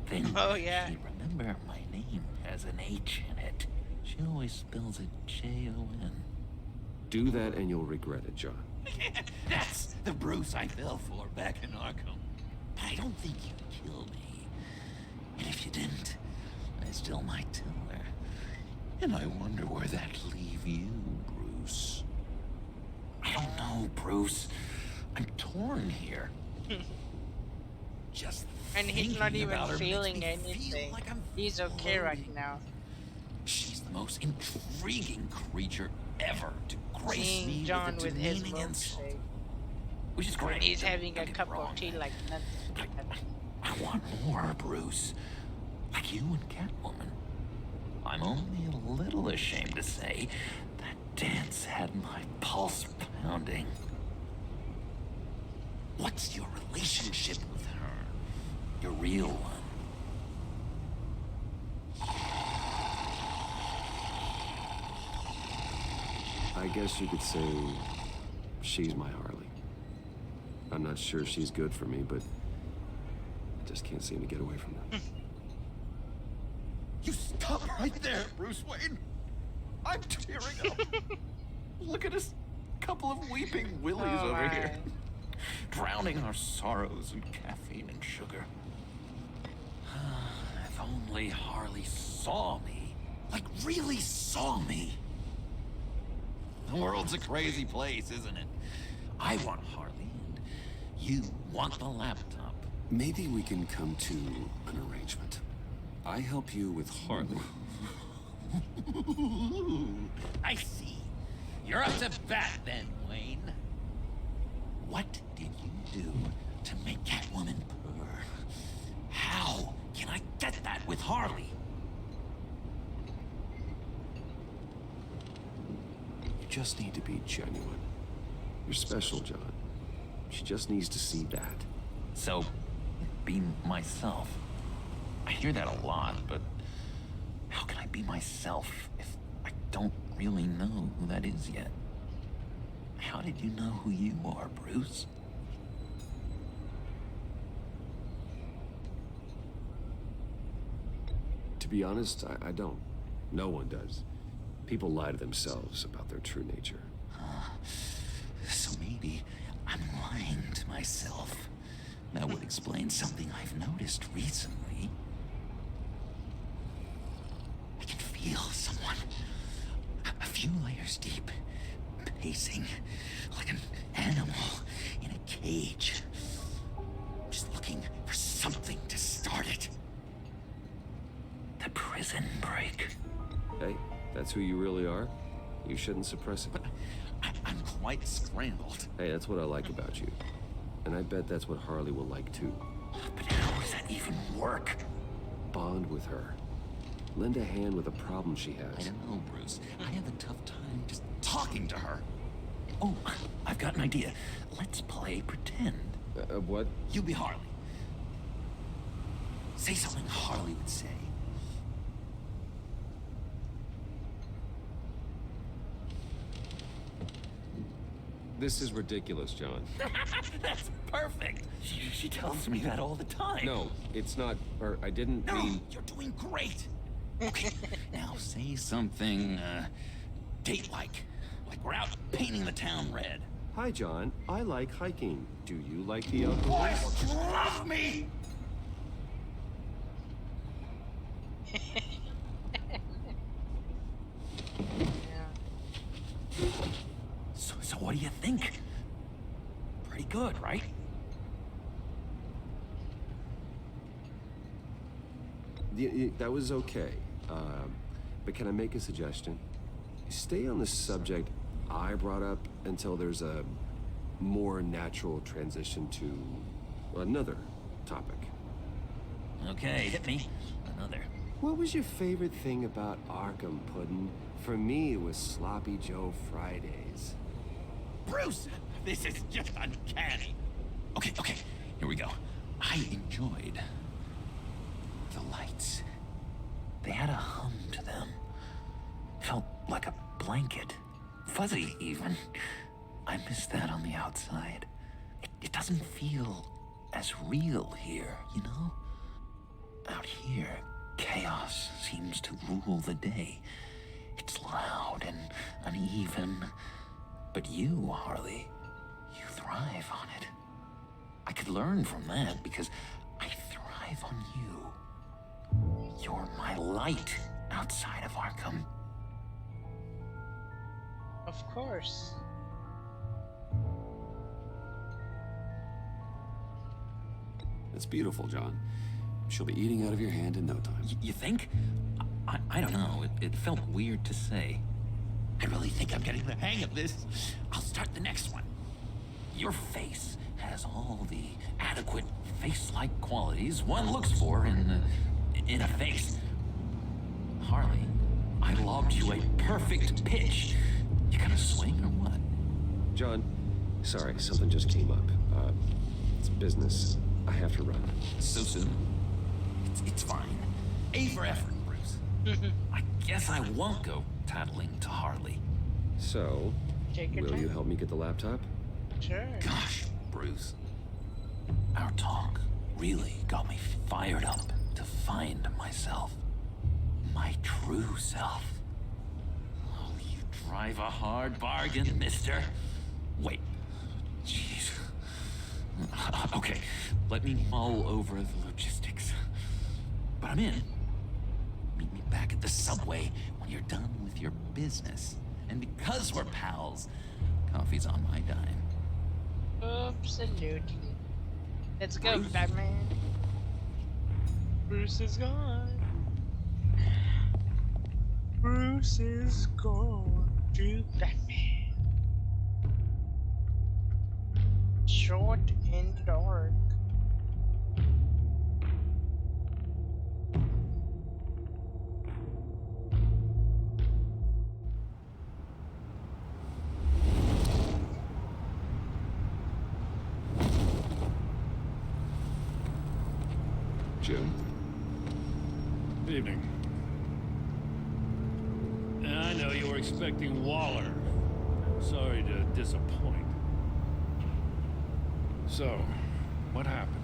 thing. Oh, yeah. She remember my name has an H in it. She always spells it Jon. Do that and you'll regret it, John. That's the Bruce I fell for back in Arkham. But I don't think you'd kill me. And if you didn't, I still might tell her. And I wonder where that'd leave you, Bruce. I don't know, Bruce. I'm torn here. Just And he's not thinking even about her makes feeling me anything. feel like I'm He's okay right now. She's the most intriguing creature ever to grace Seeing me John with a with his demeaning insult. milkshake. Which is great. And he's having a Don't get cup wrong. of tea like nothing. I want more, Bruce. Like you and Catwoman. I'm only a little ashamed to say that dance had my pulse pounding. What's your relationship with her? Your real one? I guess you could say she's my Harley. I'm not sure she's good for me, but I just can't seem to get away from her. You stop right there, Bruce Wayne. I'm tearing up. Look at us, couple of weeping willies over here. Drowning our sorrows in caffeine and sugar. If only Harley saw me. Like, really saw me. The world's a crazy place, isn't it? I want Harley, and you want the laptop. Maybe we can come to an arrangement. I help you with Harley. I see. You're up to bat then, Wayne. What did you do to make Catwoman purr? How can I get that with Harley? You just need to be genuine. You're special, John. She just needs to see that. So, be myself. I hear that a lot, but how can I be myself if I don't really know who that is yet? How did you know who you are, Bruce? To be honest, I don't. No one does. People lie to themselves about their true nature. So maybe I'm lying to myself. That would explain something I've noticed recently. I can feel someone a few layers deep, pacing like an animal in a cage. Just looking for something to start it. The prison break. Hey, that's who you really are. You shouldn't suppress it. I'm quite scrambled. Hey, that's what I like about you. And I bet that's what Harley will like too. But how does that even work? Bond with her. Lend a hand with a problem she has. I don't know, Bruce. I have a tough time just talking to her. Oh, I've got an idea. Let's play pretend. What? You be Harley. Say something Harley would say. This is ridiculous, John. That's perfect. She tells me that all the time. No, it's not. Or I didn't No, mean. you're doing great. Okay, now say something, date-like. Like we're out painting the town red. Hi, John. I like hiking. Do you like the outdoors? Love me! So what do you think? Pretty good, right? That was okay. But can I make a suggestion? Stay on the subject I brought up until there's a more natural transition to another topic. Okay, hit me. Another. What was your favorite thing about Arkham, Puddin'? For me, it was Sloppy Joe Fridays. Bruce! This is just uncanny. Okay, here we go. I enjoyed the lights. They had a hum to them. Felt like a blanket. Fuzzy, even. I miss that on the outside. It doesn't feel as real here, you know? Out here, chaos seems to rule the day. It's loud and uneven. But you, Harley, you thrive on it. I could learn from that because I thrive on you. You're my light outside of Arkham. Of course. That's beautiful, John. She'll be eating out of your hand in no time. You think? I don't know. It felt weird to say. I really think I'm getting the hang of this. I'll start the next one. Your face has all the adequate face-like qualities one looks for in a face. Harley, I lobbed you a perfect pitch. You gonna swing or what? John, sorry, something just came up. It's business. I have to run. So soon? It's fine. A for effort, Bruce. I guess I won't go tattling to Harley. So, Take your will time. you help me get the laptop? Sure. Gosh, Bruce. Our talk really got me fired up to find myself. My true self. Oh, you drive a hard bargain, mister. Wait. Jeez. Okay, let me mull over the logistics. But I'm in. Meet me back at the subway when you're done with your business. And because we're pals, coffee's on my dime. Absolutely. Let's go, Batman. Bruce is gone. Bruce is gone to Batman. Short and dark. Jim? Evening. I know you were expecting Waller. Sorry to disappoint. So, what happened?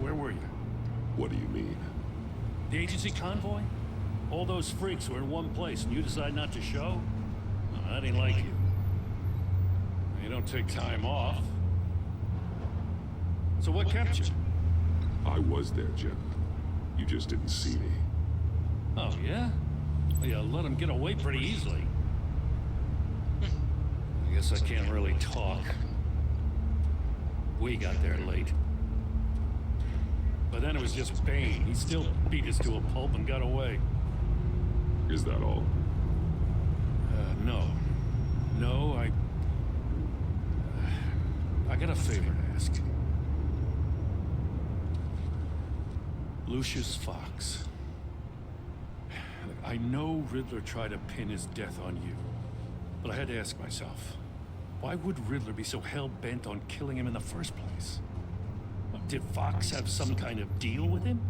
Where were you? What do you mean? The agency convoy? All those freaks were in one place and you decide not to show? No, that ain't like you. You don't take time off. So what kept you? I was there, Jim. You just didn't see me. Oh, yeah? Well, you let him get away pretty easily. I guess I can't really talk. We got there late. But then it was just Bane. He still beat us to a pulp and got away. Is that all? No. No, I got a favor to ask. Lucius Fox. Look, I know Riddler tried to pin his death on you, but I had to ask myself, why would Riddler be so hell-bent on killing him in the first place? Did Fox have some kind of deal with him?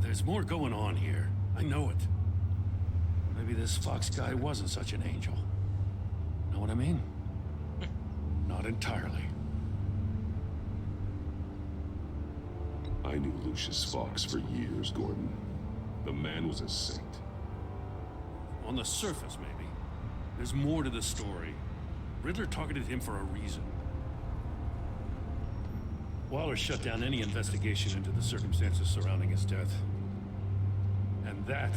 There's more going on here. I know it. Maybe this Fox guy wasn't such an angel. Know what I mean? Not entirely. I knew Lucius Fox for years, Gordon. The man was a saint. On the surface, maybe. There's more to the story. Riddler targeted him for a reason. Waller shut down any investigation into the circumstances surrounding his death. And that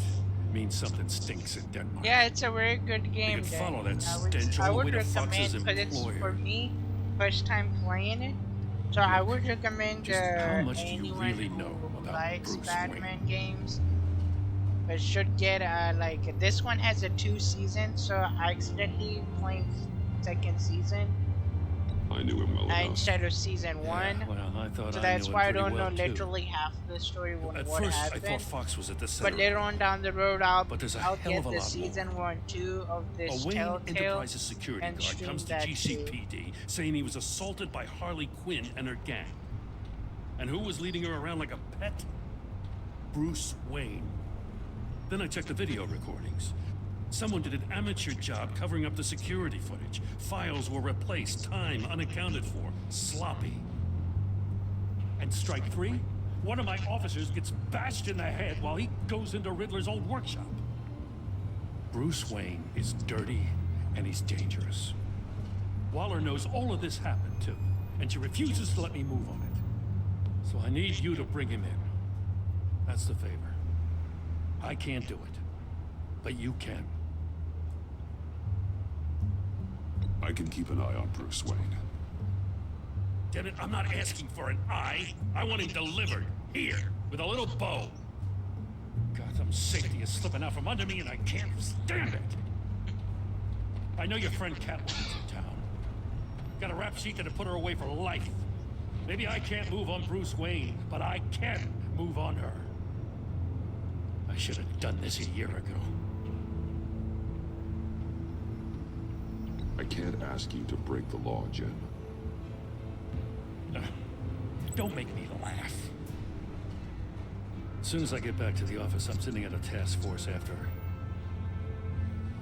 means something stinks in Denmark. Yeah, it's a very good game. You can follow that I would, stench I all the would way to recommend, Fox's because it's employer. for me, first time playing it. So I would recommend Just how much do you anyone really know who about likes Bruce Batman Wayne? games. But should get like this one has a 2 seasons, so I accidentally playing second season I knew him well enough. instead of season 1. Well, I thought So I that's knew why I him pretty don't well, know too. literally half the story what At what first, happened. I thought Fox was at the center. But later on down the road, I'll There's a I'll hell get of a the lot season 1, 2 of this A Wayne Telltale Enterprises security and guard stream comes to that too. GCPD saying he was assaulted by Harley Quinn and her gang. And who was leading her around like a pet? Bruce Wayne. Then I checked the video recordings. Someone did an amateur job covering up the security footage. Files were replaced, time unaccounted for, sloppy. And strike 3? one of my officers gets bashed in the head while he goes into Riddler's old workshop. Bruce Wayne is dirty and he's dangerous. Waller knows all of this happened too, and she refuses to let me move on it. So I need you to bring him in. That's the favor. I can't do it, but you can. I can keep an eye on Bruce Wayne. Damn it, I'm not asking for an eye. I want him delivered, here, with a little bow. Gotham safety is slipping out from under me and I can't stand it. I know your friend Catwoman's in town. Got a rap sheet that'll put her away for life. Maybe I can't move on Bruce Wayne, but I can move on her. I should have done this a year ago. I can't ask you to break the law, Jim. Don't make me laugh. As soon as I get back to the office, I'm sending out a task force after her.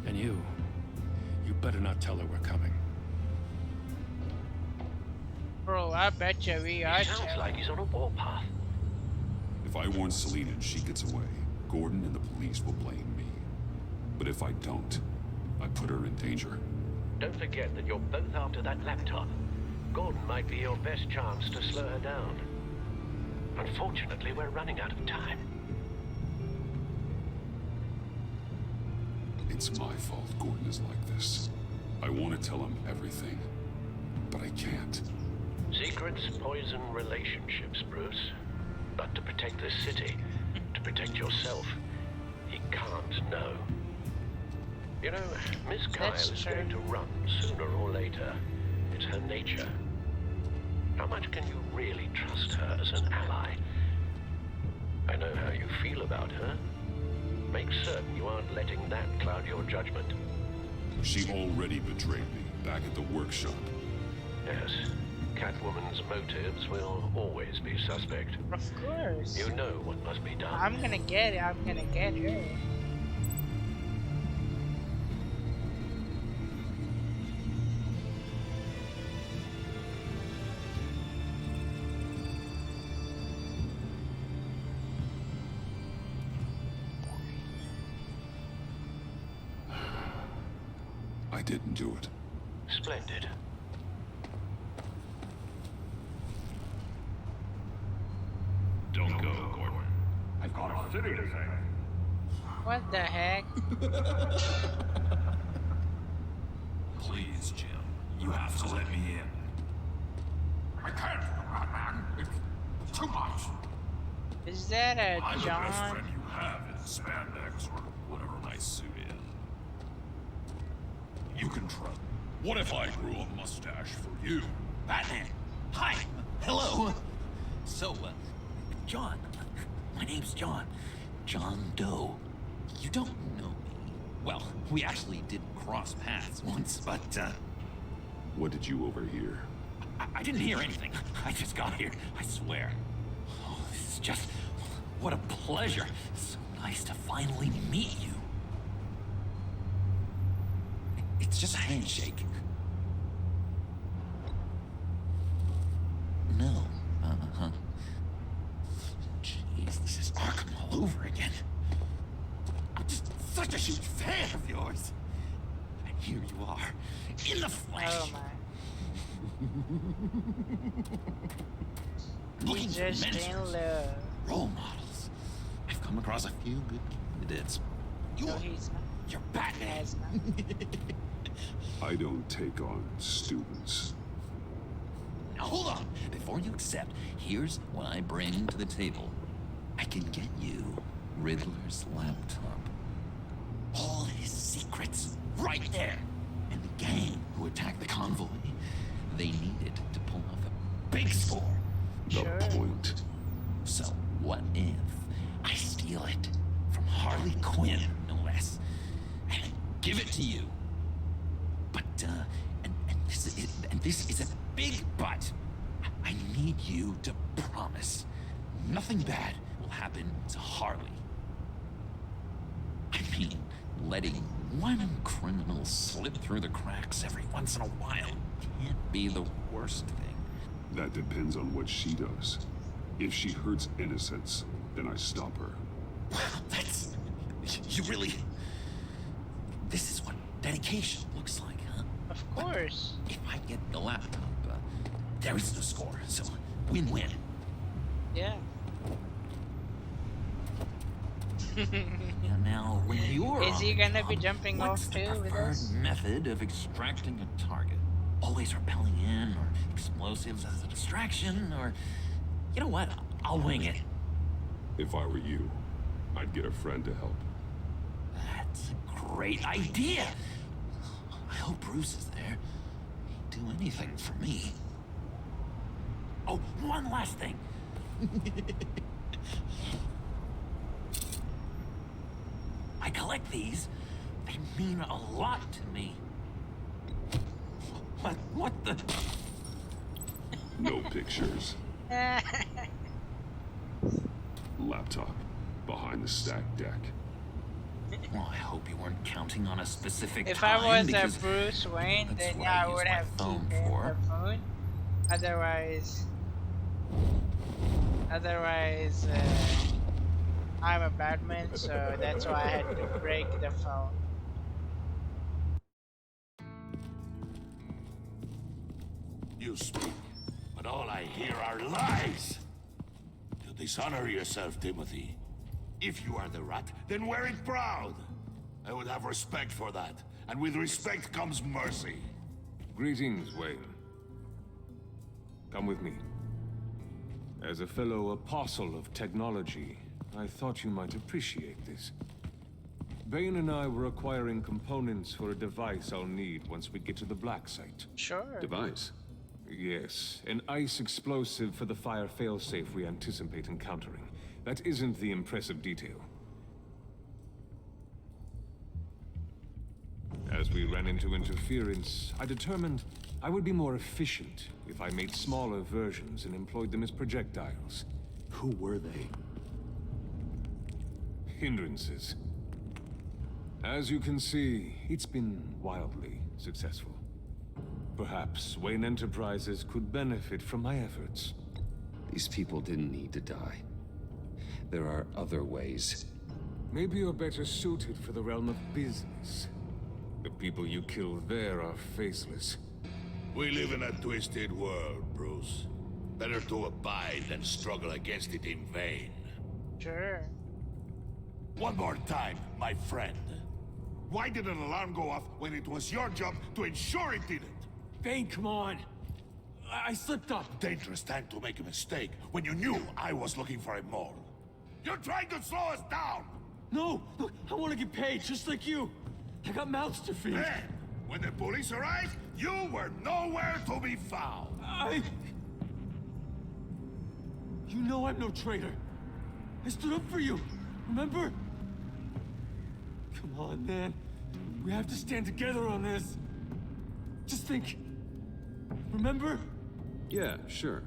And you better not tell her we're coming. Bro, I bet you we are. Sounds like he's on a warpath. If I warn Selina and she gets away, Gordon and the police will blame me. But if I don't, I put her in danger. Don't forget that you're both after that laptop. Gordon might be your best chance to slow her down. Unfortunately, we're running out of time. It's my fault Gordon is like this. I want to tell him everything, but I can't. Secrets poison relationships, Bruce. But to protect this city, to protect yourself, he can't know. You know, Miss Kyle is going to run sooner or later. It's her nature. How much can you really trust her as an ally? I know how you feel about her. Make certain you aren't letting that cloud your judgment. She already betrayed me back at the workshop. Yes. Catwoman's motives will always be suspect. Of course. You know what must be done. I'm gonna get it. I'm gonna get her. I didn't do it. Splendid. Don't go, Gordon. I've got a city to save. What the heck? Please, Jim. You have to let me in. I can't, man. It's too much. Is that a I'm the best John? friend you have in spandex or whatever nice suit is. You can trust. What if I grew a mustache for you? Batman! Hi! Hello! So, John. My name's John. John Doe. You don't know me. Well, we actually did cross paths once, but, What did you overhear? I didn't hear anything. I just got here, I swear. Oh, this is just... what a pleasure. So nice to finally meet you. It's just a handshake. No. Uh-huh. Jeez, this is Arkham all over again. I'm just such a huge fan of yours. And here you are, in the flesh. Oh my. Looking for Just in mentors, love. role models. I've come across a few good candidates. No, he's not. You're Batman. He's not. I don't take on students. Now hold on. Before you accept, here's what I bring to the table. I can get you Riddler's laptop. All his secrets right there. And the gang who attacked the convoy, they needed to pull off a big score. The point. So what if I steal it from Harley Quinn, no less, and give it to you? But, and this is a big but. I need you to promise nothing bad will happen to Harley. I mean, letting one criminal slip through the cracks every once in a while can't be the worst thing. That depends on what she does. If she hurts innocents, then I stop her. That's... You really... This is what dedication looks like, huh? Of course. If I get the laptop, there is no score, so win-win. Yeah. Now, when you're Is he on gonna the be job, jumping what's off the too with preferred us? method of extracting a target? Always rappelling in, or explosives as a distraction, or... You know what? I'll wing it. If I were you, I'd get a friend to help. That's a great idea. I hope Bruce is there. He'd do anything for me. Oh, one last thing. I collect these. They mean a lot to me. What the? No pictures. Laptop behind the stacked deck. Well, I hope you weren't counting on a specific If time, I was because Bruce Wayne, that's then what yeah, I use would my have phone keep for. the phone. Otherwise, I'm a Batman, so that's why I had to break the phone. You speak, but all I hear are lies. You dishonor yourself, Timothy. If you are the rat, then wear it proud. I would have respect for that, and with respect comes mercy. Greetings, Wayne. Come with me. As a fellow apostle of technology, I thought you might appreciate this. Bane and I were acquiring components for a device I'll need once we get to the Black Site. Sure. Device? Yes, an ice explosive for the fire failsafe we anticipate encountering. That isn't the impressive detail. As we ran into interference, I determined I would be more efficient if I made smaller versions and employed them as projectiles. Who were they? Hindrances. As you can see, it's been wildly successful. Perhaps Wayne Enterprises could benefit from my efforts. These people didn't need to die. There are other ways. Maybe you're better suited for the realm of business. The people you killed there are faceless. We live in a twisted world, Bruce. Better to abide than struggle against it in vain. Sure. One more time, my friend. Why did an alarm go off when it was your job to ensure it didn't? Bane, come on. I slipped up. Dangerous time to make a mistake when you knew I was looking for a mole. You're trying to slow us down! No, look, I want to get paid just like you. I got mouths to feed. Then, when the police arrived, you were nowhere to be found. You know I'm no traitor. I stood up for you, remember? Come on, man. We have to stand together on this. Just think. Remember? Yeah, sure.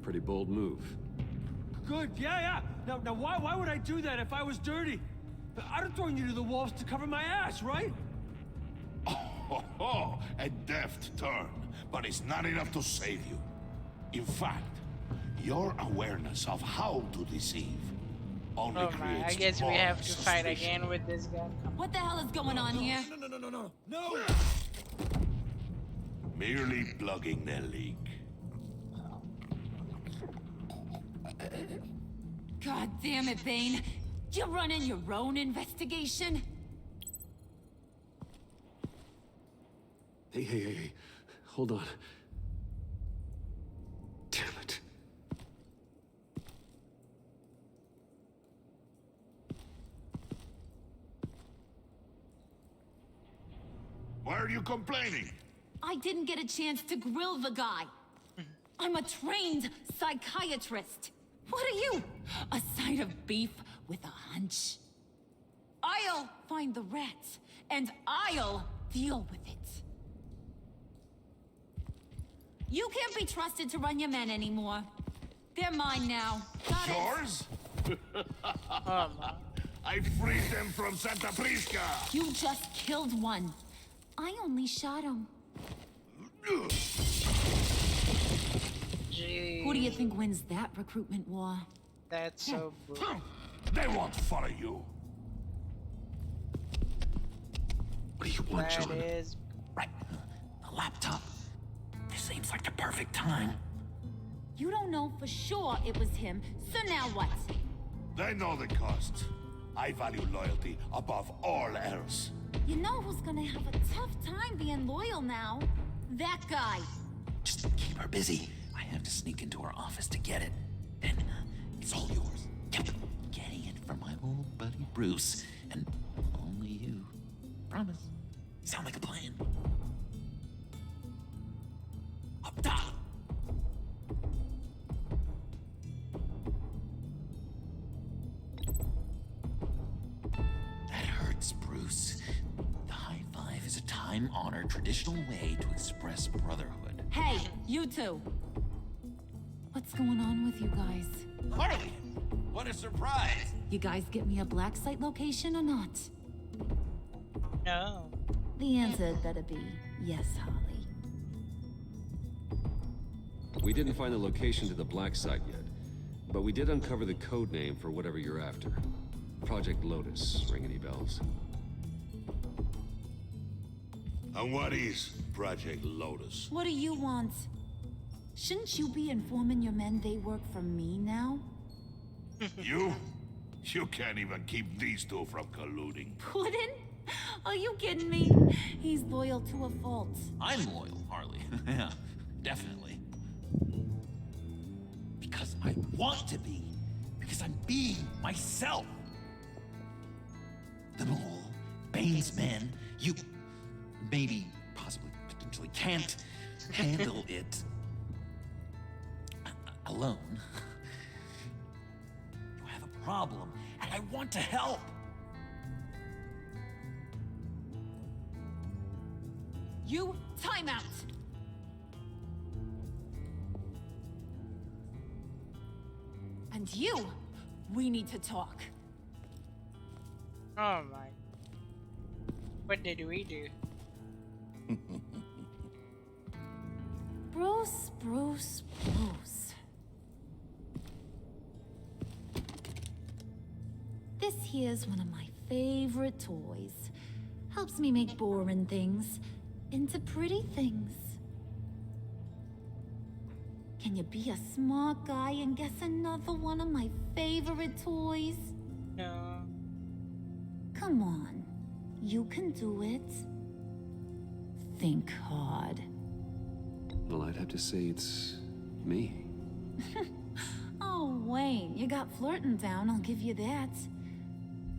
Pretty bold move. Good, yeah. Now why would I do that if I was dirty? I'd have thrown you to the wolves to cover my ass, right? Oh, a deft turn, but it's not enough to save you. In fact, your awareness of how to deceive only Oh my, creates I guess we more have to fight suspicion. again with this guy. What the hell is going on here? No! Merely plugging the leak. God damn it, Bane. You running your own investigation? Hey. Hold on. Damn it. Why are you complaining? I didn't get a chance to grill the guy. I'm a trained psychiatrist. What are you? A side of beef with a hunch? I'll find the rats, and I'll deal with it. You can't be trusted to run your men anymore. They're mine now. Got it? Yours? I freed them from Santa Prisca! You just killed one. I only shot him. Jeez. Who do you think wins that recruitment war? That's so brutal. They won't follow you. What do you want, That John? is. Right. The laptop. This seems like the perfect time. You don't know for sure it was him, so now what? They know the cost. I value loyalty above all else. You know who's gonna have a tough time being loyal now? That guy. Just keep her busy. I have to sneak into her office to get it. Then it's all yours. Yep. Getting it from my old buddy Bruce. And only you. Promise. Sound like a plan. Up top. That hurts, Bruce. The high five is a time-honored traditional way to express brotherhood. Hey, you two. What's going on with you guys? Harley! What a surprise! You guys get me a black site location or not? No. The answer had better be yes, Holly. We didn't find the location to the black site yet, but we did uncover the code name for whatever you're after. Project Lotus. Ring any bells? And what is Project Lotus? What do you want? Shouldn't you be informing your men they work for me now? You? You can't even keep these two from colluding. Puddin'? Are you kidding me? He's loyal to a fault. I'm loyal, Harley. Yeah, definitely. Because I want to be. Because I'm being myself. The mole, Bane's men, you maybe, possibly, potentially can't handle it alone. You have a problem, and I want to help. You, time out! And you, we need to talk. Oh my. What did we do? Bruce. This here's one of my favorite toys. Helps me make boring things into pretty things. Can you be a smart guy and guess another one of my favorite toys? No. Come on. You can do it. Think hard. Well, I'd have to say it's me. Oh, Wayne, you got flirting down, I'll give you that.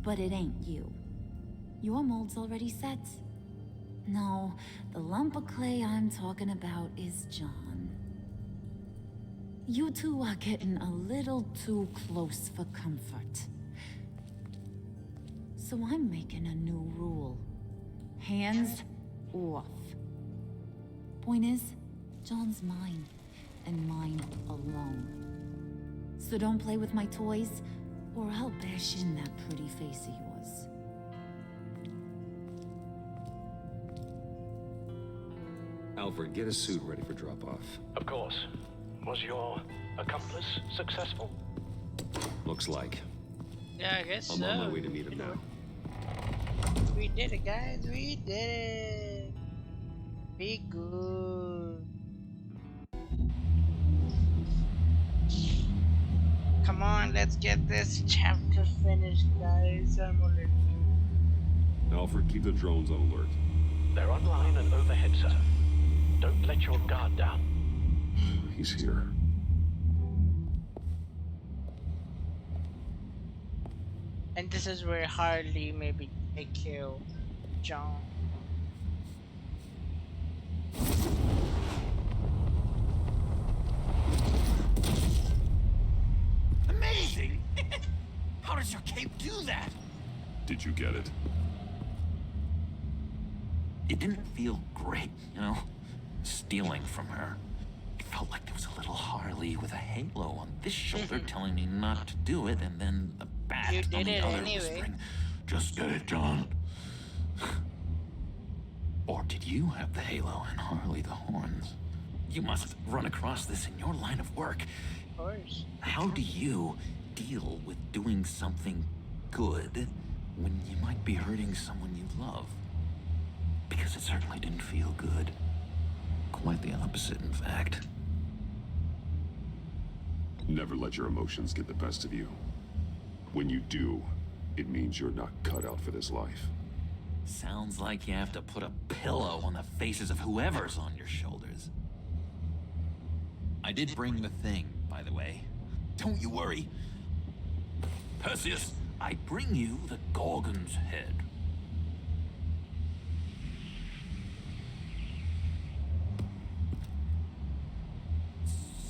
But it ain't you. Your mold's already set. No, the lump of clay I'm talking about is John. You two are getting a little too close for comfort. So I'm making a new rule. Hands off. Point is, John's mine, and mine alone. So don't play with my toys, or I'll bash in that pretty face of yours. Alfred, get a suit ready for drop-off. Of course. Was your accomplice successful? Looks like. Yeah, I guess I'm so. on my way to meet him now. We did it, guys. We did it. Be good. Come on, let's get this chapter finished, guys. I'm already. Alfred, keep the drones on alert. They're online and overhead, sir. Don't let your guard down. He's here. And this is where Harley maybe they kill John. Amazing! How does your cape do that? Did you get it? It didn't feel great, you know? Stealing from her. It felt like there was a little Harley with a halo on this shoulder telling me not to do it, and then the bat You on did the it other anyway. whispering, "Just get it, John." Or did you have the halo and Harley the horns? You must run across this in your line of work. Of course. How do you deal with doing something good when you might be hurting someone you love? Because it certainly didn't feel good. Quite the opposite, in fact. Never let your emotions get the best of you. When you do, it means you're not cut out for this life. Sounds like you have to put a pillow on the faces of whoever's on your shoulders. I did bring the thing, by the way. Don't you worry. Perseus, I bring you the Gorgon's head.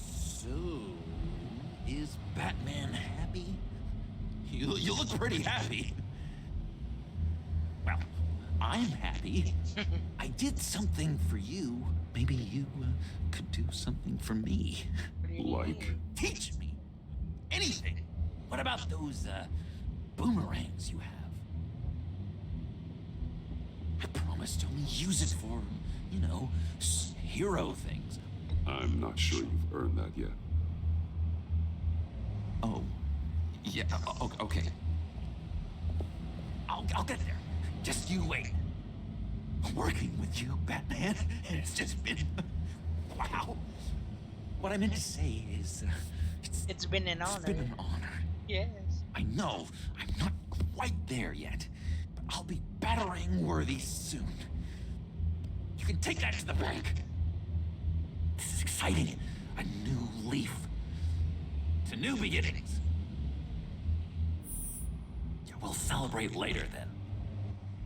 So, is Batman happy? You look pretty happy. Well, I'm happy. I did something for you. Maybe you could do something for me. Like? Teach me. Anything. What about those boomerangs you have? I promise to only use it for, you know, hero things. I'm not sure you've earned that yet. Oh. Yeah, okay. I'll get there. Just you wait. Working with you, Batman, it's just been... wow. What I meant to say is... it's been an honor. It's been an honor. Yes. I know, I'm not quite there yet, but I'll be battering worthy soon. You can take that to the bank. This is exciting. A new leaf. To new beginnings. Yeah, we'll celebrate later then.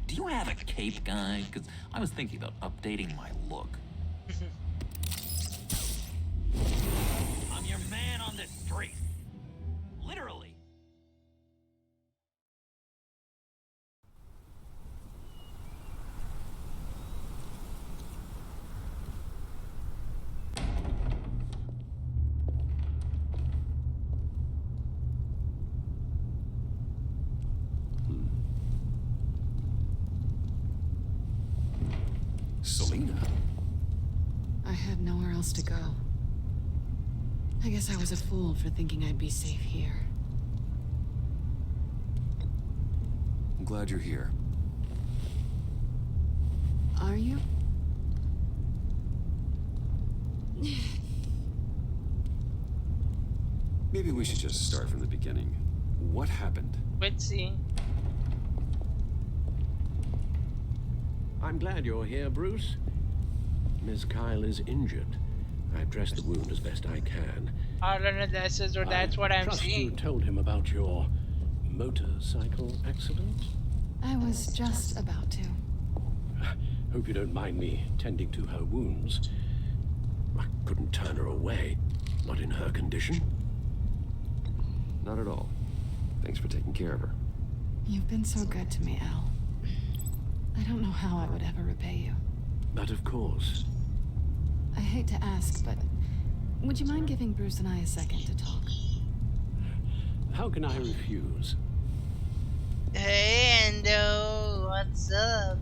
Do you have a cape, guy? Because I was thinking about updating my look. I'm your man on this street. Literally. Selina. I had nowhere else to go. I guess I was a fool for thinking I'd be safe here. I'm glad you're here. Are you? Maybe we should just start from the beginning. What happened? Let's see. I'm glad you're here, Bruce. Miss Kyle is injured. I've dressed the wound as best I can. I don't know, that's what I'm trust seeing. you told him about your motorcycle accident? I was just about to. Hope you don't mind me tending to her wounds. I couldn't turn her away, not in her condition. Not at all. Thanks for taking care of her. You've been so good to me, Al. I don't know how I would ever repay you. But of course. I hate to ask, but would you mind giving Bruce and I a second to talk? How can I refuse? Hey, Endo, what's up?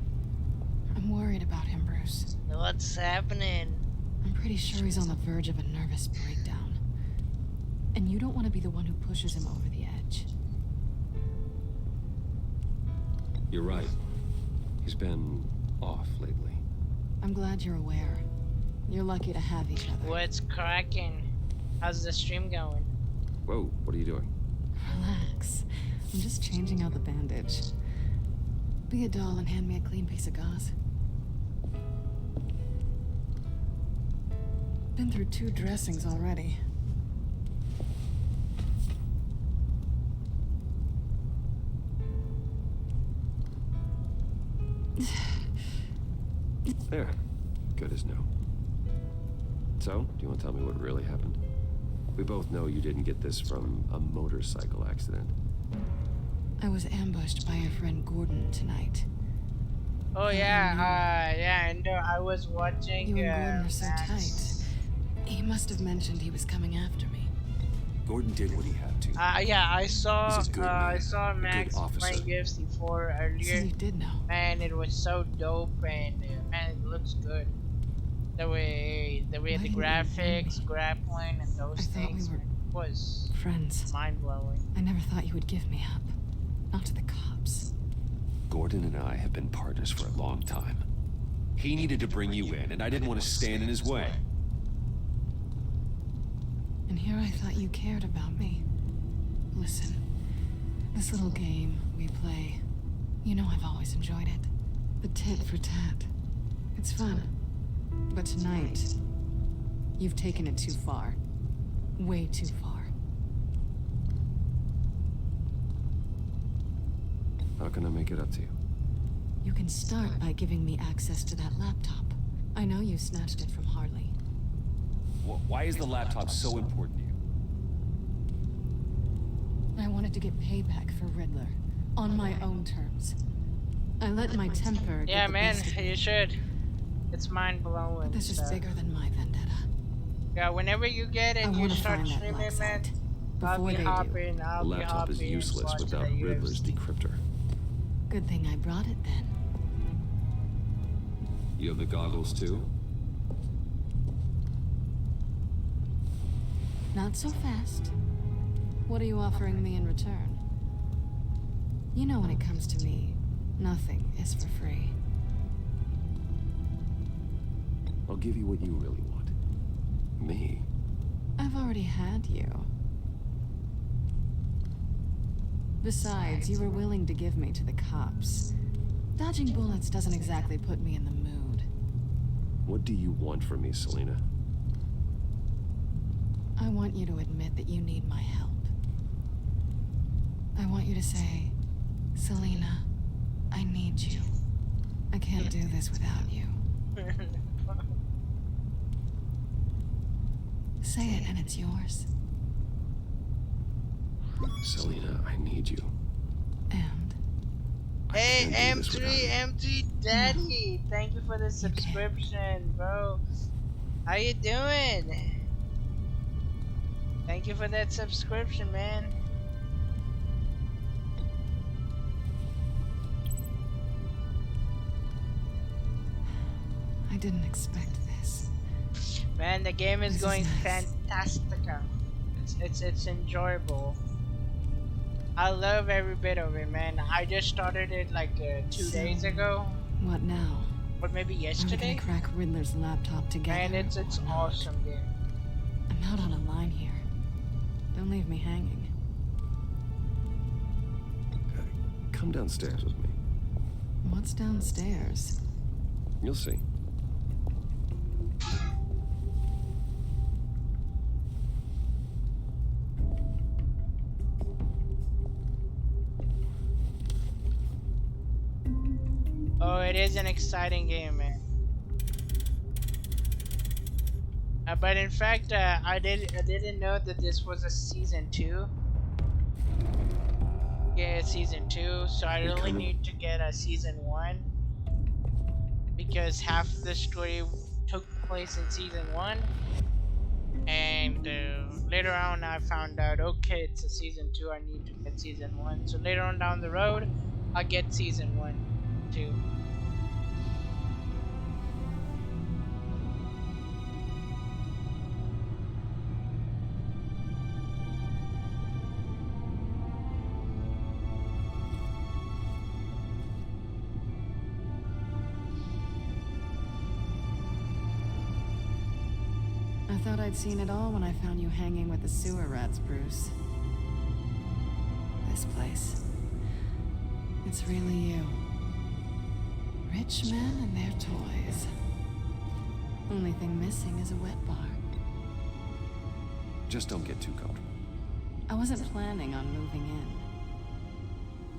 I'm worried about him, Bruce. What's happening? I'm pretty sure he's on the verge of a nervous breakdown. And you don't want to be the one who pushes him over the edge. You're right. He's been off lately. I'm glad you're aware. You're lucky to have each other. What's cracking? How's the stream going? Whoa, what are you doing? Relax. I'm just changing out the bandage. Be a doll and hand me a clean piece of gauze. Been through 2 dressings already. There. Good as new. So, do you want to tell me what really happened? We both know you didn't get this from a motorcycle accident. I was ambushed by your friend Gordon tonight. Oh yeah, yeah, and I was watching. You and Gordon are so tight. He must have mentioned he was coming after me. Gordon did what he had to. Yeah, I saw. He's a good man, I saw Max officer. playing UFC 4 earlier. So you did know. Man, it was so dope, and man, it looks good. the Why didn't you warn graphics, me? grappling, and I those thought we things were was friends. mind blowing. I never thought you would give me up. Not to the cops. Gordon and I have been partners for a long time. He needed to bring you in, and I didn't want to stand in his way. And here I thought you cared about me. Listen, this little game we play, you know I've always enjoyed it. The tit for tat. It's fun. But tonight, you've taken it too far. Way too far. How can I make it up to you? You can start by giving me access to that laptop. I know you snatched it from Harley. Why is the laptop so important to you? I wanted to get payback for Riddler. On my own terms. I let my temper get Yeah, the man, best of me. you should. It's mind blowing. But this is bigger than my vendetta. Yeah, whenever you get it, I you wanna start find that streaming, black man. site I'll before be they do. hopping. The I'll be laptop is hopping. useless watching without the Riddler's UFC. decryptor. Good thing I brought it then. You have the goggles too? Not so fast. What are you offering me in return? You know when it comes to me, nothing is for free. I'll give you what you really want. Me? I've already had you. Besides, you were willing to give me to the cops. Dodging bullets doesn't exactly put me in the mood. What do you want from me, Selina? I want you to admit that you need my help. I want you to say, Selina, I need you. I can't do this without you. Say it and it's yours. Selina, I need you. And? Hey, can't do this without you. M3 Daddy, thank you for the subscription, bro. How you doing? Thank you for that subscription, man. I didn't expect this. Man, the game is This is going nice. fantastica. It's enjoyable. I love every bit of it, man. I just started it like 2 So, days ago, What now? or maybe Are we yesterday. gonna crack Riddler's laptop together? Man, it's or not? awesome game. I'm out on a line here. Don't leave me hanging. Come downstairs with me. What's downstairs? You'll see. Oh, it is an exciting game, man. But in fact, I didn't know that this was a season 2. Yeah, it's season 2, so I really need to get a season 1 because half of the story took place in season 1, and later on I found out, okay, it's a season 2. I need to get season 1. So later on down the road, I'll get season 1 too. I thought I'd seen it all when I found you hanging with the sewer rats, Bruce. This place. It's really you. Rich men and their toys. Only thing missing is a wet bar. Just don't get too comfortable. I wasn't planning on moving in.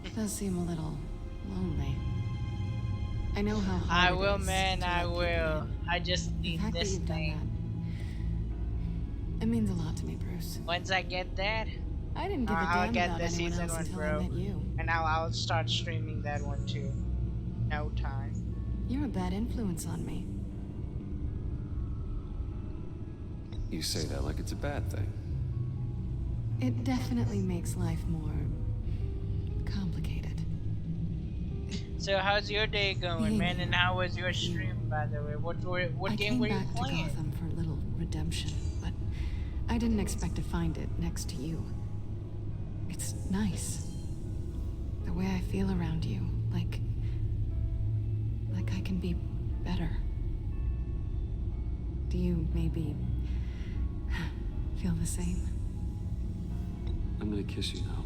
It does seem a little lonely. I know how hard I it will, is man, to I let people will. in. I just The need fact that this you've done thing. that, it means a lot to me, Bruce. Once I get that, I didn't give a I'll damn get about the anyone season else 1, until I bro. met you. And I'll start streaming that one too. No time. You're a bad influence on me. You say that like it's a bad thing. It definitely makes life more complicated. So how's your day going, man? Being And how was your with you. stream, by the way? What I game came were you back to playing? Gotham for a little redemption, but I didn't expect to find it next to you. It's nice. The way I feel around you, like I can be better. Do you maybe feel the same? I'm gonna kiss you now.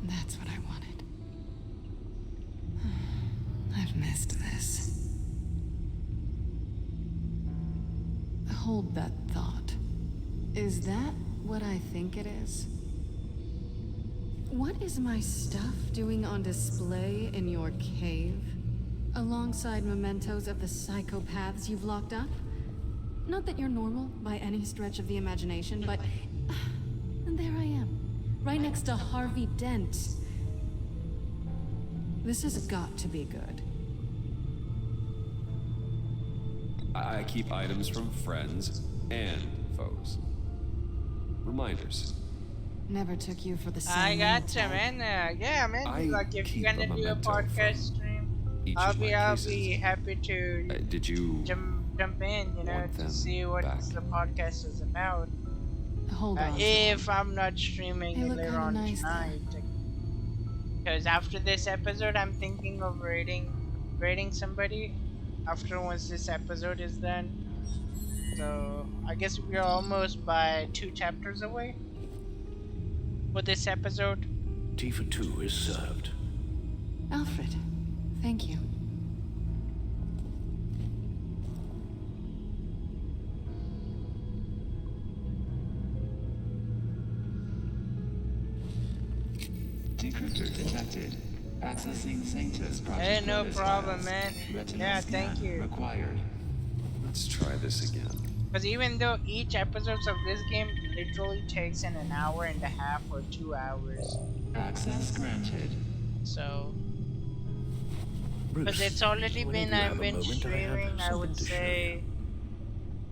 That's what I wanted. I've missed this. Hold that thought. Is that what I think it is? What is my stuff doing on display in your cave? Alongside mementos of the psychopaths you've locked up? Not that you're normal by any stretch of the imagination, but... And there I am, right next to Harvey Dent. This has got to be good. I keep items from friends and foes. Reminders. Never took you for the same I meal gotcha, type. man. Yeah, man. I Like, if keep you're a gonna do a memento podcast from stream, each I'll of my be cases. happy to Did you jump in, you know, want to them see what back? the podcast is about. Hold on. If I'm not streaming They it look later kinda on nice there. tonight, because after this episode, I'm thinking of rating somebody. After once this episode is done, so I guess we're almost by 2 chapters away for this episode. Tea for two is served. Alfred, thank you. Decryptor detected. Accessing Sanctus project. Hey, no Lotus problem, files. man. Retinal Yeah, scan thank you. Required. Let's try this again. Because even though each episode of this game literally takes in an hour and a half or 2 hours, Access granted. so Bruce, because it's already whenever been you have I've a been moment, I have streaming, I would something to show say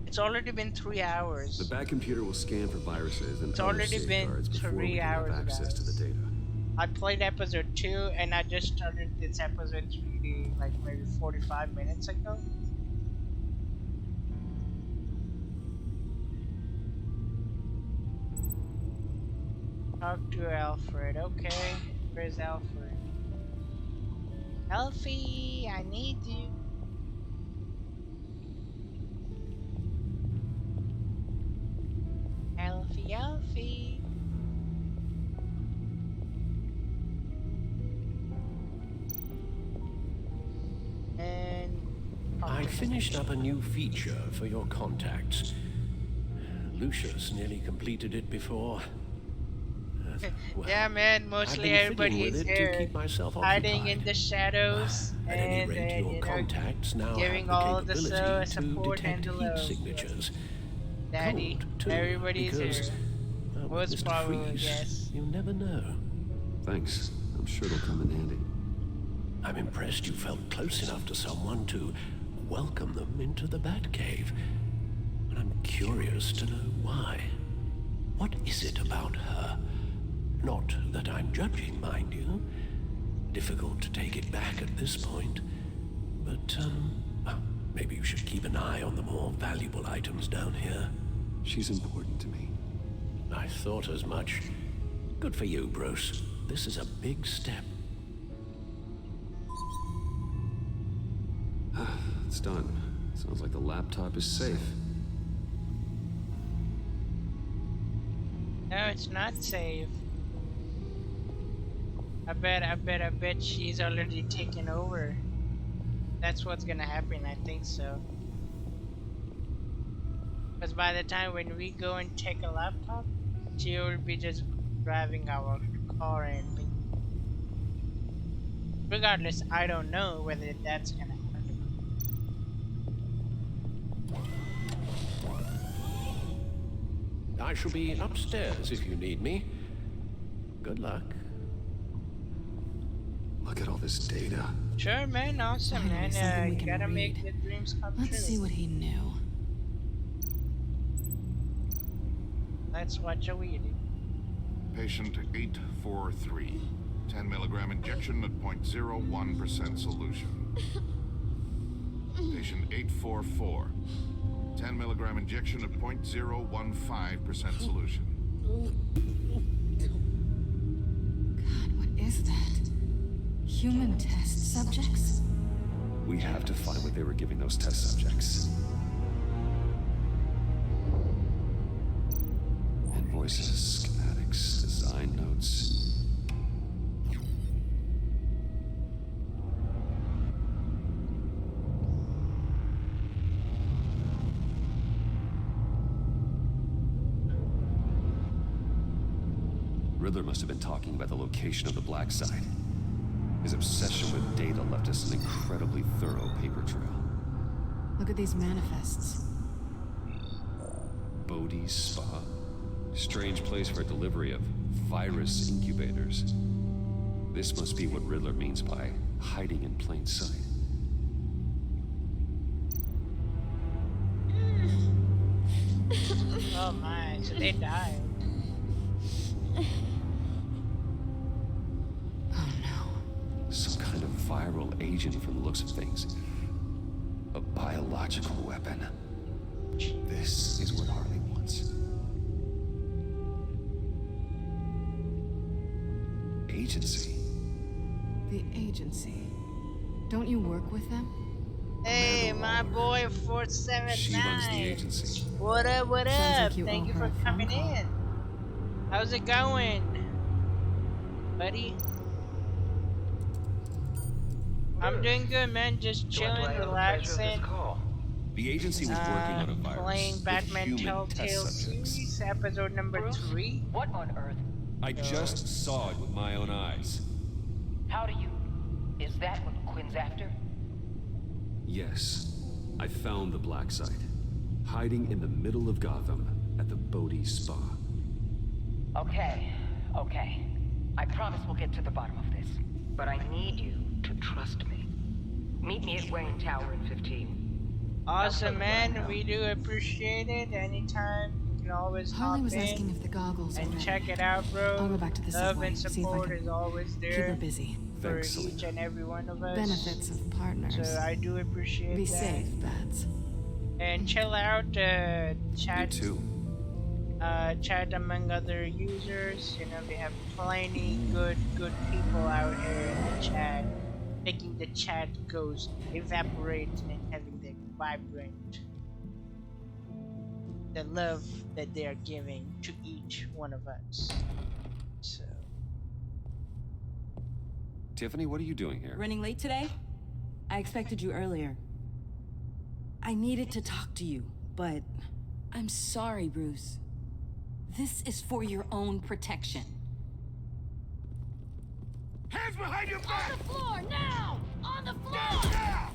it's already been 3 The hours. back computer will scan for viruses and It's other already been safeguards before 3 we can have hours, access to the guys. data. I played episode 2 and I just started this episode 3 like maybe 45 minutes ago. Talk to Alfred. Okay, where's Alfred? Alfie, I need you. Alfie, Alfie. And I finished up a new feature for your contacts. Lucius nearly completed it before. Well, yeah, man. I've Mostly been fiddling everybody's with it to here, keep myself hiding occupied. in the shadows, At any and rate, your you know, contacts now giving have the all the capability to support and detect the heat love. signatures. Daddy, Cold, too, everybody's because, here. with Most Mr. probably, Freeze, yes. you never know. Thanks. I'm sure it'll come in handy. I'm impressed you felt close enough to someone to welcome them into the Batcave. And I'm curious to know why. What is it about her? Not that I'm judging, mind you. Difficult to take it back at this point. But, maybe you should keep an eye on the more valuable items down here. She's important to me. I thought as much. Good for you, Bruce. This is a big step. It's done. Sounds like the laptop is safe. No, it's not safe. I bet she's already taken over. That's what's gonna happen, I think so. Because by the time when we go and take a laptop, she will be just driving our car and regardless, I don't know whether that's gonna happen. I shall be upstairs if you need me. Good luck. Look at all this data. Sure, man, awesome, Finally, something man. we You can gotta read. make the dreams come true. Let's see what he knew. Let's watch a wheelie. Patient 843. 10 milligram injection at 0.01% solution. Patient 844. 10 milligram injection at 0.015% solution. God, what is that? Human test subjects? We have to find what they were giving those test subjects. Invoices, schematics, design notes. Riddler must have been talking about the location of the black site. His obsession with data left us an incredibly thorough paper trail. Look at these manifests. Bodhi's Spa. Strange place for delivery of virus incubators. This must be what Riddler means by hiding in plain sight. Oh my, so they died. Some kind of viral agent from the looks of things. A biological weapon. This is what Harley wants. Agency. The agency. Don't you work with them? Hey, my boy 479. She runs the agency. What up, what Sounds up? like you Thank owe you her for a phone coming call. in. How's it going, buddy? I'm doing good, man. Just chilling, relaxing. The agency was working on a virus Playing with Batman human Telltale test subjects. series, episode number 3. What on earth? I just saw it with my own eyes. How do you... Is that what Quinn's after? Yes, I found the black site, hiding in the middle of Gotham at the Bodhi Spa. Okay. I promise we'll get to the bottom of this. But I need you to trust me. Meet me at Wayne Tower in 15. Awesome, man. We do appreciate it. Anytime, you can always Harley hop was asking in if the goggles and were ready. check it out, bro. I'll go back to the Love subway, and see if I support can is always keep there her busy. for Thanks, each Selena. and every one of us. Benefits of partners. So I do appreciate Be that. safe, Bats. And chill out, You chat. too. Chat among other users. You know, we have plenty good people out here in the chat, making the chat goes evaporate and having the vibrant, the love that they are giving to each one of us. So Tiffany, what are you doing here? Running late today? I expected you earlier. I needed to talk to you, but I'm sorry, Bruce. This is for your own protection. Hands behind your back! On the floor, now! On the floor! Now!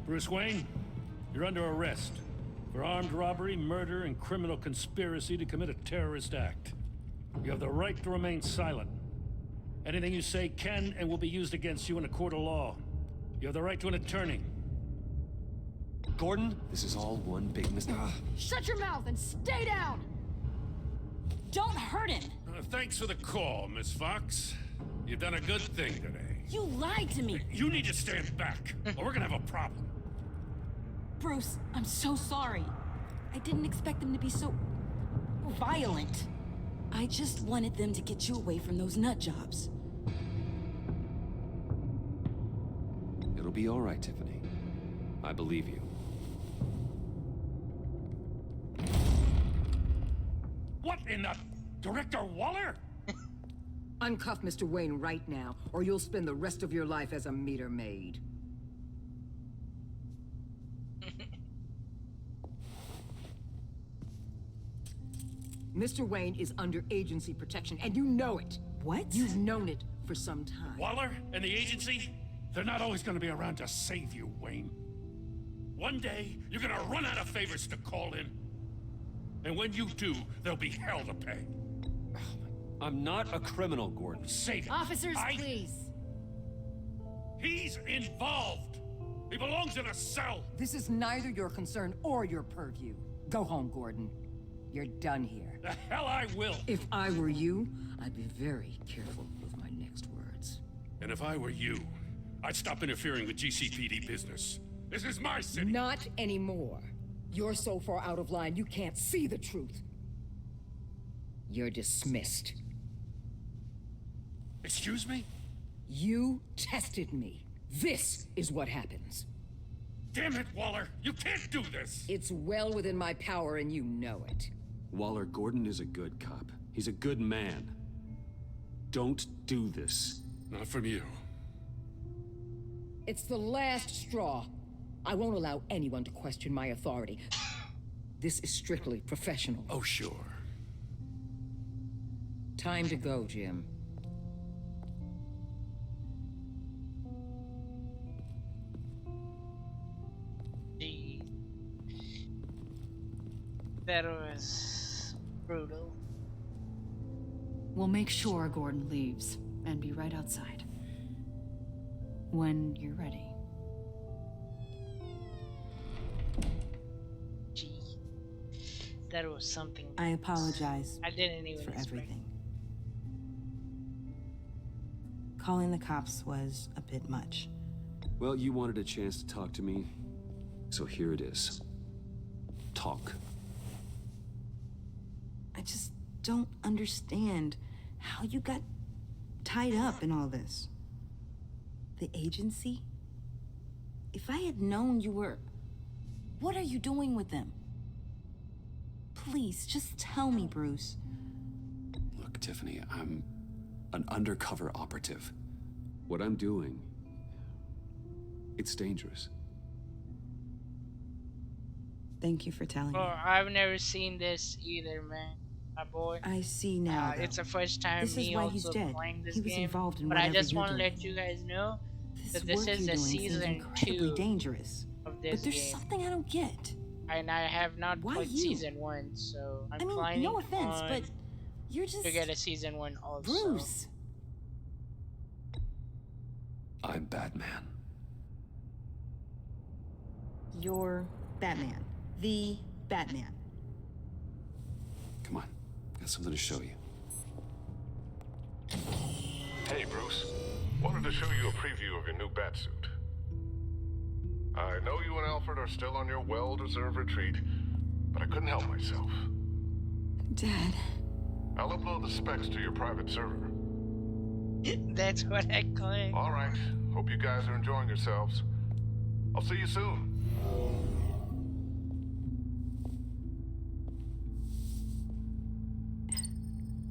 Bruce Wayne, you're under arrest for armed robbery, murder, and criminal conspiracy to commit a terrorist act. You have the right to remain silent. Anything you say can and will be used against you in a court of law. You have the right to an attorney. Gordon, this is all one big mistake. Shut your mouth and stay down! Don't hurt him! Thanks for the call, Miss Fox. You've done a good thing today. You lied to me! You need to stand back, or we're gonna have a problem. Bruce, I'm so sorry. I didn't expect them to be so violent. I just wanted them to get you away from those nut jobs. It'll be all right, Tiffany. I believe you. What in the... Director Waller? Uncuff Mr. Wayne right now, or you'll spend the rest of your life as a meter maid. Mr. Wayne is under agency protection, and you know it. What? You've known it for some time. Waller and the agency? They're not always gonna be around to save you, Wayne. One day, you're gonna run out of favors to call in. And when you do, there'll be hell to pay. I'm not a criminal, Gordon. Save it. Officers, I- please. He's involved. He belongs in a cell. This is neither your concern or your purview. Go home, Gordon. You're done here. The hell I will. If I were you, I'd be very careful with my next words. And if I were you, I'd stop interfering with GCPD business. This is my city. Not anymore. You're so far out of line, you can't see the truth. You're dismissed. Excuse me? You tested me. This is what happens. Damn it, Waller! You can't do this! It's well within my power and you know it. Waller, Gordon is a good cop. He's a good man. Don't do this. Not from you. It's the last straw. I won't allow anyone to question my authority. This is strictly professional. Oh, sure. Time to go, Jim. That was brutal. We'll make sure Gordon leaves and be right outside. When you're ready. Gee, that was something. I apologize. I didn't even for expect. everything. Calling the cops was a bit much. Well, you wanted a chance to talk to me, so here it is. Talk. I just don't understand how you got tied up in all this. The agency? If I had known you were... What are you doing with them? Please, just tell me, Bruce. Look, Tiffany, I'm an undercover operative. What I'm doing, it's dangerous. Thank you for telling me. Oh, I've never seen this either, man. My boy. I see now. It's the first time this me is why also he's dead. playing this He was game. involved in but I whatever just you're want to doing. let you guys know that This this work is you're the doing seems season incredibly 2 dangerous. of this But there's game. something I don't get. And I have not Why played you? season 1, so I'm I mean, planning no offense, on but you're just... to get a season 1 also. Bruce. I'm Batman. You're Batman. The Batman. Come on, got something to show you. Hey, Bruce. Wanted to show you a preview of your new batsuit. I know you and Alfred are still on your well-deserved retreat, but I couldn't help myself. Dad. I'll upload the specs to your private server. That's what I claim. All right. Hope you guys are enjoying yourselves. I'll see you soon.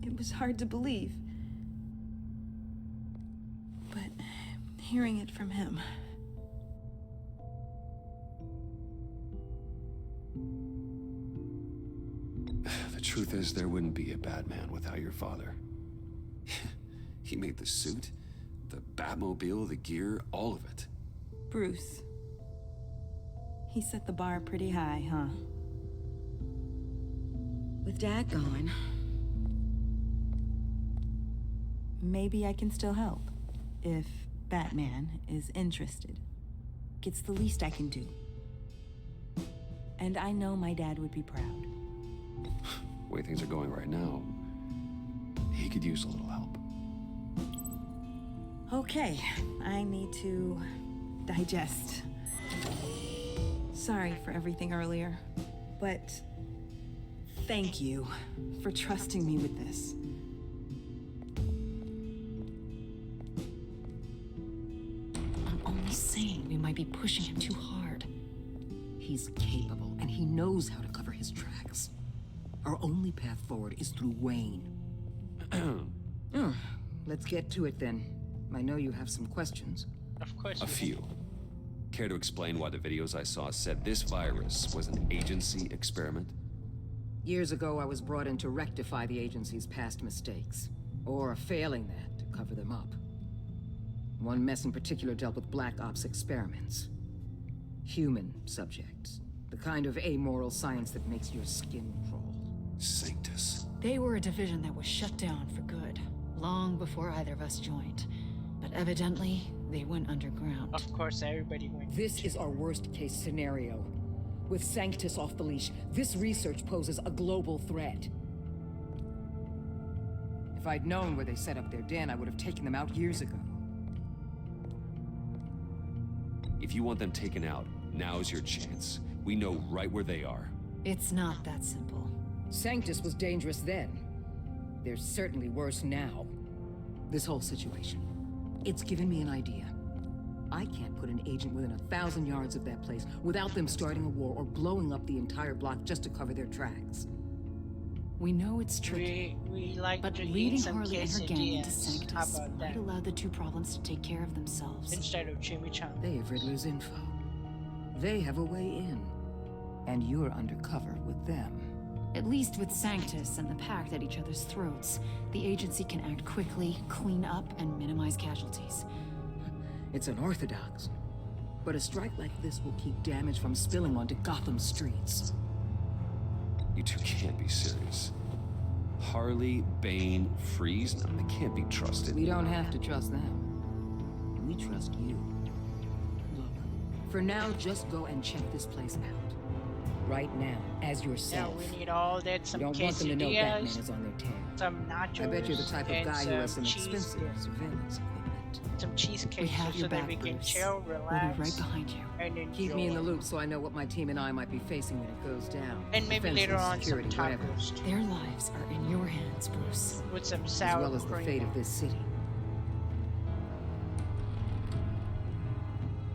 It was hard to believe. But hearing it from him... The truth is, there wouldn't be a Batman without your father. He made the suit, the Batmobile, the gear, all of it. Bruce. He set the bar pretty high, huh? With Dad gone... maybe I can still help. If Batman is interested. It's the least I can do. And I know my dad would be proud. The way things are going right now, he could use a little help. Okay, I need to digest. Sorry for everything earlier, but thank you for trusting me with this. I'm only saying we might be pushing him too hard. He's capable, and he knows how to cover his tracks. Our only path forward is through Wayne. Let's get to it then. I know you have some questions. Of course. A few. Care to explain why the videos I saw said this virus was an agency experiment? Years ago, I was brought in to rectify the agency's past mistakes. Or failing that, to cover them up. One mess in particular dealt with Black Ops experiments. Human subjects. The kind of amoral science that makes your skin crawl. Sanctus. They were a division that was shut down for good, long before either of us joined. But evidently, they went underground. Of course, everybody went. This is our worst case scenario. With Sanctus off the leash, this research poses a global threat. If I'd known where they set up their den, I would have taken them out years ago. If you want them taken out, now's your chance. We know right where they are. It's not that simple. Sanctus was dangerous then. They're certainly worse now. This whole situation, it's given me an idea. I can't put an agent within 1,000 yards of that place without them starting a war or blowing up the entire block just to cover their tracks. We know it's tricky, we like but to leading eat some Harley and her gang into quesadillas. How Sanctus about might that? allow the two problems to take care of themselves. Instead of chimichanga. They have Riddler's info. They have a way in. And you're undercover with them. At least with Sanctus and the Pact at each other's throats, the agency can act quickly, clean up, and minimize casualties. It's unorthodox. But a strike like this will keep damage from spilling onto Gotham streets. You two can't be serious. Harley, Bane, Freeze, no, they can't be trusted. We don't have to trust them. We trust you. Look, for now, just go and check this place out. Right now, as Yeah, yourself. we need all that. Some You don't want them to know Batman quesadillas, is on their tail. some nachos, I bet you're the type of and guy who has some cheese, expensive surveillance equipment. some cheesecake We have so your that back, we can Bruce. chill, We'll relax, be right behind you. and enjoy. Keep me in the loop so I know what my team and I might be facing when it goes down. And maybe Defenses, later on some security, whatever. tacos too, Their lives are in your hands, Bruce. with some As sour well as the cream. fate of this city.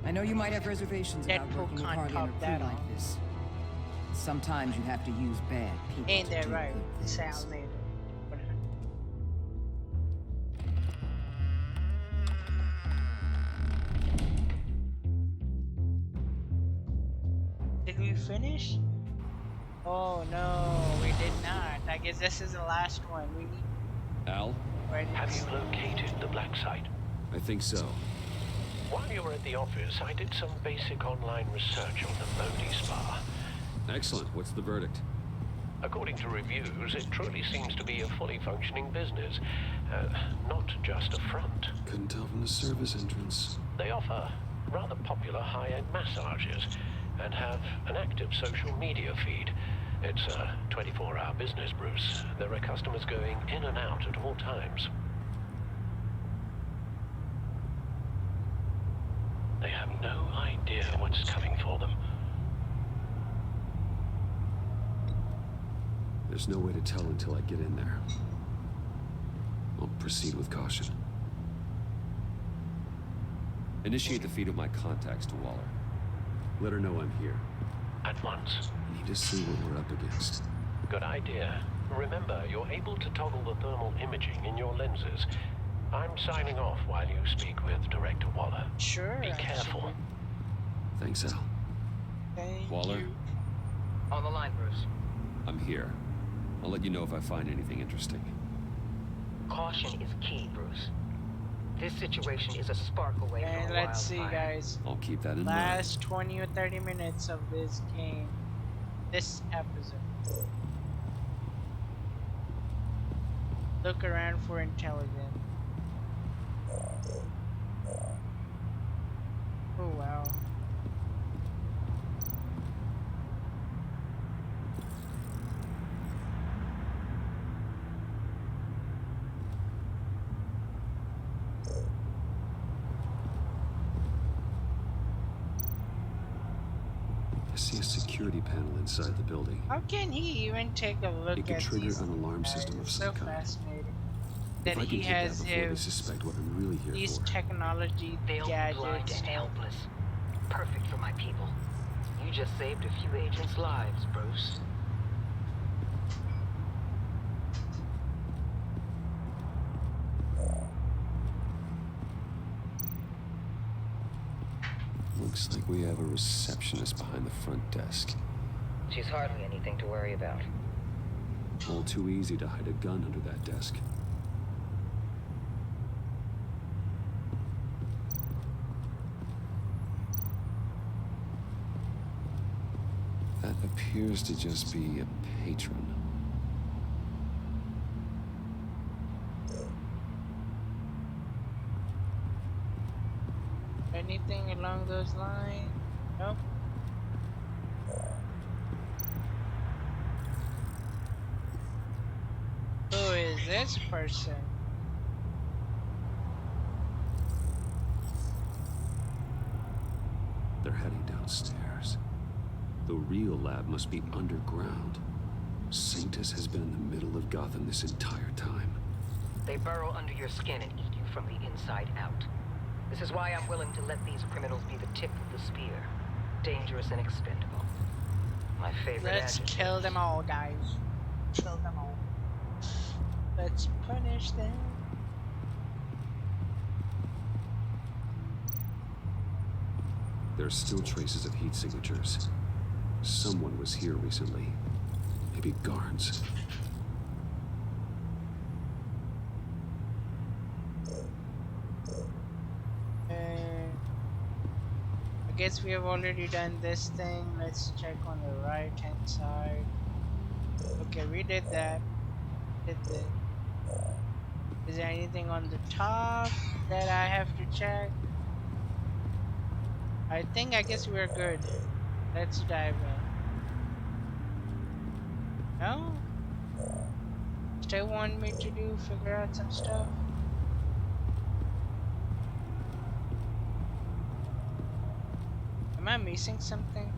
I know you might have reservations about Deadpool working with can't Harley and top her that crew like off. this. Sometimes you have to use bad people Ain't to that do right? good things. Sound later. Did we finish? Oh no, we did not. I guess this is the last one. We need. Al? Have you located the black site? I think so. While you were at the office, I did some basic online research on the Modi Spa. Excellent. What's the verdict? According to reviews, it truly seems to be a fully functioning business, not just a front. Couldn't tell from the service entrance. They offer rather popular high-end massages and have an active social media feed. It's a 24-hour business, Bruce. There are customers going in and out at all times. They have no idea what's coming for them. There's no way to tell until I get in there. I'll proceed with caution. Initiate the feed of my contacts to Waller. Let her know I'm here. At once. Need to see what we're up against. Good idea. Remember, you're able to toggle the thermal imaging in your lenses. I'm signing off while you speak with Director Waller. Sure. Be careful. Thanks, Al. Thank Waller, you. On the line, Bruce. I'm here. I'll let you know if I find anything interesting. Caution is key, Bruce. This situation is a spark away And from a let's see, wildfire. guys. I'll keep that in mind. Last 20 or 30 minutes of this game. This episode. Look around for intelligence. Oh wow. I see a security panel inside the building. How can he even take a look It could at trigger these an alarm guys? system of So some kind. fascinating. If That I can he hit that has before they his suspect what I'm really here these for. technology They'll be blind gadgets. and helpless. Perfect for my people. You just saved a few agents' lives, Bruce. Looks like we have a receptionist behind the front desk. She's hardly anything to worry about. All too easy to hide a gun under that desk. That appears to just be a patron. Anything along those lines? Nope. Who is this person? They're heading downstairs. The real lab must be underground. Sanctus has been in the middle of Gotham this entire time. They burrow under your skin and eat you from the inside out. This is why I'm willing to let these criminals be the tip of the spear. Dangerous and expendable. My favorite Let's adjective. kill them all, guys. Kill them all. Let's punish them. There are still traces of heat signatures. Someone was here recently. Maybe guards. I guess we have already done this thing. Let's check on the right hand side. Okay, we did that. Did this. Is there anything on the top that I have to check? I guess we're good. Let's dive in. No? Still want me to figure out some stuff? Am I missing something?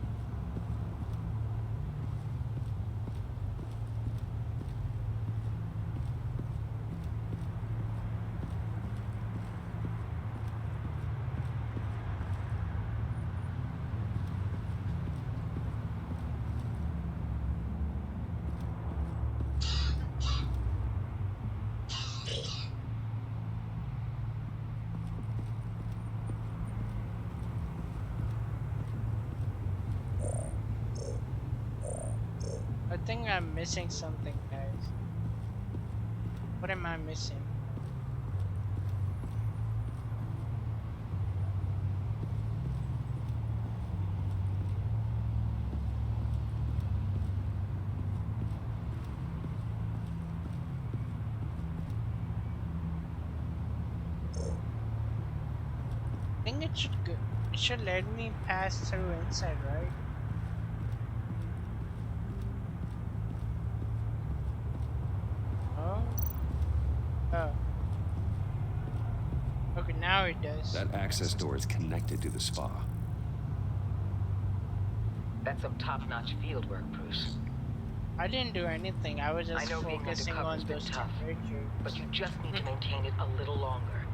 I think I'm missing something, guys. What am I missing? I think it should go. It should let me pass through inside, right? Oh. Okay, now it does. That access door is connected to the spa. That's some top-notch field work, Bruce. I didn't do anything. I was just focusing on those temperatures. But you just need to maintain it a little longer.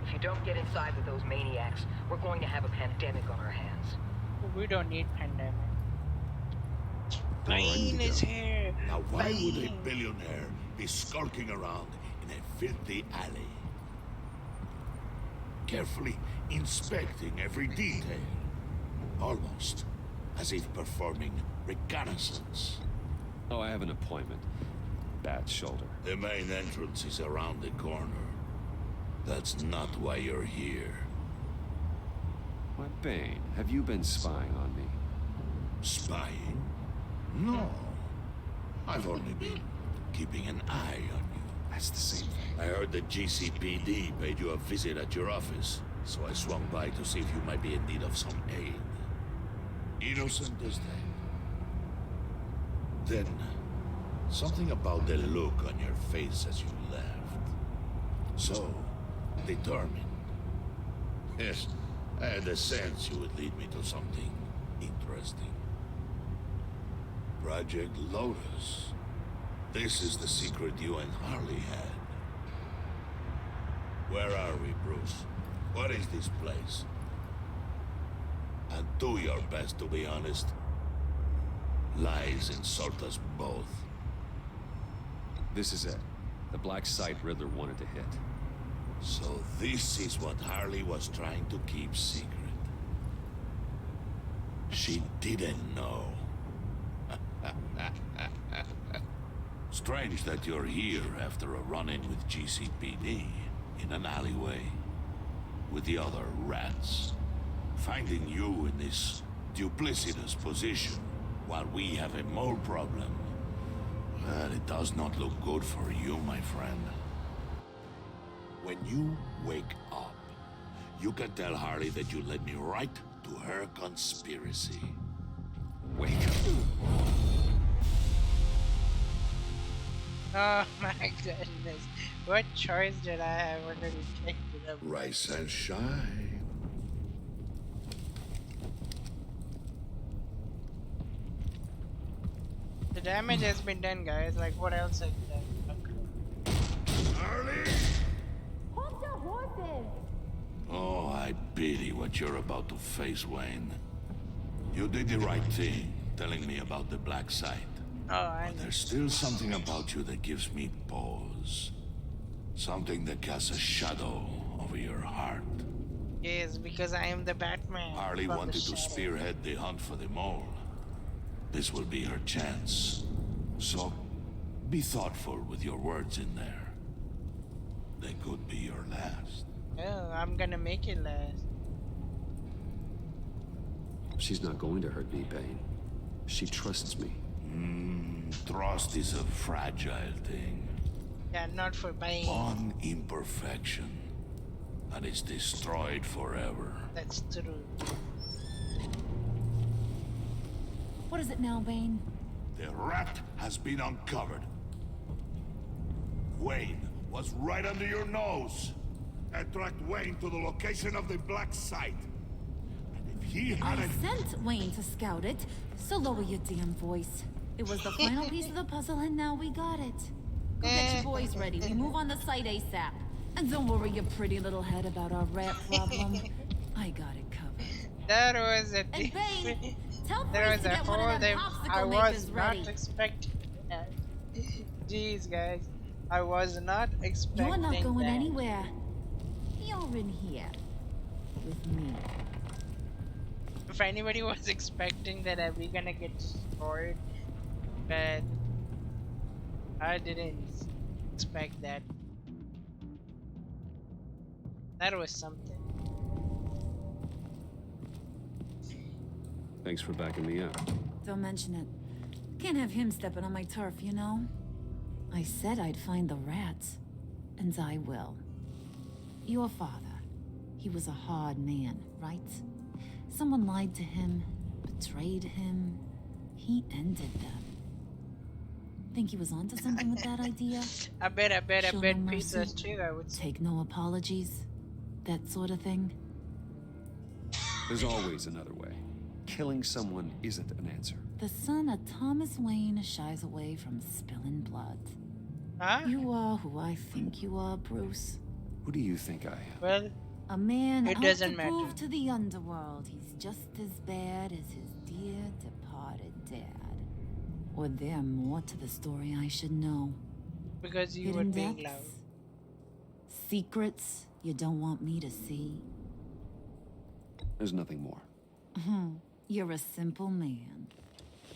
If you don't get inside with those maniacs, we're going to have a pandemic on our hands. We don't need pandemic. Bane is here. Now, why would a billionaire be skulking around in a filthy alley? Carefully inspecting every detail. Almost as if performing reconnaissance. Oh, I have an appointment. Bad shoulder. The main entrance is around the corner. That's not why you're here. Why, Bane, have you been spying on me? Spying? No. I've only been keeping an eye on you. That's the same thing. I heard the GCPD paid you a visit at your office, so I swung by to see if you might be in need of some aid. Innocent as that. Then, something about the look on your face as you left. So, determined. Yes, I had a sense you would lead me to something interesting. Project Lotus. This is the secret you and Harley had. Where are we, Bruce? What is this place? And do your best to be honest. Lies insult us both. This is it. The black site Riddler wanted to hit. So this is what Harley was trying to keep secret. She didn't know. Strange that you're here after a run-in with GCPD in an alleyway with the other rats. Finding you in this duplicitous position while we have a mole problem. Well, it does not look good for you, my friend. When you wake up, You can tell Harley that you led me right to her conspiracy. Wake up. Oh my goodness. What choice did I have when he picked it up? Rise and shine. The damage has been done, guys. Like, what else have you done? Harley! Hold your horses! Oh, I pity what you're about to face, Wayne. You did the right thing, telling me about the black site. Oh, I But there's still something about you that gives me pause. Something that casts a shadow over your heart. Yes, because I am the Batman. Harley from the wanted to shadow. spearhead the hunt for the mole. This will be her chance. So, be thoughtful with your words in there. They could be your last. Oh, I'm gonna make it last. She's not going to hurt me, Bane. She trusts me. Trust is a fragile thing. Yeah, not for Bane. One imperfection, and it's destroyed forever. That's true. What is it now, Bane? The rat has been uncovered. Wayne was right under your nose. I tracked Wayne to the location of the black site. And if he I hadn't... sent Wayne to scout it, so lower your damn voice. It was the final piece of the puzzle, and now we got it. Go get your boys ready. We move on the site ASAP. And don't worry your pretty little head about our rat problem. I got it covered. That was a And Bane, tell there Bruce was to a get one whole of them I popsicle was makers not ready. expecting that. Jeez, guys. I was not expecting You're not going that. anywhere. You're in here. With me. If anybody was expecting that we're gonna get destroyed, but I didn't expect that. That was something. Thanks for backing me up. Don't mention it. Can't have him stepping on my turf, you know? I said I'd find the rats. And I will. Your father. He was a hard man, right? Someone lied to him, betrayed him. He ended them. Think he was onto something with that idea? I bet Show no pizza mercy, too, I would say. take no apologies. That sort of thing. There's always another way. Killing someone isn't an answer. The son of Thomas Wayne shies away from spilling blood. Huh? You are who I think you are, Bruce. Who do you think I am? Well, A man it out doesn't to matter. prove to the underworld he's just as bad as his dear departed dad. Or there more to the story I should know. Because you were Hidden being depths? loud. Secrets you don't want me to see. There's nothing more. You're a simple man.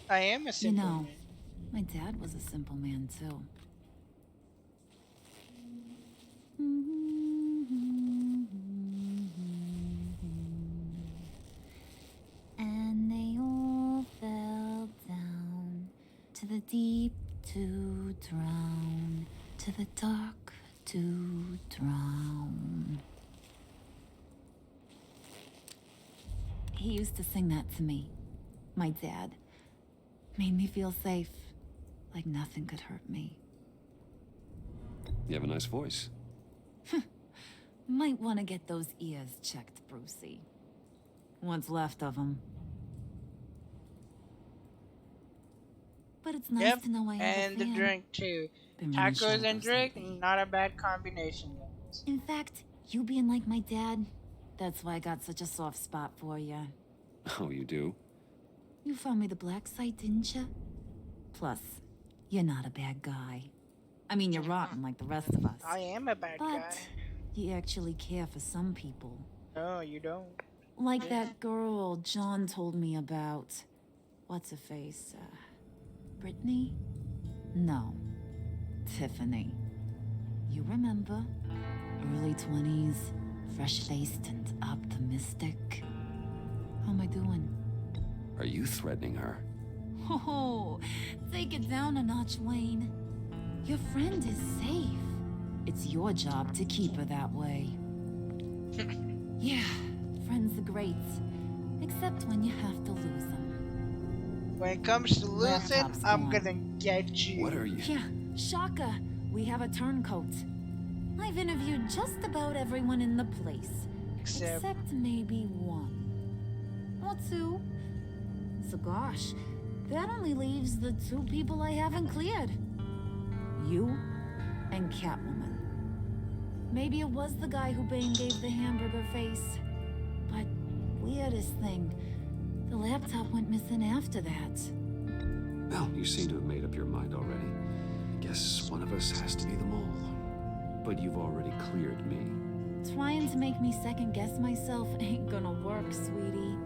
I am a simple You know, man. my dad was a simple man too. And they all fell down to the deep to drown, to the dark to drown. He used to sing that to me. My dad. Made me feel safe, like nothing could hurt me. You have a nice voice. Might want to get those ears checked, Brucey. What's left of them. But it's nice Yep, to know I have and a the fan. drink too. Been running Tacos and shadows drink, lately. not a bad combination, guys. In fact, you being like my dad, that's why I got such a soft spot for you. Oh, you do? You found me the black site, didn't you? Plus, you're not a bad guy. I mean, you're rotten like the rest of us. I am a bad guy. But you actually care for some people. No, you don't. Like that girl John told me about. What's her face? Brittany? No. Tiffany. You remember? Early 20s, fresh-faced and optimistic. How am I doing? Are you threatening her? Oh, take it down a notch, Wayne. Your friend is safe. It's your job to keep her that way. Yeah, friends are great. Except when you have to lose them. When it comes to losing, Laptop's I'm gone. gonna get you. What are you? Yeah, Shaka, we have a turncoat. I've interviewed just about everyone in the place. Except maybe one. Or two. So gosh, that only leaves the two people I haven't cleared. You and Catwoman. Maybe it was the guy who Bane gave the hamburger face. But weirdest thing, the laptop went missing after that. Well, you seem to have made up your mind already. Guess one of us has to be the mole. But you've already cleared me. Trying to make me second guess myself ain't gonna work, sweetie.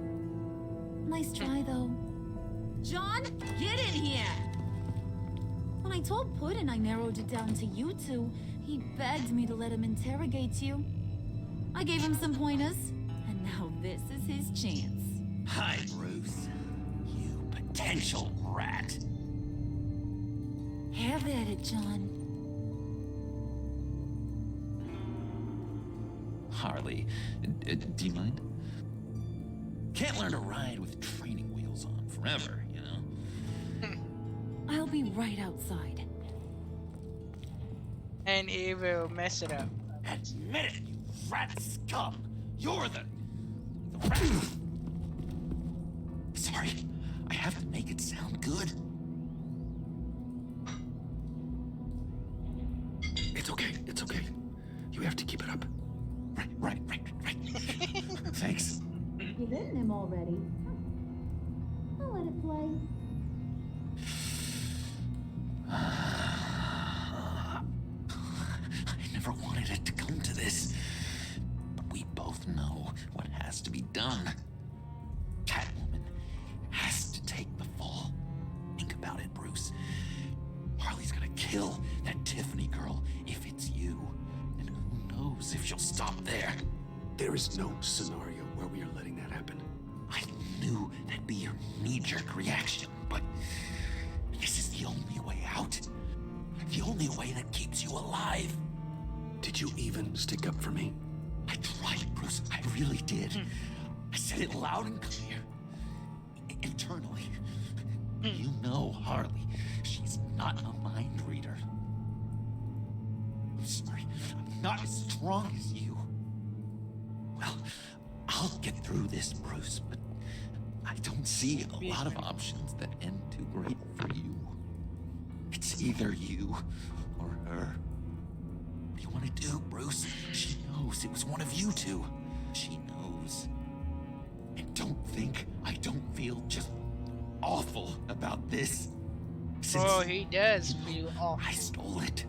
Nice try, though. John, get in here! When I told Puddin' I narrowed it down to you two, he begged me to let him interrogate you. I gave him some pointers, and now this is his chance. Hi, Bruce. You potential rat. Have at it, John. Harley, do you mind? Can't learn to ride with training wheels on forever, you know? I'll be right outside. And he will mess it up. Admit it, you rat scum! You're the rat! Sorry, I have to make it sound good. It's okay, it's okay. You have to keep it up. Right. Thanks. You've eaten him already. I'll let it play. I never wanted it to come to this. But we both know what has to be done. Catwoman has to take the fall. Think about it, Bruce. Harley's gonna kill that Tiffany girl if it's you. And who knows if she'll stop there. There is no scenario where we are letting that happen. I knew that'd be your knee-jerk reaction, but this is the only way out. The only way that keeps you alive. Did you even stick up for me? I tried, Bruce. I really did. I said it loud and clear. Internally. You know Harley. She's not a mind reader. I'm sorry. I'm not as strong as you. Well, I'll get through this, Bruce, but I don't see a lot of options that end too great for you. It's either you or her. What do you want to do, Bruce? She knows it was one of you two. She knows. And don't think I don't feel just awful about this. Oh, he does feel awful. I stole it.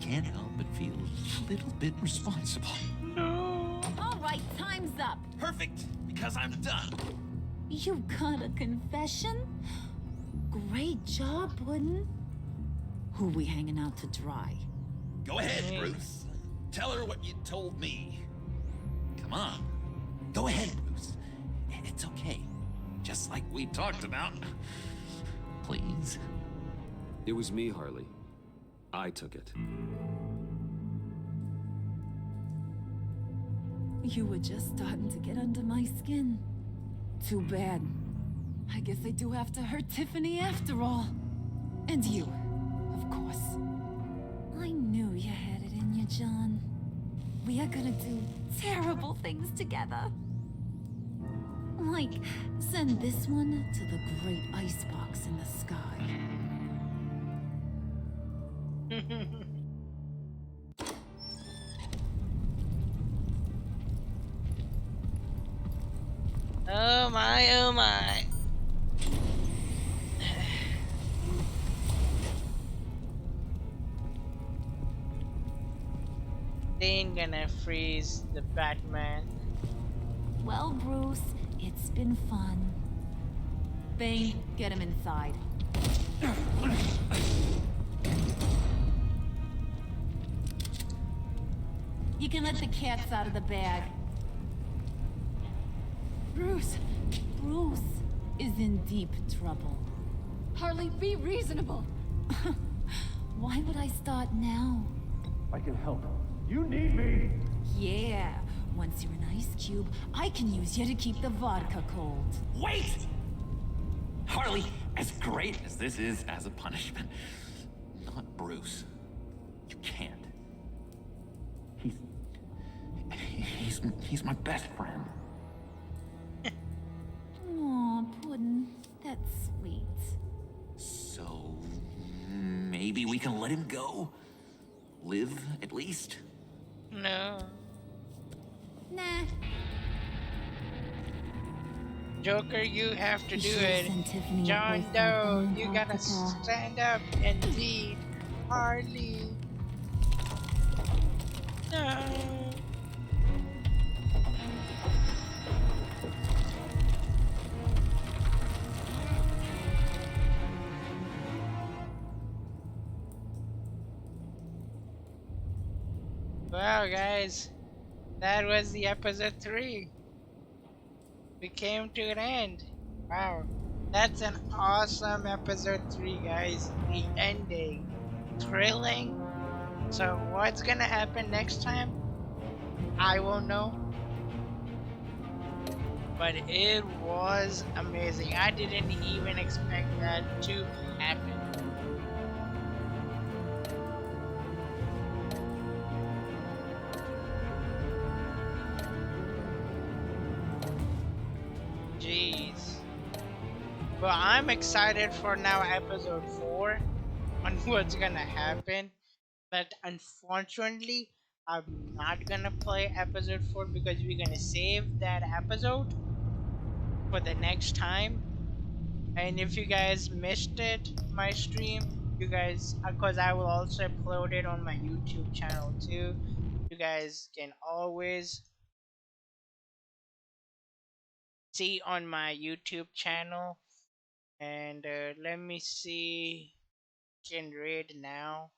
Can't help but feel a little bit responsible. All right, time's up. Perfect, because I'm done. You got a confession? Great job, Puddin'. Who we hanging out to dry? Go ahead, Bruce. Tell her what you told me. Come on. Go ahead, Bruce. It's okay. Just like we talked about. Please. It was me, Harley. I took it. You were just starting to get under my skin. Too bad. I guess I do have to hurt Tiffany after all. And you, of course. I knew you had it in you, John. We are gonna do terrible things together. Like, send this one to the great icebox in the sky. Oh my, oh my. They ain't gonna freeze the Batman. Well, Bruce, it's been fun. Bane, get him inside. You can let the cats out of the bag. Bruce is in deep trouble. Harley, be reasonable. Why would I start now? I can help. You need me. Yeah, when since you're an ice cube, I can use you to keep the vodka cold. Wait! Harley, as great as this is as a punishment, not Bruce. You can't. He's... he's my best friend. Aw, Puddin', that's sweet. So... maybe we can let him go? Live, at least? No. Nah. Joker, you have to You do should have it. sent Tiffany a John postcard from Doe, you gotta Antarctica. stand up and lead. Harley. No. Well, guys, that was the episode 3. We came to an end. Wow. That's an awesome episode 3, guys. The ending. Thrilling. So, what's gonna happen next time? I won't know. But it was amazing. I didn't even expect that to happen. Jeez. Well, I'm excited for now episode 4 on what's gonna happen. But unfortunately, I'm not gonna play episode 4 because we're gonna save that episode for the next time. And if you guys missed it, my stream, you guys, because I will also upload it on my YouTube channel too. You guys can always see on my YouTube channel. And let me see, can read now.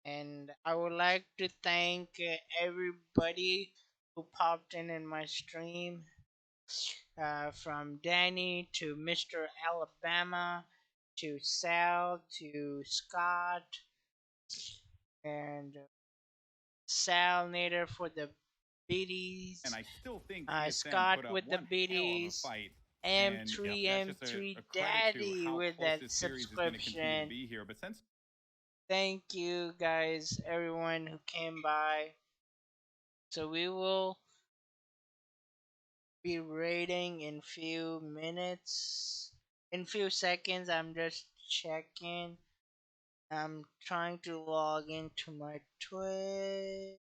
And I would like to thank everybody who popped in my stream, from Danny to Mr. Alabama to Sal to Scott and Sal Nader for the biddies, And I still think TSM Scott put up with the one hell of a biddies, fight. And M3 that's just M3 a credit to Daddy how with close that this series is going to continue to subscription. be here. But since Thank you guys, everyone who came by. So we will be rating in few minutes. In few seconds, I'm just checking. I'm trying to log into my Twitch.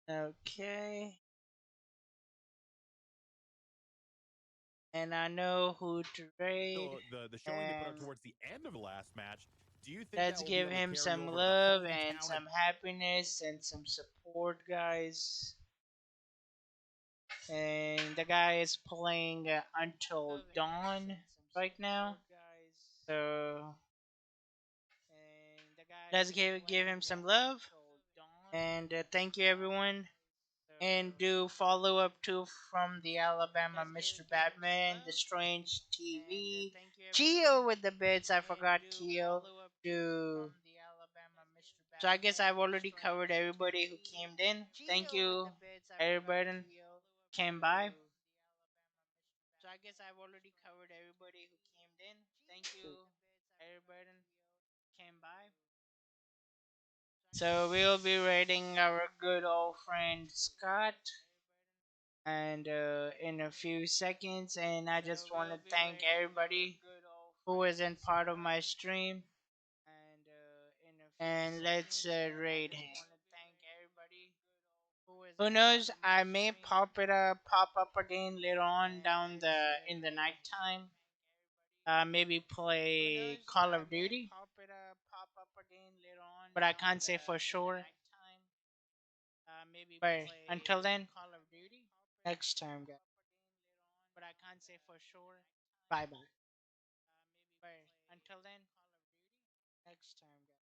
Okay. And I know who to rate. So the showing they put out And towards the end of the last match, do you think that let's will be give able to him carry some over to the love and hometown? some happiness and some support, guys. And the guy is playing Until Dawn right now. So let's give him some love. And thank you, everyone. And do follow up to from the Alabama Mr. Batman, The Strange TV, Keo with the bits. I forgot Keo. Do so. I guess I've already covered everybody who came in. Thank you, everybody came by. So I guess I've already covered everybody who came in. Thank you, everybody came by. So we'll be rating our good old friend Scott, and in a few seconds. And I just want to thank everybody who wasn't part of my stream. And let's rate him. Who knows? I may pop up again later on down the in the nighttime. Maybe play Call of Duty, but I can't say for sure. But until then, next time, guys. But I can't say for sure. Bye bye. Until then, next time, guys.